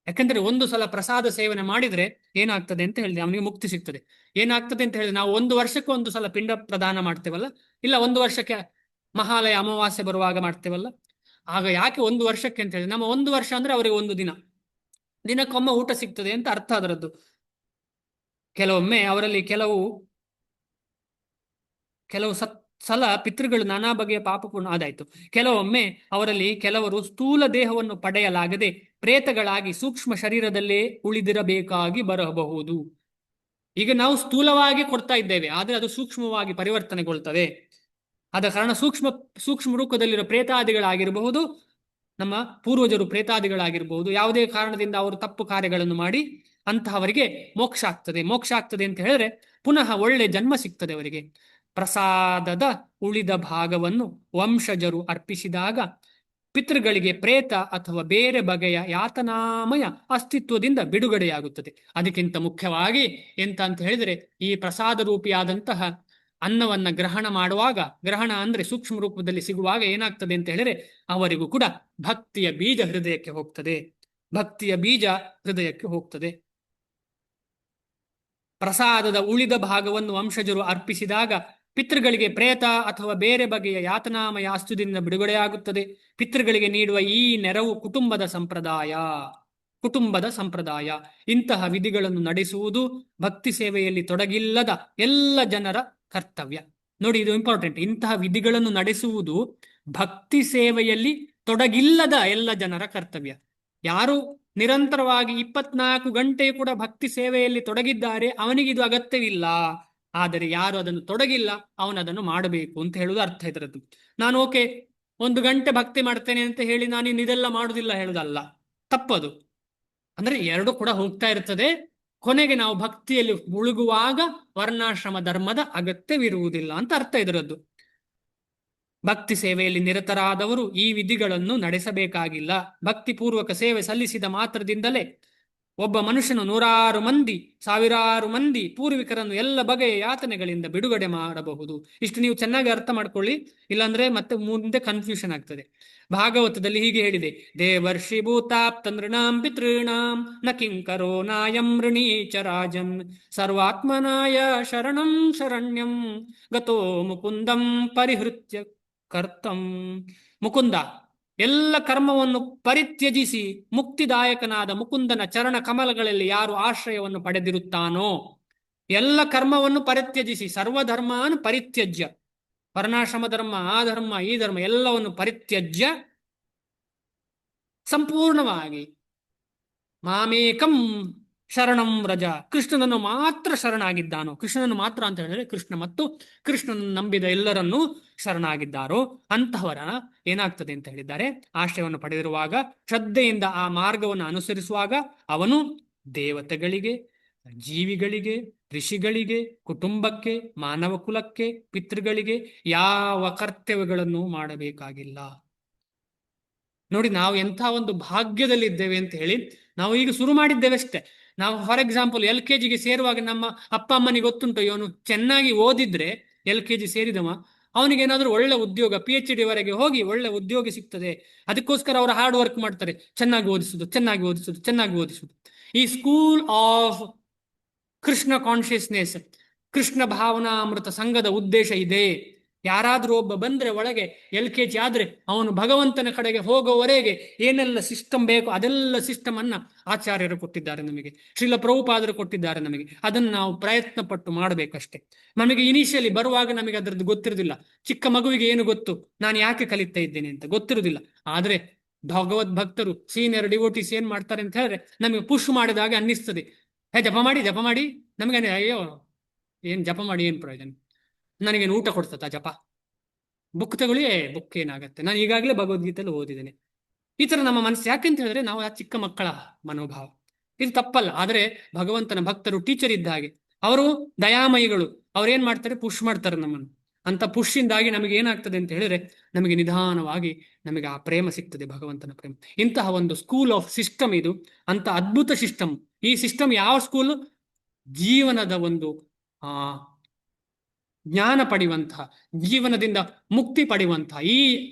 ಯಾಕಂದ್ರೆ ಒಂದು ಸಲ ಪ್ರಸಾದ ಸೇವನೆ ಮಾಡಿದ್ರೆ ಏನಾಗ್ತದೆ ಅಂತ ಹೇಳಿದ್ರೆ ಅವನಿಗೆ ಮುಕ್ತಿ ಸಿಗ್ತದೆ. ಏನಾಗ್ತದೆ ಅಂತ ಹೇಳಿದ್ರೆ ನಾವು 1 ವರ್ಷಕ್ಕೆ 1 ಸಲ ಪಿಂಡ ಪ್ರದಾನ ಮಾಡ್ತೇವಲ್ಲ, ಇಲ್ಲ 1 ವರ್ಷಕ್ಕೆ ಮಹಾಲಯ ಅಮಾವಾಸ್ಯೆ ಬರುವಾಗ ಮಾಡ್ತೇವಲ್ಲ. ಆಗ ಯಾಕೆ 1 ವರ್ಷಕ್ಕೆ ಅಂತ ಹೇಳಿ, ನಮ್ಮ 1 ವರ್ಷ ಅಂದ್ರೆ ಅವರಿಗೆ 1 ದಿನ, ದಿನಕ್ಕೊಮ್ಮೆ ಊಟ ಸಿಗ್ತದೆ ಅಂತ ಅರ್ಥ ಅದರದ್ದು. ಕೆಲವೊಮ್ಮೆ ಅವರಲ್ಲಿ ಕೆಲವು ಸಲ ಪಿತೃಗಳು ನಾನಾ ಬಗೆಯ ಪಾಪಪೂರ್ಣ ಆದಾಯ್ತು. ಕೆಲವೊಮ್ಮೆ ಅವರಲ್ಲಿ ಕೆಲವರು ಸ್ಥೂಲ ದೇಹವನ್ನು ಪಡೆಯಲಾಗದೆ ಪ್ರೇತಗಳಾಗಿ ಸೂಕ್ಷ್ಮ ಶರೀರದಲ್ಲೇ ಉಳಿದಿರಬೇಕಾಗಿ ಬರಬಹುದು. ಈಗ ನಾವು ಸ್ಥೂಲವಾಗಿ ಕೊಡ್ತಾ ಇದ್ದೇವೆ, ಆದರೆ ಅದು ಸೂಕ್ಷ್ಮವಾಗಿ ಪರಿವರ್ತನೆಗೊಳ್ತದೆ. ಆದ ಕಾರಣ ಸೂಕ್ಷ್ಮ ರೂಪದಲ್ಲಿರೋ ಪ್ರೇತಾದಿಗಳಾಗಿರಬಹುದು, ನಮ್ಮ ಪೂರ್ವಜರು ಪ್ರೇತಾದಿಗಳಾಗಿರಬಹುದು, ಯಾವುದೇ ಕಾರಣದಿಂದ ಅವರು ತಪ್ಪು ಕಾರ್ಯಗಳನ್ನು ಮಾಡಿ ಅಂತಹವರಿಗೆ ಮೋಕ್ಷ ಆಗ್ತದೆ ಅಂತ ಹೇಳಿದ್ರೆ ಪುನಃ ಒಳ್ಳೆ ಜನ್ಮ ಸಿಗ್ತದೆ ಅವರಿಗೆ. ಪ್ರಸಾದದ ಉಳಿದ ಭಾಗವನ್ನು ವಂಶಜರು ಅರ್ಪಿಸಿದಾಗ ಪಿತೃಗಳಿಗೆ ಪ್ರೇತ ಅಥವಾ ಬೇರೆ ಬಗೆಯ ಯಾತನಾಮಯ ಅಸ್ತಿತ್ವದಿಂದ ಬಿಡುಗಡೆಯಾಗುತ್ತದೆ. ಅದಕ್ಕಿಂತ ಮುಖ್ಯವಾಗಿ ಎಂತ ಅಂತ ಹೇಳಿದ್ರೆ, ಈ ಪ್ರಸಾದ ರೂಪಿಯಾದಂತಹ ಅನ್ನವನ್ನ ಗ್ರಹಣ ಮಾಡುವಾಗ, ಗ್ರಹಣ ಅಂದ್ರೆ ಸೂಕ್ಷ್ಮ ರೂಪದಲ್ಲಿ ಸಿಗುವಾಗ ಏನಾಗ್ತದೆ ಅಂತ ಹೇಳಿದ್ರೆ ಅವರಿಗೂ ಕೂಡ ಭಕ್ತಿಯ ಬೀಜ ಹೃದಯಕ್ಕೆ ಹೋಗ್ತದೆ. ಪ್ರಸಾದದ ಉಳಿದ ಭಾಗವನ್ನು ವಂಶಜರು ಅರ್ಪಿಸಿದಾಗ ಪಿತೃಗಳಿಗೆ ಪ್ರೇತ ಅಥವಾ ಬೇರೆ ಬಗೆಯ ಯಾತನಾಮಯ ಅಸ್ತಿತ್ವದಿಂದ ಬಿಡುಗಡೆಯಾಗುತ್ತದೆ. ಪಿತೃಗಳಿಗೆ ನೀಡುವ ಈ ನೆರವು ಕುಟುಂಬದ ಸಂಪ್ರದಾಯ. ಇಂತಹ ವಿಧಿಗಳನ್ನು ನಡೆಸುವುದು ಭಕ್ತಿ ಸೇವೆಯಲ್ಲಿ ತೊಡಗಿಲ್ಲದ ಎಲ್ಲ ಜನರ ಕರ್ತವ್ಯ. ನೋಡಿ, ಇದು ಇಂಪಾರ್ಟೆಂಟ್. ಇಂತಹ ವಿಧಿಗಳನ್ನು ನಡೆಸುವುದು ಭಕ್ತಿ ಸೇವೆಯಲ್ಲಿ ತೊಡಗಿಲ್ಲದ ಎಲ್ಲ ಜನರ ಕರ್ತವ್ಯ. ಯಾರು ನಿರಂತರವಾಗಿ 24 ಗಂಟೆ ಕೂಡ ಭಕ್ತಿ ಸೇವೆಯಲ್ಲಿ ತೊಡಗಿದ್ದಾರೆ ಅವನಿಗೆ ಇದು ಅಗತ್ಯವಿಲ್ಲ. ಆದರೆ ಯಾರು ಅದನ್ನು ತೊಡಗಿಲ್ಲ ಅವನದನ್ನು ಮಾಡಬೇಕು ಅಂತ ಹೇಳುವುದು ಅರ್ಥ ಇದರದ್ದು. ನಾನು 1 ಗಂಟೆ ಭಕ್ತಿ ಮಾಡ್ತೇನೆ ಅಂತ ಹೇಳಿ ನಾನು ಇದೆಲ್ಲ ಮಾಡುದಿಲ್ಲ ಹೇಳುದಲ್ಲ, ತಪ್ಪದು. ಅಂದ್ರೆ 2 ಕೂಡ ಹೋಗ್ತಾ ಇರ್ತದೆ. ಕೊನೆಗೆ ನಾವು ಭಕ್ತಿಯಲ್ಲಿ ಮುಳುಗುವಾಗ ವರ್ಣಾಶ್ರಮ ಧರ್ಮದ ಅಗತ್ಯವಿರುವುದಿಲ್ಲ ಅಂತ ಅರ್ಥ ಇದರದ್ದು. ಭಕ್ತಿ ಸೇವೆಯಲ್ಲಿ ನಿರತರಾದವರು ಈ ವಿಧಿಗಳನ್ನು ನಡೆಸಬೇಕಾಗಿಲ್ಲ. ಭಕ್ತಿಪೂರ್ವಕ ಸೇವೆ ಸಲ್ಲಿಸಿದ ಮಾತ್ರದಿಂದಲೇ ಒಬ್ಬ ಮನುಷ್ಯನು ನೂರಾರು ಮಂದಿ, ಸಾವಿರಾರು ಮಂದಿ ಪೂರ್ವಿಕರನ್ನು ಎಲ್ಲ ಬಗೆಯ ಯಾತನೆಗಳಿಂದ ಬಿಡುಗಡೆ ಮಾಡಬಹುದು. ಇಷ್ಟು ನೀವು ಚೆನ್ನಾಗಿ ಅರ್ಥ ಮಾಡ್ಕೊಳ್ಳಿ, ಇಲ್ಲಾಂದ್ರೆ ಮತ್ತೆ ಮುಂದೆ ಕನ್ಫ್ಯೂಷನ್ ಆಗ್ತದೆ. ಭಾಗವತದಲ್ಲಿ ಹೀಗೆ ಹೇಳಿದೆ, ದೇವರ್ಷಿ ಭೂತಾಪ್ತ ನೃಣಾಂ ಪಿತೃಣಾಂ ನ ಕಿಂಕರೋ ನಾಯಂ ಋಣೀಚ ರಾಜನ್ ಸರ್ವಾತ್ಮನಾಯ ಶರಣಂ ಶರಣ್ಯಂ ಗತೋ ಮುಕುಂದಂ ಪರಿಹೃತ್ಯ ಕರ್ತಂ. ಮುಕುಂದ ಎಲ್ಲ ಕರ್ಮವನ್ನು ಪರಿತ್ಯಜಿಸಿ ಮುಕ್ತಿದಾಯಕನಾದ ಮುಕುಂದನ ಚರಣ ಕಮಲಗಳಲ್ಲಿ ಯಾರು ಆಶ್ರಯವನ್ನು ಪಡೆದಿರುತ್ತಾನೋ, ಎಲ್ಲ ಕರ್ಮವನ್ನು ಪರಿತ್ಯಜಿಸಿ, ಸರ್ವಧರ್ಮಾನ್ ಪರಿತ್ಯಜ್ಯ, ವರ್ಣಾಶ್ರಮ ಧರ್ಮ, ಆ ಧರ್ಮ ಈ ಧರ್ಮ ಎಲ್ಲವನ್ನು ಪರಿತ್ಯಜ್ಯ ಸಂಪೂರ್ಣವಾಗಿ ಮಾಮೇಕಂ ಶರಣಂ ವ್ರಜ, ಕೃಷ್ಣನನ್ನು ಮಾತ್ರ ಶರಣಾಗಿದ್ದಾನೋ, ಕೃಷ್ಣನನ್ನು ಮಾತ್ರ ಅಂತ ಹೇಳಿದ್ರೆ ಕೃಷ್ಣ ಮತ್ತು ಕೃಷ್ಣನನ್ನು ನಂಬಿದ ಎಲ್ಲರನ್ನೂ ಶರಣಾಗಿದ್ದಾರೋ ಅಂತಹವರ ಏನಾಗ್ತದೆ ಅಂತ ಹೇಳಿದ್ದಾರೆ, ಆಶ್ರಯವನ್ನು ಪಡೆದಿರುವಾಗ ಶ್ರದ್ಧೆಯಿಂದ ಆ ಮಾರ್ಗವನ್ನು ಅನುಸರಿಸುವಾಗ ಅವನು ದೇವತೆಗಳಿಗೆ, ಜೀವಿಗಳಿಗೆ, ಋಷಿಗಳಿಗೆ, ಕುಟುಂಬಕ್ಕೆ, ಮಾನವ ಕುಲಕ್ಕೆ, ಪಿತೃಗಳಿಗೆ ಯಾವ ಕರ್ತವ್ಯಗಳನ್ನು ಮಾಡಬೇಕಾಗಿಲ್ಲ. ನೋಡಿ, ನಾವು ಎಂಥ ಒಂದು ಭಾಗ್ಯದಲ್ಲಿದ್ದೇವೆ ಅಂತ ಹೇಳಿ. ನಾವು ಈಗ ಶುರು ಮಾಡಿದ್ದೇವೆ ಅಷ್ಟೇ. ನಾವು ಫಾರ್ ಎಕ್ಸಾಂಪಲ್ LKG ಸೇರುವಾಗ ನಮ್ಮ ಅಪ್ಪ ಅಮ್ಮನಿಗೆ ಗೊತ್ತುಂಟು, ಇವನು ಚೆನ್ನಾಗಿ ಓದಿದ್ರೆ LKG ಸೇರಿದವ ಅವನಿಗೆ ಏನಾದರೂ ಒಳ್ಳೆ ಉದ್ಯೋಗ, PhD ವರೆಗೆ ಹೋಗಿ ಒಳ್ಳೆ ಉದ್ಯೋಗ ಸಿಗ್ತದೆ. ಅದಕ್ಕೋಸ್ಕರ ಅವರು ಹಾರ್ಡ್ ವರ್ಕ್ ಮಾಡ್ತಾರೆ, ಚೆನ್ನಾಗಿ ಓದಿಸುದು, ಚೆನ್ನಾಗಿ ಓದಿಸುದು, ಚೆನ್ನಾಗಿ ಓದಿಸುದು. ಈ school of Krishna consciousness, Krishna ಭಾವನಾಮೃತ ಸಂಘದ ಉದ್ದೇಶ ಇದೆ. ಯಾರಾದ್ರೂ ಒಬ್ಬ ಬಂದ್ರೆ ಒಳಗೆ LKG ಆದ್ರೆ ಅವನು ಭಗವಂತನ ಕಡೆಗೆ ಹೋಗೋವರೆಗೆ ಏನೆಲ್ಲ ಸಿಸ್ಟಮ್ ಬೇಕು ಅದೆಲ್ಲ ಸಿಸ್ಟಮ್ ಅನ್ನ ಆಚಾರ್ಯರು ಕೊಟ್ಟಿದ್ದಾರೆ ನಮಗೆ, ಶ್ರೀಲ ಪ್ರಭುಪಾದರು ಕೊಟ್ಟಿದ್ದಾರೆ ನಮಗೆ. ಅದನ್ನು ನಾವು ಪ್ರಯತ್ನ ಪಟ್ಟು ಮಾಡಬೇಕಷ್ಟೇ. ನಮಗೆ ಇನಿಷಿಯಲಿ ಬರುವಾಗ ನಮಗೆ ಅದರದ್ದು ಗೊತ್ತಿರುವುದಿಲ್ಲ. ಚಿಕ್ಕ ಮಗುವಿಗೆ ಏನು ಗೊತ್ತು, ನಾನು ಯಾಕೆ ಕಲಿತಾ ಇದ್ದೇನೆ ಅಂತ ಗೊತ್ತಿರುವುದಿಲ್ಲ. ಆದ್ರೆ ಭಗವದ್ ಭಕ್ತರು, ಸೀನಿಯರ್ ಡಿವೋಟೀಸ್ ಏನ್ ಮಾಡ್ತಾರೆ ಅಂತ ಹೇಳಿದ್ರೆ ನಮಗೆ ಪುಷ್ ಮಾಡಿದಾಗ ಅನ್ನಿಸ್ತದೆ, ಜಪ ಮಾಡಿ ಜಪ ಮಾಡಿ. ನಮಗೆ ಅಯ್ಯೋ ಏನ್ ಜಪ ಮಾಡಿ ಏನ್ ಪ್ರಯೋಜನ, ನನಗೇನು ಊಟ ಕೊಡ್ತದ ಜಪ, ಬುಕ್ ತಗೊಳ್ಳಿ, ಬುಕ್ ಏನಾಗತ್ತೆ, ನಾನು ಈಗಾಗಲೇ ಭಗವದ್ಗೀತೆಯಲ್ಲಿ ಓದಿದ್ದೇನೆ. ಈ ತರ ನಮ್ಮ ಮನಸ್ಸು. ಯಾಕೆಂತ ಹೇಳಿದ್ರೆ ನಾವು ಆ ಚಿಕ್ಕ ಮಕ್ಕಳ ಮನೋಭಾವ. ಇದು ತಪ್ಪಲ್ಲ. ಆದ್ರೆ ಭಗವಂತನ ಭಕ್ತರು ಟೀಚರ್ ಇದ್ದ ಹಾಗೆ, ಅವರು ದಯಾಮಯಿಗಳು. ಅವ್ರೇನ್ ಮಾಡ್ತಾರೆ, ಪುಷ್ ಮಾಡ್ತಾರೆ ನಮ್ಮನ್ನು. ಅಂತ ಪುಷ್ಯಿಂದಾಗಿ ನಮಗೆ ಏನಾಗ್ತದೆ ಅಂತ ಹೇಳಿದ್ರೆ ನಮಗೆ ನಿಧಾನವಾಗಿ ನಮಗೆ ಆ ಪ್ರೇಮ ಸಿಗ್ತದೆ, ಭಗವಂತನ ಪ್ರೇಮ. ಇಂತಹ ಒಂದು ಸ್ಕೂಲ್ ಆಫ್ ಸಿಸ್ಟಮ್ ಇದು, ಅಂತ ಅದ್ಭುತ ಸಿಸ್ಟಮ್. ಈ ಸಿಸ್ಟಮ್ ಯಾವ ಸ್ಕೂಲ್, ಜೀವನದ ಒಂದು ಜ್ಞಾನ ಪಡೆಯುವಂತಹ, ಜೀವನದಿಂದ ಮುಕ್ತಿ ಪಡೆಯುವಂತಹ, ಈ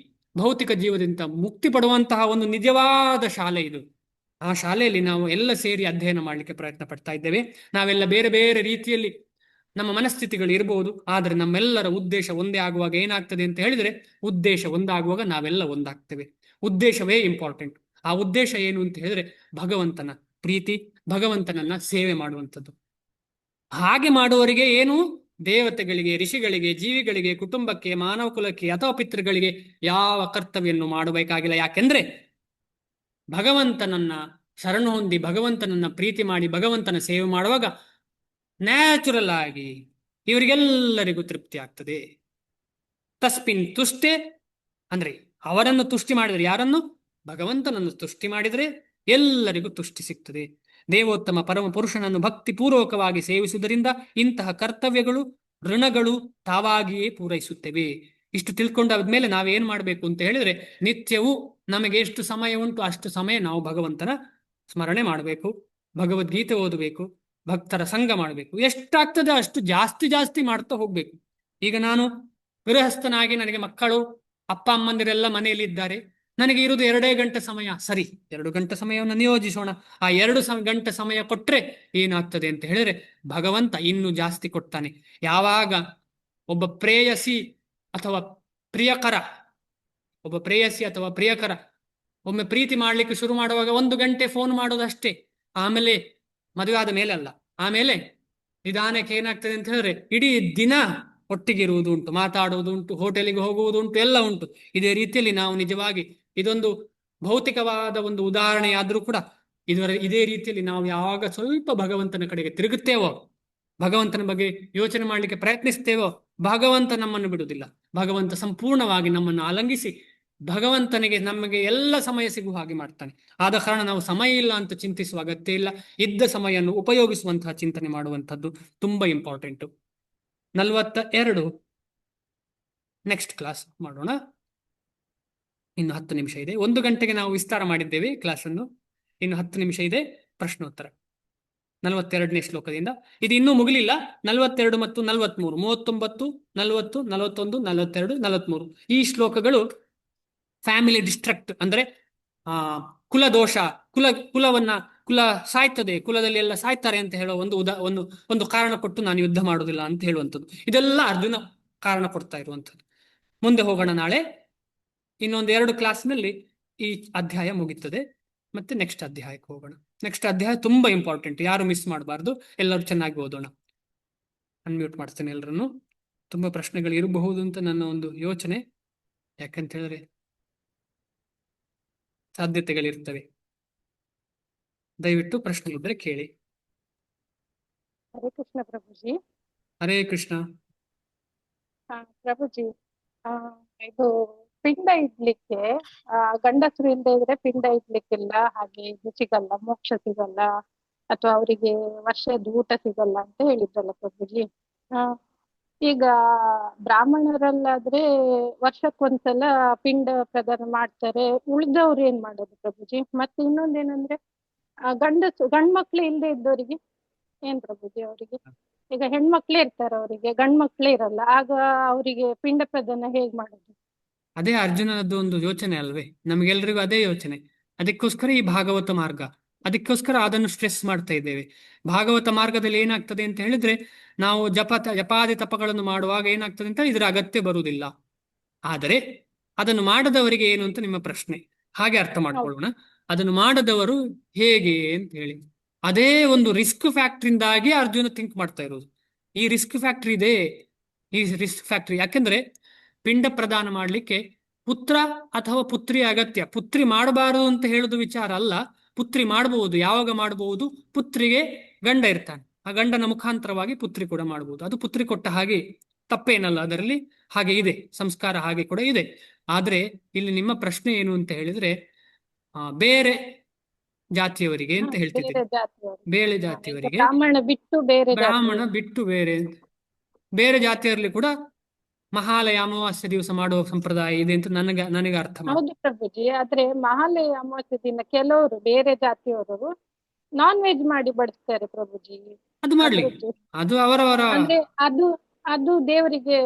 ಭೌತಿಕ ಜೀವದಿಂದ ಮುಕ್ತಿ ಪಡುವಂತಹ ಒಂದು ನಿಜವಾದ ಶಾಲೆ ಇದು. ಆ ಶಾಲೆಯಲ್ಲಿ ನಾವು ಎಲ್ಲ ಸೇರಿ ಅಧ್ಯಯನ ಮಾಡಲಿಕ್ಕೆ ಪ್ರಯತ್ನ ಪಡ್ತಾ ಇದ್ದೇವೆ. ನಾವೆಲ್ಲ ಬೇರೆ ಬೇರೆ ರೀತಿಯಲ್ಲಿ ನಮ್ಮ ಮನಸ್ಥಿತಿಗಳು ಇರಬಹುದು, ಆದರೆ ನಮ್ಮೆಲ್ಲರ ಉದ್ದೇಶ ಒಂದೇ ಆಗುವಾಗ ಏನಾಗ್ತದೆ ಅಂತ ಹೇಳಿದ್ರೆ, ಉದ್ದೇಶ ಒಂದಾಗುವಾಗ ನಾವೆಲ್ಲ ಒಂದಾಗ್ತೇವೆ. ಉದ್ದೇಶವೇ ಇಂಪಾರ್ಟೆಂಟ್. ಆ ಉದ್ದೇಶ ಏನು ಅಂತ ಹೇಳಿದ್ರೆ ಭಗವಂತನ ಪ್ರೀತಿ, ಭಗವಂತನನ್ನ ಸೇವೆ ಮಾಡುವಂಥದ್ದು. ಹಾಗೆ ಮಾಡುವವರಿಗೆ ಏನು, ದೇವತೆಗಳಿಗೆ, ಋಷಿಗಳಿಗೆ, ಜೀವಿಗಳಿಗೆ, ಕುಟುಂಬಕ್ಕೆ, ಮಾನವ ಕುಲಕ್ಕೆ ಅಥವಾ ಪಿತೃಗಳಿಗೆ ಯಾವ ಕರ್ತವ್ಯವನ್ನು ಮಾಡಬೇಕಾಗಿಲ್ಲ. ಯಾಕೆಂದ್ರೆ ಭಗವಂತನನ್ನ ಶರಣ ಹೊಂದಿ, ಭಗವಂತನನ್ನ ಪ್ರೀತಿ ಮಾಡಿ, ಭಗವಂತನ ಸೇವೆ ಮಾಡುವಾಗ ನ್ಯಾಚುರಲ್ ಆಗಿ ಇವರಿಗೆಲ್ಲರಿಗೂ ತೃಪ್ತಿ ಆಗ್ತದೆ. ತಸ್ಮಿನ್ ತುಷ್ಟೆ ಅಂದ್ರೆ ಅವರನ್ನು ತುಷ್ಟಿ ಮಾಡಿದರೆ, ಯಾರನ್ನು, ಭಗವಂತನನ್ನು ತುಷ್ಟಿ ಮಾಡಿದರೆ ಎಲ್ಲರಿಗೂ ತುಷ್ಟಿ ಸಿಗ್ತದೆ. ದೇವೋತ್ತಮ ಪರಮ ಪುರುಷನನ್ನು ಭಕ್ತಿ ಪೂರ್ವಕವಾಗಿ ಸೇವಿಸುವುದರಿಂದ ಇಂತಹ ಕರ್ತವ್ಯಗಳು, ಋಣಗಳು ತಾವಾಗಿಯೇ ಪೂರೈಸುತ್ತವೆ. ಇಷ್ಟು ತಿಳ್ಕೊಂಡಾದ್ಮೇಲೆ ನಾವೇನ್ ಮಾಡಬೇಕು ಅಂತ ಹೇಳಿದ್ರೆ, ನಿತ್ಯವೂ ನಮಗೆ ಎಷ್ಟು ಸಮಯ ಉಂಟು ಅಷ್ಟು ಸಮಯ ನಾವು ಭಗವಂತನ ಸ್ಮರಣೆ ಮಾಡಬೇಕು, ಭಗವದ್ಗೀತೆ ಓದಬೇಕು, ಭಕ್ತರ ಸಂಘ ಮಾಡಬೇಕು. ಎಷ್ಟಾಗ್ತದೆ ಅಷ್ಟು ಜಾಸ್ತಿ ಜಾಸ್ತಿ ಮಾಡ್ತಾ ಹೋಗ್ಬೇಕು. ಈಗ ನಾನು ಗೃಹಸ್ಥನಾಗಿ, ನನಗೆ ಮಕ್ಕಳು, ಅಪ್ಪ ಅಮ್ಮಂದಿರೆಲ್ಲ ಮನೆಯಲ್ಲಿ ಇದ್ದಾರೆ, ನನಗೆ ಇರುವುದು 2 ಗಂಟೆ ಸಮಯ. ಸರಿ, 2 ಗಂಟೆ ಸಮಯವನ್ನು ನಿಯೋಜಿಸೋಣ. ಆ 2 ಗಂಟೆ ಸಮಯ ಕೊಟ್ರೆ ಏನಾಗ್ತದೆ ಅಂತ ಹೇಳಿದ್ರೆ ಭಗವಂತ ಇನ್ನೂ ಜಾಸ್ತಿ ಕೊಡ್ತಾನೆ. ಯಾವಾಗ ಒಬ್ಬ ಪ್ರೇಯಸಿ ಅಥವಾ ಪ್ರಿಯಕರ, ಒಮ್ಮೆ ಪ್ರೀತಿ ಮಾಡ್ಲಿಕ್ಕೆ ಶುರು ಮಾಡುವಾಗ 1 ಗಂಟೆ ಫೋನ್ ಮಾಡೋದಷ್ಟೇ. ಆಮೇಲೆ ಮದುವೆ ಆದ ಮೇಲೆ ಅಲ್ಲ, ಆಮೇಲೆ ನಿಧಾನಕ್ಕೆ ಏನಾಗ್ತದೆ ಅಂತ ಹೇಳಿದ್ರೆ ಇಡೀ ದಿನ ಒಟ್ಟಿಗೆ ಇರುವುದು ಉಂಟು, ಮಾತಾಡುವುದು ಉಂಟು, ಹೋಟೆಲಿಗೆ ಹೋಗುವುದು ಉಂಟು, ಎಲ್ಲ ಉಂಟು. ಇದೇ ರೀತಿಯಲ್ಲಿ ನಾವು ನಿಜವಾಗಿ, ಇದೊಂದು ಭೌತಿಕವಾದ ಒಂದು ಉದಾಹರಣೆ ಆದ್ರೂ ಕೂಡ ಇದೇ ರೀತಿಯಲ್ಲಿ ನಾವು ಯಾವಾಗ ಸ್ವಲ್ಪ ಭಗವಂತನ ಕಡೆಗೆ ತಿರುಗುತ್ತೇವೋ, ಭಗವಂತನ ಬಗ್ಗೆ ಯೋಚನೆ ಮಾಡಲಿಕ್ಕೆ ಪ್ರಯತ್ನಿಸ್ತೇವೋ, ಭಗವಂತ ನಮ್ಮನ್ನು ಬಿಡುವುದಿಲ್ಲ. ಭಗವಂತ ಸಂಪೂರ್ಣವಾಗಿ ನಮ್ಮನ್ನು ಆಲಂಗಿಸಿ ಭಗವಂತನಿಗೆ ನಮಗೆ ಎಲ್ಲ ಸಮಯ ಸಿಗುವ ಹಾಗೆ ಮಾಡ್ತಾನೆ. ಆದ ಕಾರಣ ನಾವು ಸಮಯ ಇಲ್ಲ ಅಂತ ಚಿಂತಿಸುವ ಅಗತ್ಯ ಇಲ್ಲ. ಇದ್ದ ಸಮಯವನ್ನು ಉಪಯೋಗಿಸುವಂತಹ ಚಿಂತನೆ ಮಾಡುವಂಥದ್ದು ತುಂಬಾ ಇಂಪಾರ್ಟೆಂಟು. 42 ನೆಕ್ಸ್ಟ್ ಕ್ಲಾಸ್ ಮಾಡೋಣ. ಇನ್ನು 10 ನಿಮಿಷ ಇದೆ. 1 ಗಂಟೆಗೆ ನಾವು ವಿಸ್ತಾರ ಮಾಡಿದ್ದೇವೆ ಕ್ಲಾಸನ್ನು. ಇನ್ನು 10 ನಿಮಿಷ ಇದೆ ಪ್ರಶ್ನೋತ್ತರ 42ನೇ ಶ್ಲೋಕದಿಂದ. ಇದು ಇನ್ನೂ ಮುಗಿಲಿಲ್ಲ. 42 ಮತ್ತು 43, 39, 40, 41, 42, 43 ಈ ಶ್ಲೋಕಗಳು ಫ್ಯಾಮಿಲಿ ಡಿಸ್ಟ್ರಕ್ಟ್ ಅಂದ್ರೆ ಕುಲದೋಷ, ಕುಲ ಸಾಯ್ತದೆ, ಕುಲದಲ್ಲಿ ಎಲ್ಲ ಸಾಯ್ತಾರೆ ಅಂತ ಹೇಳೋ ಒಂದು ಕಾರಣ ಕೊಟ್ಟು ನಾನು ಯುದ್ಧ ಮಾಡುವುದಿಲ್ಲ ಅಂತ ಹೇಳುವಂಥದ್ದು. ಇದೆಲ್ಲ ಅರ್ಜುನ ಕಾರಣ ಕೊಡ್ತಾ ಇರುವಂಥದ್ದು. ಮುಂದೆ ಹೋಗೋಣ. ನಾಳೆ ಇನ್ನೊಂದು 2 ಕ್ಲಾಸ್ನಲ್ಲಿ ಈ ಅಧ್ಯಾಯ ಮುಗಿತದೆ. ಮತ್ತೆ ನೆಕ್ಸ್ಟ್ ಅಧ್ಯಾಯಕ್ಕೆ ಹೋಗೋಣ. ನೆಕ್ಸ್ಟ್ ಅಧ್ಯಾಯ ತುಂಬಾ ಇಂಪಾರ್ಟೆಂಟ್, ಯಾರು ಮಿಸ್ ಮಾಡಬಾರ್ದು. ಎಲ್ಲರೂ ಚೆನ್ನಾಗಿ ಓದೋಣ. ಅನ್ಮ್ಯೂಟ್ ಮಾಡ್ತೇನೆ ಎಲ್ಲರನ್ನು. ತುಂಬಾ ಪ್ರಶ್ನೆಗಳು ಇರಬಹುದು ಅಂತ ನನ್ನ ಒಂದು ಯೋಚನೆ. ಯಾಕಂತ ಹೇಳಿದ್ರೆ ಸಾಧ್ಯತೆಗಳಿರ್ತವೆ. ದಯವಿಟ್ಟು ಪ್ರಶ್ನೆ ಇದ್ದರೆ ಕೇಳಿ. ಹರೇ ಕೃಷ್ಣ ಪ್ರಭುಜಿ. ಹರೇ ಕೃಷ್ಣ. ಪ್ರಭುಜಿ, ಇದು ಪಿಂಡ ಇಡ್ಲಿಕ್ಕೆ ಗಂಡಸರು ಇಲ್ಲದೆ ಇದ್ರೆ ಪಿಂಡ ಇಡ್ಲಿಕ್ಕಿಲ್ಲ, ಹಾಗೆ ಇದು ಸಿಗಲ್ಲ, ಮೋಕ್ಷ ಸಿಗಲ್ಲ, ಅಥವಾ ಅವರಿಗೆ ವರ್ಷದ ಊಟ ಸಿಗಲ್ಲ ಅಂತ ಹೇಳಿದ್ರಲ್ಲ ಪ್ರಭುಜಿ. ಈಗ ಬ್ರಾಹ್ಮಣರಲ್ಲಾದ್ರೆ ವರ್ಷಕ್ಕೊಂದ್ಸಲ ಪಿಂಡ ಪ್ರದಾನ ಮಾಡ್ತಾರೆ. ಉಳ್ದವ್ರು ಏನ್ ಮಾಡೋದು ಪ್ರಭುಜಿ? ಮತ್ತೆ ಇನ್ನೊಂದೇನಂದ್ರೆ ಗಂಡ್ಮಕ್ಳು ಇಲ್ಲದೆ ಇದ್ದವರಿಗೆ ಏನ್ ಪ್ರಭುಜಿ? ಅವರಿಗೆ ಈಗ ಹೆಣ್ಮಕ್ಳೇ ಇರ್ತಾರೆ, ಅವರಿಗೆ ಗಂಡ್ಮಕ್ಳೇ ಇರಲ್ಲ, ಆಗ ಅವರಿಗೆ ಪಿಂಡ ಪ್ರದಾನ ಹೇಗ್ ಮಾಡೋದು? ಅದೇ ಅರ್ಜುನನದ್ದು ಒಂದು ಯೋಚನೆ ಅಲ್ವೇ, ನಮಗೆಲ್ರಿಗೂ ಅದೇ ಯೋಚನೆ. ಅದಕ್ಕೋಸ್ಕರ ಈ ಭಾಗವತ ಮಾರ್ಗ, ಅದಕ್ಕೋಸ್ಕರ ಅದನ್ನು ಸ್ಟ್ರೆಸ್ ಮಾಡ್ತಾ ಇದ್ದೇವೆ. ಭಾಗವತ ಮಾರ್ಗದಲ್ಲಿ ಏನಾಗ್ತದೆ ಅಂತ ಹೇಳಿದ್ರೆ, ನಾವು ಜಪಾದಿ ತಪಗಳನ್ನು ಮಾಡುವಾಗ ಏನಾಗ್ತದೆ ಅಂತ ಇದರ ಅಗತ್ಯ ಬರುವುದಿಲ್ಲ. ಆದರೆ ಅದನ್ನು ಮಾಡದವರಿಗೆ ಏನು ಅಂತ ನಿಮ್ಮ ಪ್ರಶ್ನೆ. ಹಾಗೆ ಅರ್ಥ ಮಾಡ್ಕೊಳ್ಳೋಣ. ಅದನ್ನು ಮಾಡದವರು ಹೇಗೆ ಅಂತ ಹೇಳಿ, ಅದೇ ಒಂದು ರಿಸ್ಕ್ ಫ್ಯಾಕ್ಟ್ರಿಯಿಂದಾಗಿ ಅರ್ಜುನ ಥಿಂಕ್ ಮಾಡ್ತಾ ಇರೋದು. ಈ ರಿಸ್ಕ್ ಫ್ಯಾಕ್ಟ್ರಿ ಇದೆ, ಈ ರಿಸ್ಕ್ ಫ್ಯಾಕ್ಟ್ರಿ. ಯಾಕೆಂದ್ರೆ ಪಿಂಡ ಪ್ರದಾನ ಮಾಡಲಿಕ್ಕೆ ಪುತ್ರ ಅಥವಾ ಪುತ್ರಿ ಅಗತ್ಯ. ಪುತ್ರಿ ಮಾಡಬಾರದು ಅಂತ ಹೇಳುದು ವಿಚಾರ ಅಲ್ಲ. ಪುತ್ರಿ ಮಾಡಬಹುದು. ಯಾವಾಗ ಮಾಡಬಹುದು? ಪುತ್ರಿಗೆ ಗಂಡ ಇರ್ತಾನೆ, ಆ ಗಂಡನ ಮುಖಾಂತರವಾಗಿ ಪುತ್ರಿ ಕೂಡ ಮಾಡಬಹುದು. ಅದು ಪುತ್ರಿ ಕೊಟ್ಟ ಹಾಗೆ, ತಪ್ಪೇನಲ್ಲ ಅದರಲ್ಲಿ. ಹಾಗೆ ಇದೆ ಸಂಸ್ಕಾರ, ಹಾಗೆ ಕೂಡ ಇದೆ. ಆದ್ರೆ ಇಲ್ಲಿ ನಿಮ್ಮ ಪ್ರಶ್ನೆ ಏನು ಅಂತ ಹೇಳಿದ್ರೆ, ಬೇರೆ ಜಾತಿಯವರಿಗೆ ಅಂತ ಹೇಳ್ತಿದ್ದೀರಿ. ಬೇರೆ ಜಾತಿಯವರು, ಬೇರೆ ಈಗ ಜಾತಿಯವರಿಗೆ, ಬ್ರಾಹ್ಮಣ ಬಿಟ್ಟು ಬೇರೆ ಬ್ರಾಹ್ಮಣ ಜಾತಿಯವರು. ಬಿಟ್ಟು ಬೇರೆ ಜಾತಿಯರಲ್ಲಿ ಕೂಡ ಮಹಾಲಯ ಅಮಾವಾಸ್ಯ ದಿವಸ ಮಾಡುವ ಸಂಪ್ರದಾಯ ಇದೆ ಅಂತ ನನಗೆ ಅರ್ಥ ಮಾಡಿ. ಹೌದು ಪ್ರಭುಜಿ, ಆದ್ರೆ ಮಹಾಲಯ ಅಮಾವಾಸ್ಯೆ ದಿನ ಕೆಲವರು ಬೇರೆ ಜಾತಿಯವರು ನಾನ್ ವೆಜ್ ಮಾಡಿ ಬಡಿಸ್ತಾರೆ ಪ್ರಭುಜಿ. ಅದು ಮಾಡ್ಲಿ, ಅದು ಅವರವರ, ಅಂದ್ರೆ ಅದು ದೇವರಿಗೆ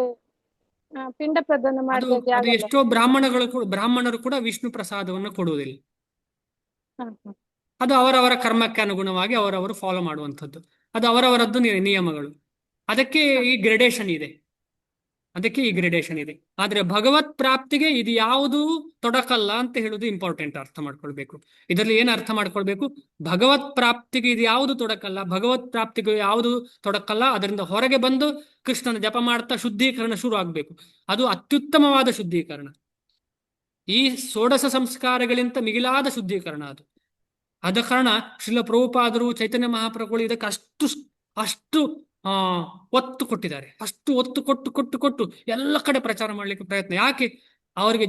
ಪಿಂಡ ಪ್ರದಾನ ಅದು ಮಾಡಿದಾಗೆ ಅದು ಆಗಲ್ಲ. ಎಷ್ಟೋ ಬ್ರಾಹ್ಮಣರು ಕೂಡ ವಿಷ್ಣು ಪ್ರಸಾದವನ್ನು ಕೊಡುವುದಿಲ್ಲ. ಹ, ಹ. ಅದು ಅವರವರ ಕರ್ಮಕ್ಕೆ ಅನುಗುಣವಾಗಿ ಅವರವರು ಫಾಲೋ ಮಾಡುವಂಥದ್ದು. ಅದು ಅವರವರದ್ದು ನಿಯಮಗಳು. ಅದಕ್ಕೆ ಈ ಗ್ರೆಡೇಷನ್ ಇದೆ. ಆದ್ರೆ ಭಗವತ್ ಪ್ರಾಪ್ತಿಗೆ ಇದು ಯಾವುದು ತೊಡಕಲ್ಲ ಅಂತ ಹೇಳುದು ಇಂಪಾರ್ಟೆಂಟ್. ಅರ್ಥ ಮಾಡ್ಕೊಳ್ಬೇಕು. ಇದರಲ್ಲಿ ಏನು ಅರ್ಥ ಮಾಡ್ಕೊಳ್ಬೇಕು? ಭಗವತ್ ಪ್ರಾಪ್ತಿಗೆ ಇದು ಯಾವುದು ತೊಡಕಲ್ಲ, ಭಗವತ್ ಪ್ರಾಪ್ತಿಗೆ ಯಾವುದು ತೊಡಕಲ್ಲ. ಅದರಿಂದ ಹೊರಗೆ ಬಂದು ಕೃಷ್ಣನ ಜಪ ಮಾಡ್ತಾ ಶುದ್ಧೀಕರಣ ಶುರು ಆಗ್ಬೇಕು. ಅದು ಅತ್ಯುತ್ತಮವಾದ ಶುದ್ಧೀಕರಣ. ಈ ಷೋಡಶ ಸಂಸ್ಕಾರಗಳಿಂದ ಮಿಗಿಲಾದ ಶುದ್ಧೀಕರಣ ಅದು. ಆದ ಕಾರಣ ಶ್ರೀಲ ಪ್ರಭುಪಾದರು, ಚೈತನ್ಯ ಮಹಾಪ್ರಭುಗಳು ಇದಕ್ಕೆ ಅಷ್ಟು ಒತ್ತು ಕೊಟ್ಟಿದ್ದಾರೆ. ಅಷ್ಟು ಒತ್ತು ಕೊಟ್ಟು ಎಲ್ಲ ಕಡೆ ಪ್ರಚಾರ ಮಾಡ್ಲಿಕ್ಕೆ ಪ್ರಯತ್ನ. ಯಾಕೆ? ಅವರಿಗೆ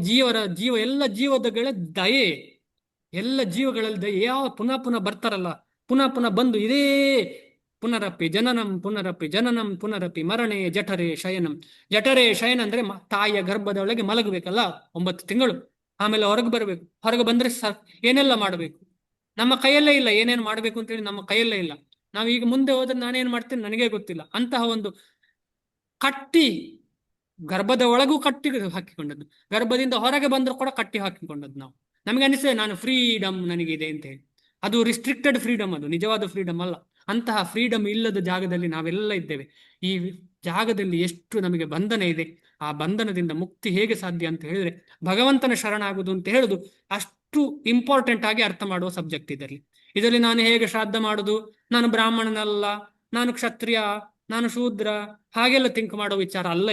ಎಲ್ಲ ಜೀವಗಳ ದಯೆ, ಎಲ್ಲ ಜೀವಗಳಲ್ಲಿ ದಯೆ. ಯಾವ ಪುನಃ ಬರ್ತಾರಲ್ಲ, ಪುನಃ ಬಂದು ಇದೇ ಪುನರಪಿ ಜನನಂ ಪುನರಪಿ ಮರಣೆ ಜಠರೇ ಶಯನಂ. ಜಠರೇ ಶಯನ ಅಂದ್ರೆ ತಾಯಿಯ ಗರ್ಭದ ಒಳಗೆ ಮಲಗಬೇಕಲ್ಲ 9 ತಿಂಗಳು, ಆಮೇಲೆ ಹೊರಗೆ ಬರಬೇಕು. ಹೊರಗೆ ಬಂದ್ರೆ ಏನೆಲ್ಲ ಮಾಡಬೇಕು ನಮ್ಮ ಕೈಯಲ್ಲೇ ಇಲ್ಲ. ಏನೇನು ಮಾಡಬೇಕು ಅಂತೇಳಿ ನಮ್ಮ ಕೈಯಲ್ಲೇ ಇಲ್ಲ. ನಾವು ಈಗ ಮುಂದೆ ಹೋದ್ರೆ ನಾನೇನ್ ಮಾಡ್ತೇನೆ ನನಗೆ ಗೊತ್ತಿಲ್ಲ. ಅಂತಹ ಒಂದು ಗರ್ಭದ ಒಳಗೂ ಕಟ್ಟಿ ಹಾಕಿಕೊಂಡದ್ದು, ಗರ್ಭದಿಂದ ಹೊರಗೆ ಬಂದರೂ ಕೂಡ ಕಟ್ಟಿ ಹಾಕಿಕೊಂಡದ್ದು. ನಮಗೆ ಅನಿಸ್ತದೆ ನಾನು ಫ್ರೀಡಮ್ ನನಗಿದೆ ಅಂತ ಹೇಳಿ. ಅದು ರಿಸ್ಟ್ರಿಕ್ಟೆಡ್ ಫ್ರೀಡಮ್, ಅದು ನಿಜವಾದ ಫ್ರೀಡಮ್ ಅಲ್ಲ. ಅಂತಹ ಫ್ರೀಡಮ್ ಇಲ್ಲದ ಜಾಗದಲ್ಲಿ ನಾವೆಲ್ಲ ಇದ್ದೇವೆ. ಈ ಜಾಗದಲ್ಲಿ ಎಷ್ಟು ನಮಗೆ ಬಂಧನ ಇದೆ. ಆ ಬಂಧನದಿಂದ ಮುಕ್ತಿ ಹೇಗೆ ಸಾಧ್ಯ ಅಂತ ಹೇಳಿದ್ರೆ ಭಗವಂತನ ಶರಣಾಗುವುದು ಅಂತ ಹೇಳುದು ಅಷ್ಟು ಇಂಪಾರ್ಟೆಂಟ್ ಆಗಿ ಅರ್ಥ ಮಾಡುವ ಸಬ್ಜೆಕ್ಟ್ ಇದರಲ್ಲಿ ನಾನು ಹೇಗೆ ಶ್ರಾದ್ದ ಮಾಡುದು, ನಾನು ಬ್ರಾಹ್ಮಣನಲ್ಲ, ನಾನು ಕ್ಷತ್ರಿಯ, ನಾನು ಶೂದ್ರ, ಹಾಗೆಲ್ಲ ಥಿಂಕ್ ಮಾಡೋ ವಿಚಾರ ಅಲ್ಲ.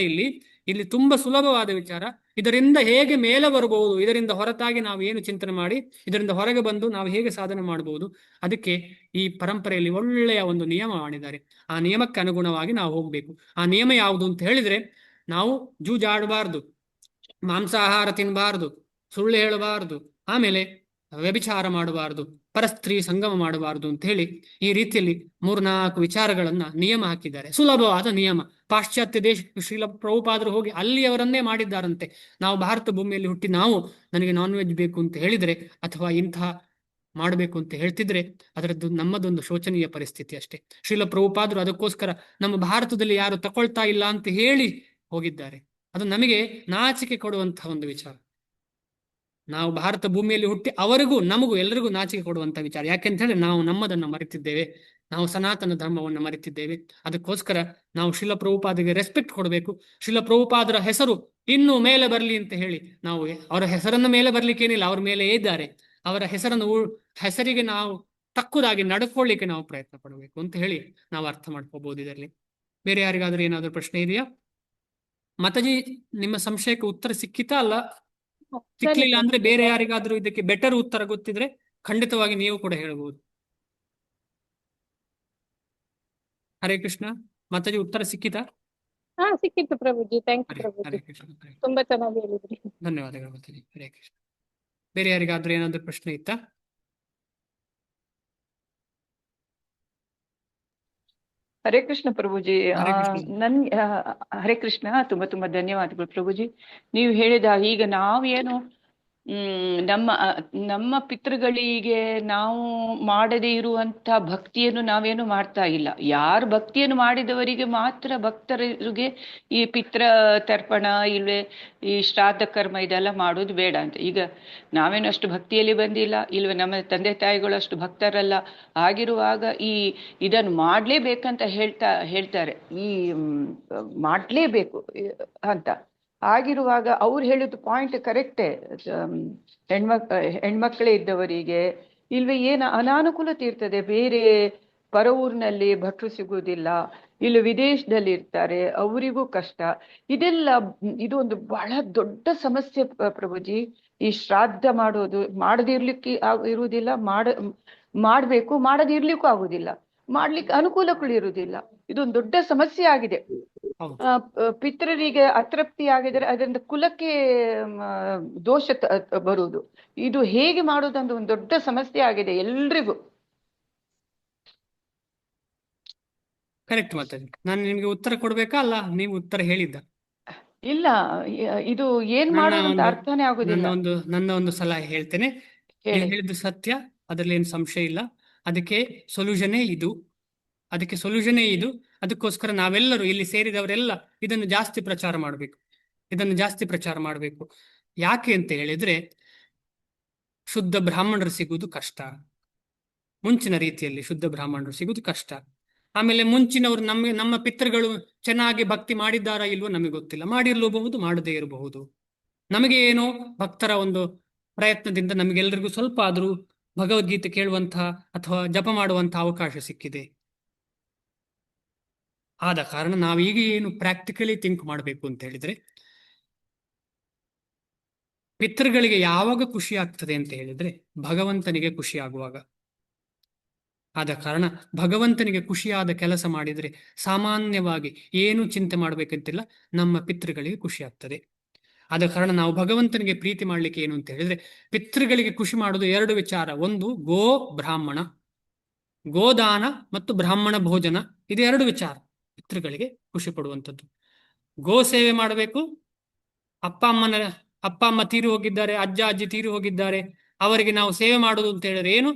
ಇಲ್ಲಿ ತುಂಬಾ ಸುಲಭವಾದ ವಿಚಾರ. ಇದರಿಂದ ಹೇಗೆ ಮೇಲೆ ಬರಬಹುದು, ಇದರಿಂದ ಹೊರತಾಗಿ ನಾವು ಏನು ಚಿಂತನೆ ಮಾಡಿ ಇದರಿಂದ ಹೊರಗೆ ಬಂದು ನಾವು ಹೇಗೆ ಸಾಧನೆ ಮಾಡಬಹುದು, ಅದಕ್ಕೆ ಈ ಪರಂಪರೆಯಲ್ಲಿ ಒಳ್ಳೆಯ ಒಂದು ನಿಯಮ ಮಾಡಿದ್ದಾರೆ. ಆ ನಿಯಮಕ್ಕೆ ಅನುಗುಣವಾಗಿ ನಾವು ಹೋಗ್ಬೇಕು. ಆ ನಿಯಮ ಯಾವುದು ಅಂತ ಹೇಳಿದ್ರೆ, ನಾವು ಜೂಜಾಡಬಾರ್ದು, ಮಾಂಸಾಹಾರ ತಿನ್ನಬಾರ್ದು, ಸುಳ್ಳು ಹೇಳಬಾರದು, ಆಮೇಲೆ ವ್ಯಭಿಚಾರ ಮಾಡಬಾರದು, ಪರಸ್ತ್ರೀ ಸಂಗಮ ಮಾಡಬಾರದು ಅಂತ ಹೇಳಿ ಈ ರೀತಿಯಲ್ಲಿ 3-4 ವಿಚಾರಗಳನ್ನ ನಿಯಮ ಹಾಕಿದ್ದಾರೆ. ಸುಲಭವಾದ ನಿಯಮ. ಪಾಶ್ಚಾತ್ಯ ದೇಶ ಶ್ರೀಲ ಪ್ರಭುಪಾದರು ಹೋಗಿ ಅಲ್ಲಿಯವರನ್ನೇ ಮಾಡಿದ್ದಾರಂತೆ. ನಾವು ಭಾರತ ಭೂಮಿಯಲ್ಲಿ ಹುಟ್ಟಿ ನಾವು ನನಗೆ ನಾನ್ ವೆಜ್ ಬೇಕು ಅಂತ ಹೇಳಿದ್ರೆ ಅಥವಾ ಇಂತಹ ಮಾಡಬೇಕು ಅಂತ ಹೇಳ್ತಿದ್ರೆ ಅದರದ್ದು ನಮ್ಮದೊಂದು ಶೋಚನೀಯ ಪರಿಸ್ಥಿತಿ ಅಷ್ಟೇ. ಶ್ರೀಲ ಪ್ರಭುಪಾದರು ಅದಕ್ಕೋಸ್ಕರ ನಮ್ಮ ಭಾರತದಲ್ಲಿ ಯಾರು ತಕೊಳ್ತಾ ಇಲ್ಲ ಅಂತ ಹೇಳಿ ಹೋಗಿದ್ದಾರೆ. ಅದು ನಮಗೆ ನಾಚಿಕೆ ಕೊಡುವಂತಹ ಒಂದು ವಿಚಾರ. ನಾವು ಭಾರತ ಭೂಮಿಯಲ್ಲಿ ಹುಟ್ಟಿ ಅವರಿಗೂ ನಮಗೂ ಎಲ್ಲರಿಗೂ ನಾಚಿಕೆ ಕೊಡುವಂತ ವಿಚಾರ. ಯಾಕೆಂತ ಹೇಳಿದ್ರೆ ನಾವು ನಮ್ಮದನ್ನು ಮರೆತಿದ್ದೇವೆ, ನಾವು ಸನಾತನ ಧರ್ಮವನ್ನು ಮರೆತಿದ್ದೇವೆ. ಅದಕ್ಕೋಸ್ಕರ ನಾವು ಶ್ರೀಲ ಪ್ರಭುಪಾದರಿಗೆ ರೆಸ್ಪೆಕ್ಟ್ ಕೊಡಬೇಕು. ಶ್ರೀಲ ಪ್ರಭುಪಾದರ ಹೆಸರು ಇನ್ನೂ ಮೇಲೆ ಬರಲಿ ಅಂತ ಹೇಳಿ ನಾವು ಅವರ ಹೆಸರನ್ನು ಮೇಲೆ ಬರ್ಲಿಕ್ಕೇನಿಲ್ಲ, ಅವ್ರ ಮೇಲೆ ಇದ್ದಾರೆ. ಅವರ ಹೆಸರಿಗೆ ನಾವು ತಕ್ಕುದಾಗಿ ನಡ್ಕೊಳ್ಳಿಕ್ಕೆ ನಾವು ಪ್ರಯತ್ನ ಪಡಬೇಕು ಅಂತ ಹೇಳಿ ನಾವು ಅರ್ಥ ಮಾಡ್ಕೋಬಹುದು ಇದರಲ್ಲಿ. ಬೇರೆ ಯಾರಿಗಾದ್ರೂ ಏನಾದ್ರೂ ಪ್ರಶ್ನೆ ಇದೆಯಾ? ಮತಜಿ, ನಿಮ್ಮ ಸಂಶಯಕ್ಕೆ ಉತ್ತರ ಸಿಕ್ಕಿತಾ? ಅಲ್ಲ ಸಿಕ್ಲಿಲ್ಲ ಅಂದ್ರೆ ಬೇರೆ ಯಾರಿಗಾದ್ರೂ ಇದಕ್ಕೆ ಬೆಟರ್ ಉತ್ತರ ಗೊತ್ತಿದ್ರೆ ಖಂಡಿತವಾಗಿ ನೀವು ಕೂಡ ಹೇಳ್ಬೋದು. ಹರೇ ಕೃಷ್ಣ. ಮತಜಿ, ಉತ್ತರ ಸಿಕ್ಕಿತಾ? ಹಾ, ಸಿಕ್ಕಿತ್ತು ಪ್ರಭುಜಿ. ಥ್ಯಾಂಕ್ ಯು ಹರೇ ಪ್ರಭುಜಿ, ಕೃಷ್ಣ. ತುಂಬಾ ಚೆನ್ನಾಗಿ ಹೇಳಿದ್ರಿ. ಧನ್ಯವಾದಗಳು ಮತಜಿ. ಹರೇ ಕೃಷ್ಣ. ಬೇರೆ ಯಾರಿಗಾದ್ರೂ ಏನಾದ್ರೂ ಪ್ರಶ್ನೆ ಇತ್ತಾ? ಹರೇ ಕೃಷ್ಣ ಪ್ರಭುಜಿ. ಹರೇ ಕೃಷ್ಣ. ಹರೇ ಕೃಷ್ಣ. ತುಂಬಾ ತುಂಬಾ ಧನ್ಯವಾದಗಳು ಪ್ರಭುಜಿ. ನೀವು ಹೇಳಿದ ಈಗ ನಾವೇನು ನಮ್ಮ ಪಿತೃಗಳಿಗೆ ನಾವು ಮಾಡದೇ ಇರುವಂತ ಭಕ್ತಿಯನ್ನು ನಾವೇನು ಮಾಡ್ತಾ ಇಲ್ಲ. ಯಾರು ಭಕ್ತಿಯನ್ನು ಮಾಡಿದವರಿಗೆ ಮಾತ್ರ, ಭಕ್ತರಿಗೆ ಈ ಪಿತೃ ತರ್ಪಣ ಇಲ್ವೇ ಈ ಶ್ರಾದ್ದ ಕರ್ಮ ಇದೆಲ್ಲ ಮಾಡೋದು ಬೇಡ ಅಂತ. ಈಗ ನಾವೇನು ಅಷ್ಟು ಭಕ್ತಿಯಲ್ಲಿ ಬಂದಿಲ್ಲ, ಇಲ್ವೇ ನಮ್ಮ ತಂದೆ ತಾಯಿಗಳು ಅಷ್ಟು ಭಕ್ತರಲ್ಲ. ಆಗಿರುವಾಗ ಇದನ್ನು ಮಾಡ್ಲೇಬೇಕಂತ ಹೇಳ್ತಾರೆ, ಈ ಮಾಡ್ಲೇಬೇಕು ಅಂತ. ಆಗಿರುವಾಗ ಅವ್ರು ಹೇಳಿದ ಪಾಯಿಂಟ್ ಕರೆಕ್ಟೇ. ಹೆಣ್ಮಕ್ಳೇ ಇದ್ದವರಿಗೆ ಇಲ್ವೇ ಏನು ಅನಾನುಕೂಲತೆ ಇರ್ತದೆ. ಬೇರೆ ಪರ ಊರಿನಲ್ಲಿ ಭಟ್ರು ಸಿಗುವುದಿಲ್ಲ, ಇಲ್ಲಿ ವಿದೇಶದಲ್ಲಿ ಇರ್ತಾರೆ, ಅವರಿಗೂ ಕಷ್ಟ. ಇದು ಒಂದು ಬಹಳ ದೊಡ್ಡ ಸಮಸ್ಯೆ ಪ್ರಭುಜಿ. ಈ ಶ್ರಾದ್ದ ಮಾಡೋದು ಮಾಡದಿರ್ಲಿಕ್ಕೆ ಇರುವುದಿಲ್ಲ, ಮಾಡ್ಬೇಕು, ಮಾಡದಿರ್ಲಿಕ್ಕೂ ಆಗುದಿಲ್ಲ, ಮಾಡ್ಲಿಕ್ಕೆ ಅನುಕೂಲಗಳು ಇರುವುದಿಲ್ಲ. ಇದೊಂದು ದೊಡ್ಡ ಸಮಸ್ಯೆ ಆಗಿದೆ. ಪಿತೃರಿಗೆ ಅತೃಪ್ತಿ ಆಗಿದರೆ ಅದರಿಂದ ಕುಲಕ್ಕೆ ದೋಷ ಬರುವುದು. ಇದು ಹೇಗೆ ಮಾಡುವುದಂತ ಒಂದು ದೊಡ್ಡ ಸಮಸ್ಯೆ ಆಗಿದೆ ಎಲ್ರಿಗೂ. ಕರೆಕ್ಟ್. ಮತ್ತೆ ನಾನು ನಿಮ್ಗೆ ಉತ್ತರ ಕೊಡ್ಬೇಕಾ? ಅಲ್ಲ ನೀವು ಉತ್ತರ ಹೇಳಿದ್ದ? ಇಲ್ಲ, ಇದು ಏನ್ ಮಾಡೋದು ಅಂತ ಅರ್ಥನೇ ಆಗುದಿಲ್ಲ. ನನ್ನ ಒಂದು ಸಲಹೆ ಹೇಳ್ತೇನೆ. ನೀವು ಹೇಳಿದ್ದು ಸತ್ಯ, ಅದರಲ್ಲಿ ಏನು ಸಂಶಯ ಇಲ್ಲ. ಅದಕ್ಕೆ ಸೊಲ್ಯೂಷನೇ ಇದು. ಅದಕ್ಕೋಸ್ಕರ ನಾವೆಲ್ಲರೂ ಇಲ್ಲಿ ಸೇರಿದವರೆಲ್ಲ ಇದನ್ನು ಜಾಸ್ತಿ ಪ್ರಚಾರ ಮಾಡಬೇಕು. ಯಾಕೆ ಅಂತ ಹೇಳಿದ್ರೆ ಶುದ್ಧ ಬ್ರಾಹ್ಮಣರು ಸಿಗುವುದು ಕಷ್ಟ. ಮುಂಚಿನ ರೀತಿಯಲ್ಲಿ ಶುದ್ಧ ಬ್ರಾಹ್ಮಣರು ಸಿಗುವುದು ಕಷ್ಟ. ಆಮೇಲೆ ಮುಂಚಿನವರು ನಮ್ಮ ಪಿತೃಗಳು ಚೆನ್ನಾಗಿ ಭಕ್ತಿ ಮಾಡಿದ್ದಾರಾ ಇಲ್ವೋ ನಮಗೆ ಗೊತ್ತಿಲ್ಲ. ಮಾಡಿರ್ಲೂಬಹುದು, ಮಾಡದೇ ಇರಬಹುದು. ನಮಗೆ ಏನೋ ಭಕ್ತರ ಒಂದು ಪ್ರಯತ್ನದಿಂದ ನಮಗೆಲ್ಲರಿಗೂ ಸ್ವಲ್ಪ ಆದ್ರೂ ಭಗವದ್ಗೀತೆ ಕೇಳುವಂತಹ ಅಥವಾ ಜಪ ಮಾಡುವಂತಹ ಅವಕಾಶ ಸಿಕ್ಕಿದೆ. ಆದ ಕಾರಣ ನಾವೀಗ ಏನು ಪ್ರಾಕ್ಟಿಕಲಿ ಥಿಂಕ್ ಮಾಡಬೇಕು ಅಂತ ಹೇಳಿದ್ರೆ, ಪಿತೃಗಳಿಗೆ ಯಾವಾಗ ಖುಷಿ ಆಗ್ತದೆ ಅಂತ ಹೇಳಿದ್ರೆ ಭಗವಂತನಿಗೆ ಖುಷಿ ಆಗುವಾಗ. ಆದ ಕಾರಣ ಭಗವಂತನಿಗೆ ಖುಷಿಯಾದ ಕೆಲಸ ಮಾಡಿದರೆ ಸಾಮಾನ್ಯವಾಗಿ ಏನು ಚಿಂತೆ ಮಾಡಬೇಕಂತಿಲ್ಲ, ನಮ್ಮ ಪಿತೃಗಳಿಗೆ ಖುಷಿ ಆಗ್ತದೆ. ಆದ ಕಾರಣ ನಾವು ಭಗವಂತನಿಗೆ ಪ್ರೀತಿ ಮಾಡ್ಲಿಕ್ಕೆ ಏನು ಅಂತ ಹೇಳಿದ್ರೆ ಪಿತೃಗಳಿಗೆ ಖುಷಿ ಮಾಡುವುದು 2 ವಿಚಾರ. ಒಂದು ಗೋ ಬ್ರಾಹ್ಮಣ, ಗೋದಾನ ಮತ್ತು ಬ್ರಾಹ್ಮಣ ಭೋಜನ. ಇದು 2 ವಿಚಾರ ಪಿತೃಗಳಿಗೆ ಖುಷಿ ಪಡುವಂಥದ್ದು. ಗೋ ಸೇವೆ ಮಾಡಬೇಕು. ಅಪ್ಪ ಅಮ್ಮ ತೀರಿ ಹೋಗಿದ್ದಾರೆ, ಅಜ್ಜ ಅಜ್ಜಿ ತೀರಿ ಹೋಗಿದ್ದಾರೆ, ಅವರಿಗೆ ನಾವು ಸೇವೆ ಮಾಡುವುದು ಅಂತ ಹೇಳಿದ್ರೆ ಏನು?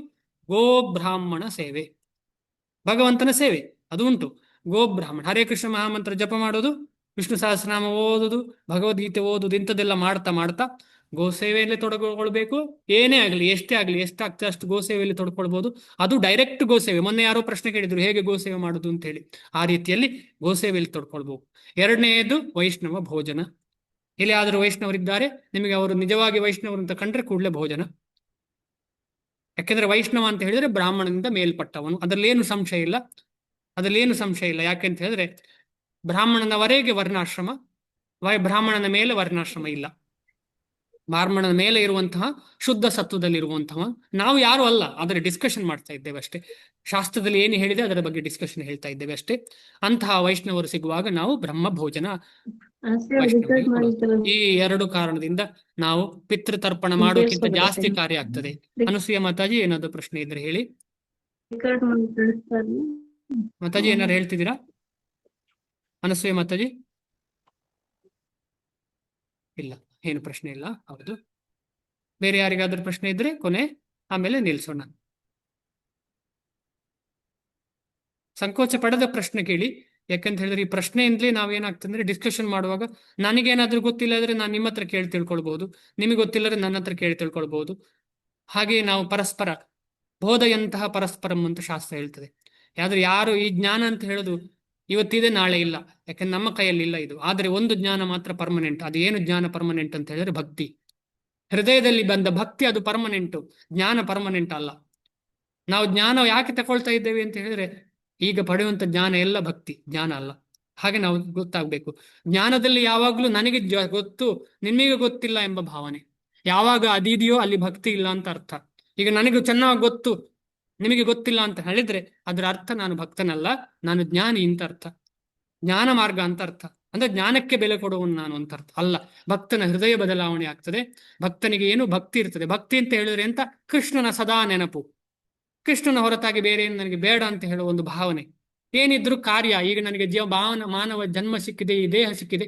ಗೋ ಬ್ರಾಹ್ಮಣ ಸೇವೆ, ಭಗವಂತನ ಸೇವೆ ಅದು ಉಂಟು. ಗೋ ಬ್ರಾಹ್ಮಣ, ಹರೇ ಕೃಷ್ಣ ಮಹಾಮಂತ್ರ ಜಪ ಮಾಡೋದು, ವಿಷ್ಣು ಸಹಸ್ರನಾಮ ಓದುದು, ಭಗವದ್ಗೀತೆ ಓದುದು, ಇಂಥದ್ದೆಲ್ಲ ಮಾಡ್ತಾ ಗೋ ಸೇವೆಯಲ್ಲಿ ತೊಡಗಿಕೊಳ್ಬೇಕು. ಏನೇ ಆಗಲಿ, ಎಷ್ಟೇ ಆಗಲಿ, ಎಷ್ಟಾಗ್ತದೆ ಅಷ್ಟು ಗೋ ಸೇವೆಯಲ್ಲಿ ತೊಡ್ಕೊಳ್ಬಹುದು. ಅದು ಡೈರೆಕ್ಟ್ ಗೋ ಸೇವೆ. ಮೊನ್ನೆ ಯಾರೋ ಪ್ರಶ್ನೆ ಕೇಳಿದ್ರು, ಹೇಗೆ ಗೋ ಸೇವೆ ಮಾಡುದು ಅಂತ ಹೇಳಿ. ಆ ರೀತಿಯಲ್ಲಿ ಗೋ ಸೇವೆಯಲ್ಲಿ ತೊಡ್ಕೊಳ್ಬೇಕು. 2ನೇದು ವೈಷ್ಣವ ಭೋಜನ. ಎಲ್ಲಿಯಾದರೂ ವೈಷ್ಣವರಿದ್ದಾರೆ, ನಿಮಗೆ ಅವರು ನಿಜವಾಗಿ ವೈಷ್ಣವರು ಅಂತ ಕಂಡ್ರೆ ಕೂಡಲೇ ಭೋಜನ. ಯಾಕೆಂದ್ರೆ ವೈಷ್ಣವ ಅಂತ ಹೇಳಿದ್ರೆ ಬ್ರಾಹ್ಮಣನಿಂದ ಮೇಲ್ಪಟ್ಟವನು, ಅದರಲ್ಲೇನು ಸಂಶಯ ಇಲ್ಲ. ಯಾಕೆಂತ ಹೇಳಿದ್ರೆ ಬ್ರಾಹ್ಮಣನವರೆಗೆ ವರ್ಣಾಶ್ರಮ, ಬ್ರಾಹ್ಮಣನ ಮೇಲೆ ವರ್ಣಾಶ್ರಮ ಇಲ್ಲ. ಬ್ರಾಹ್ಮಣನ ಮೇಲೆ ಇರುವಂತಹ ಶುದ್ಧ ಸತ್ವದಲ್ಲಿರುವಂತಹ ನಾವು ಯಾರು ಅಲ್ಲ, ಆದರೆ ಡಿಸ್ಕಷನ್ ಮಾಡ್ತಾ ಇದ್ದೇವೆ ಅಷ್ಟೇ. ಶಾಸ್ತ್ರದಲ್ಲಿ ಏನು ಹೇಳಿದೆ ಅದರ ಬಗ್ಗೆ ಡಿಸ್ಕಷನ್ ಹೇಳ್ತಾ ಇದ್ದೇವೆ ಅಷ್ಟೇ. ಅಂತಹ ವೈಷ್ಣವರು ಸಿಗುವಾಗ ನಾವು ಬ್ರಹ್ಮ ಭೋಜನ ವೈಷ್ಣವರಿಗೆ ಕೊಡೋದು. ಈ 2 ಕಾರಣದಿಂದ ನಾವು ಪಿತೃತರ್ಪಣ ಮಾಡೋಕ್ಕಿಂತ ಜಾಸ್ತಿ ಕಾರ್ಯ ಆಗ್ತದೆ. ಅನುಸೂಯ ಮಾತಾಜಿ ಏನಾದ್ರು ಪ್ರಶ್ನೆ ಇದ್ರೆ ಹೇಳಿ. ಮಾತಾಜಿ ಏನಾರು ಹೇಳ್ತಿದ್ದೀರಾ? ಅನಸೂಯ ಮಾತಾಜಿ? ಇಲ್ಲ, ಏನು ಪ್ರಶ್ನೆ ಇಲ್ಲ. ಹೌದು, ಬೇರೆ ಯಾರಿಗಾದ್ರೂ ಪ್ರಶ್ನೆ ಇದ್ರೆ ಕೊನೆ, ಆಮೇಲೆ ನಿಲ್ಸೋಣ. ಸಂಕೋಚ ಪಡೆದ ಪ್ರಶ್ನೆ ಕೇಳಿ. ಯಾಕಂತ ಹೇಳಿದ್ರೆ ಈ ಪ್ರಶ್ನೆಯಿಂದಲೇ ನಾವೇನಾಗ್ತಂದ್ರೆ ಡಿಸ್ಕಷನ್ ಮಾಡುವಾಗ ನನಗೇನಾದ್ರೂ ಗೊತ್ತಿಲ್ಲ ಅಂದ್ರೆ ನಾನು ನಿಮ್ಮ ಹತ್ರ ಕೇಳಿ ತಿಳ್ಕೊಳ್ಬಹುದು, ನಿಮಗೆ ಗೊತ್ತಿಲ್ಲದ್ರೆ ನನ್ನ ಹತ್ರ ಕೇಳಿ ತಿಳ್ಕೊಳ್ಬಹುದು. ಹಾಗೆ ನಾವು ಪರಸ್ಪರ ಬೋಧೆಯಂತಹ ಪರಸ್ಪರಂ ಅಂತ ಶಾಸ್ತ್ರ ಹೇಳ್ತದೆ. ಯಾರು ಯಾರು ಈ ಜ್ಞಾನ ಅಂತ ಹೇಳೋದು ಇವತ್ತಿದೆ ನಾಳೆ ಇಲ್ಲ, ಯಾಕಂದ್ರೆ ನಮ್ಮ ಕೈಯಲ್ಲಿ ಇಲ್ಲ ಇದು. ಆದರೆ ಒಂದು ಜ್ಞಾನ ಮಾತ್ರ ಪರ್ಮನೆಂಟ್. ಅದು ಏನು ಜ್ಞಾನ ಪರ್ಮನೆಂಟ್ ಅಂತ ಹೇಳಿದ್ರೆ ಭಕ್ತಿ. ಹೃದಯದಲ್ಲಿ ಬಂದ ಭಕ್ತಿ ಅದು ಪರ್ಮನೆಂಟು, ಜ್ಞಾನ ಪರ್ಮನೆಂಟ್ ಅಲ್ಲ. ನಾವು ಜ್ಞಾನ ಯಾಕೆ ತಗೊಳ್ತಾ ಇದ್ದೇವೆ ಅಂತ ಹೇಳಿದ್ರೆ ಈಗ ಪಡೆಯುವಂತ ಜ್ಞಾನ ಎಲ್ಲ ಭಕ್ತಿ, ಜ್ಞಾನ ಅಲ್ಲ. ಹಾಗೆ ನಾವು ಗೊತ್ತಾಗ್ಬೇಕು. ಜ್ಞಾನದಲ್ಲಿ ಯಾವಾಗ್ಲೂ ನನಗೆ ಗೊತ್ತು ನಿಮಗೆ ಗೊತ್ತಿಲ್ಲ ಎಂಬ ಭಾವನೆ. ಯಾವಾಗ ಅದಿದೆಯೋ ಅಲ್ಲಿ ಭಕ್ತಿ ಇಲ್ಲ ಅಂತ ಅರ್ಥ. ಈಗ ನನಗೆ ಚೆನ್ನಾಗಿ ಗೊತ್ತು ನಿಮಗೆ ಗೊತ್ತಿಲ್ಲ ಅಂತ ಹೇಳಿದ್ರೆ ಅದರ ಅರ್ಥ ನಾನು ಭಕ್ತನಲ್ಲ, ನಾನು ಜ್ಞಾನಿ ಅಂತ ಅರ್ಥ. ಜ್ಞಾನ ಮಾರ್ಗ ಅಂತ ಅರ್ಥ. ಅಂದ್ರೆ ಜ್ಞಾನಕ್ಕೆ ಬೆಲೆ ಕೊಡುವನು ನಾನು ಅಂತ ಅರ್ಥ ಅಲ್ಲ. ಭಕ್ತನ ಹೃದಯ ಬದಲಾವಣೆ ಆಗ್ತದೆ. ಭಕ್ತನಿಗೆ ಏನು ಭಕ್ತಿ ಇರ್ತದೆ. ಭಕ್ತಿ ಅಂತ ಹೇಳಿದ್ರೆ ಅಂತ ಕೃಷ್ಣನ ಸದಾ ನೆನಪು, ಕೃಷ್ಣನ ಹೊರತಾಗಿ ಬೇರೆ ಏನು ನನಗೆ ಬೇಡ ಅಂತ ಹೇಳುವ ಒಂದು ಭಾವನೆ. ಏನಿದ್ರು ಕಾರ್ಯ. ಈಗ ನನಗೆ ಮಾನವ ಜನ್ಮ ಸಿಕ್ಕಿದೆ, ಈ ದೇಹ ಸಿಕ್ಕಿದೆ,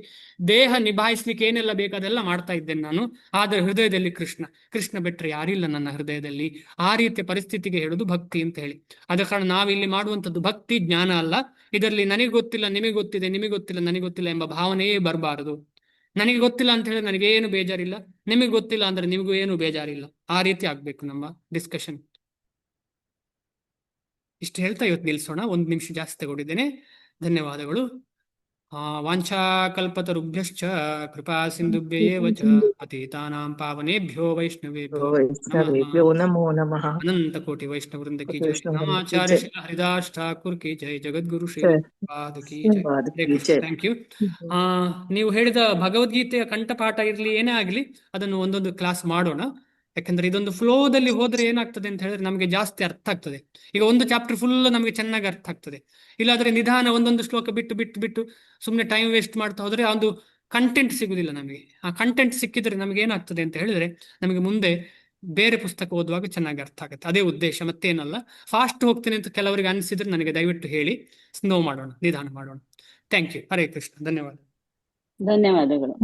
ದೇಹ ನಿಭಾಯಿಸ್ಲಿಕ್ಕೆ ಏನೆಲ್ಲ ಬೇಕಾದೆಲ್ಲ ಮಾಡ್ತಾ ಇದ್ದೇನೆ ನಾನು. ಆದರೆ ಹೃದಯದಲ್ಲಿ ಕೃಷ್ಣ, ಕೃಷ್ಣ ಬಿಟ್ಟರೆ ಯಾರಿಲ್ಲ ನನ್ನ ಹೃದಯದಲ್ಲಿ. ಆ ರೀತಿಯ ಪರಿಸ್ಥಿತಿಗೆ ಹೇಳುದು ಭಕ್ತಿ ಅಂತ ಹೇಳಿ. ಆದ ಕಾರಣ ನಾವಿಲ್ಲಿ ಮಾಡುವಂಥದ್ದು ಭಕ್ತಿ, ಜ್ಞಾನ ಅಲ್ಲ. ಇದರಲ್ಲಿ ನನಗೆ ಗೊತ್ತಿಲ್ಲ ನಿಮಗೆ ಗೊತ್ತಿದೆ, ನಿಮಗೆ ಗೊತ್ತಿಲ್ಲ ನನಗೆ ಗೊತ್ತಿಲ್ಲ ಎಂಬ ಭಾವನೆಯೇ ಬರಬಾರದು. ನನಗೆ ಗೊತ್ತಿಲ್ಲ ಅಂತ ಹೇಳಿದ್ರೆ ನನಗೇನು ಬೇಜಾರಿಲ್ಲ, ನಿಮಗೆ ಗೊತ್ತಿಲ್ಲ ಅಂದ್ರೆ ನಿಮಗೂ ಏನು ಬೇಜಾರಿಲ್ಲ. ಆ ರೀತಿ ಆಗ್ಬೇಕು ನಮ್ಮ ಡಿಸ್ಕಷನ್. ಇಷ್ಟು ಹೇಳ್ತಾ ಇವತ್ತು ನಿಲ್ಸೋಣ. 1 ನಿಮಿಷ ಜಾಸ್ತಿ ತಗೊಂಡಿದ್ದೇನೆ. ಧನ್ಯವಾದಗಳು. ವಾಂಛಾಕಲ್ಪತರುಭ್ಯಶ್ಚ ಕೃಪಾ ಸಿಂಧುಭ್ಯೇವ ಚ ಪತಿತಾನಾಂ ಪಾವನೇಭ್ಯೋ ವೈಷ್ಣವೇಭ್ಯೋ ನಮೋ ನಮಃ. ಅನಂತ ಕೋಟಿ ವೈಷ್ಣವೃಂದ ಕಿ ಜೈ. ರಾಮಾಚಾರ್ಯ ಶ್ರೀ ಹರಿದಾಸ್ ಠಾಕೂರ್ ಕಿ ಜೈ. ಜಗದ್ಗುರು ಶ್ರೀ ಕಿ ಜೈ. Thank you. ನೀವು ಹೇಳಿದ ಭಗವದ್ಗೀತೆಯ ಕಂಠಪಾಠ ಇರಲಿ ಏನೇ ಆಗಲಿ ಅದನ್ನು ಒಂದೊಂದು ಕ್ಲಾಸ್ ಮಾಡೋಣ. ಯಾಕಂದ್ರೆ ಇದೊಂದು ಫ್ಲೋದಲ್ಲಿ ಹೋದ್ರೆ ಏನಾಗ್ತದೆ ಅಂತ ಹೇಳಿದ್ರೆ ನಮಗೆ ಜಾಸ್ತಿ ಅರ್ಥ ಆಗ್ತದೆ. ಈಗ ಒಂದು ಚಾಪ್ಟರ್ ಫುಲ್ ನಮಗೆ ಚೆನ್ನಾಗಿ ಅರ್ಥ ಆಗ್ತದೆ. ಇಲ್ಲಾದ್ರೆ ನಿಧಾನ ಒಂದೊಂದು ಶ್ಲೋಕ ಬಿಟ್ಟು ಬಿಟ್ಟು ಬಿಟ್ಟು ಸುಮ್ಮನೆ ಟೈಮ್ ವೇಸ್ಟ್ ಮಾಡ್ತಾ ಹೋದ್ರೆ ಆ ಒಂದು ಕಂಟೆಂಟ್ ಸಿಗುದಿಲ್ಲ ನಮಗೆ. ಆ ಕಂಟೆಂಟ್ ಸಿಕ್ಕಿದ್ರೆ ನಮಗೆ ಏನಾಗ್ತದೆ ಅಂತ ಹೇಳಿದ್ರೆ ನಮಗೆ ಮುಂದೆ ಬೇರೆ ಪುಸ್ತಕ ಓದುವಾಗ ಚೆನ್ನಾಗಿ ಅರ್ಥ ಆಗುತ್ತೆ. ಅದೇ ಉದ್ದೇಶ, ಮತ್ತೇನಲ್ಲ. ಫಾಸ್ಟ್ ಹೋಗ್ತೇನೆ ಅಂತ ಕೆಲವರಿಗೆ ಅನಿಸಿದ್ರೆ ನನಗೆ ದಯವಿಟ್ಟು ಹೇಳಿ, ಸ್ಲೋ ಮಾಡೋಣ, ನಿಧಾನ ಮಾಡೋಣ. Thank you. ಹರೇ ಕೃಷ್ಣ. ಧನ್ಯವಾದ. ಧನ್ಯವಾದಗಳು.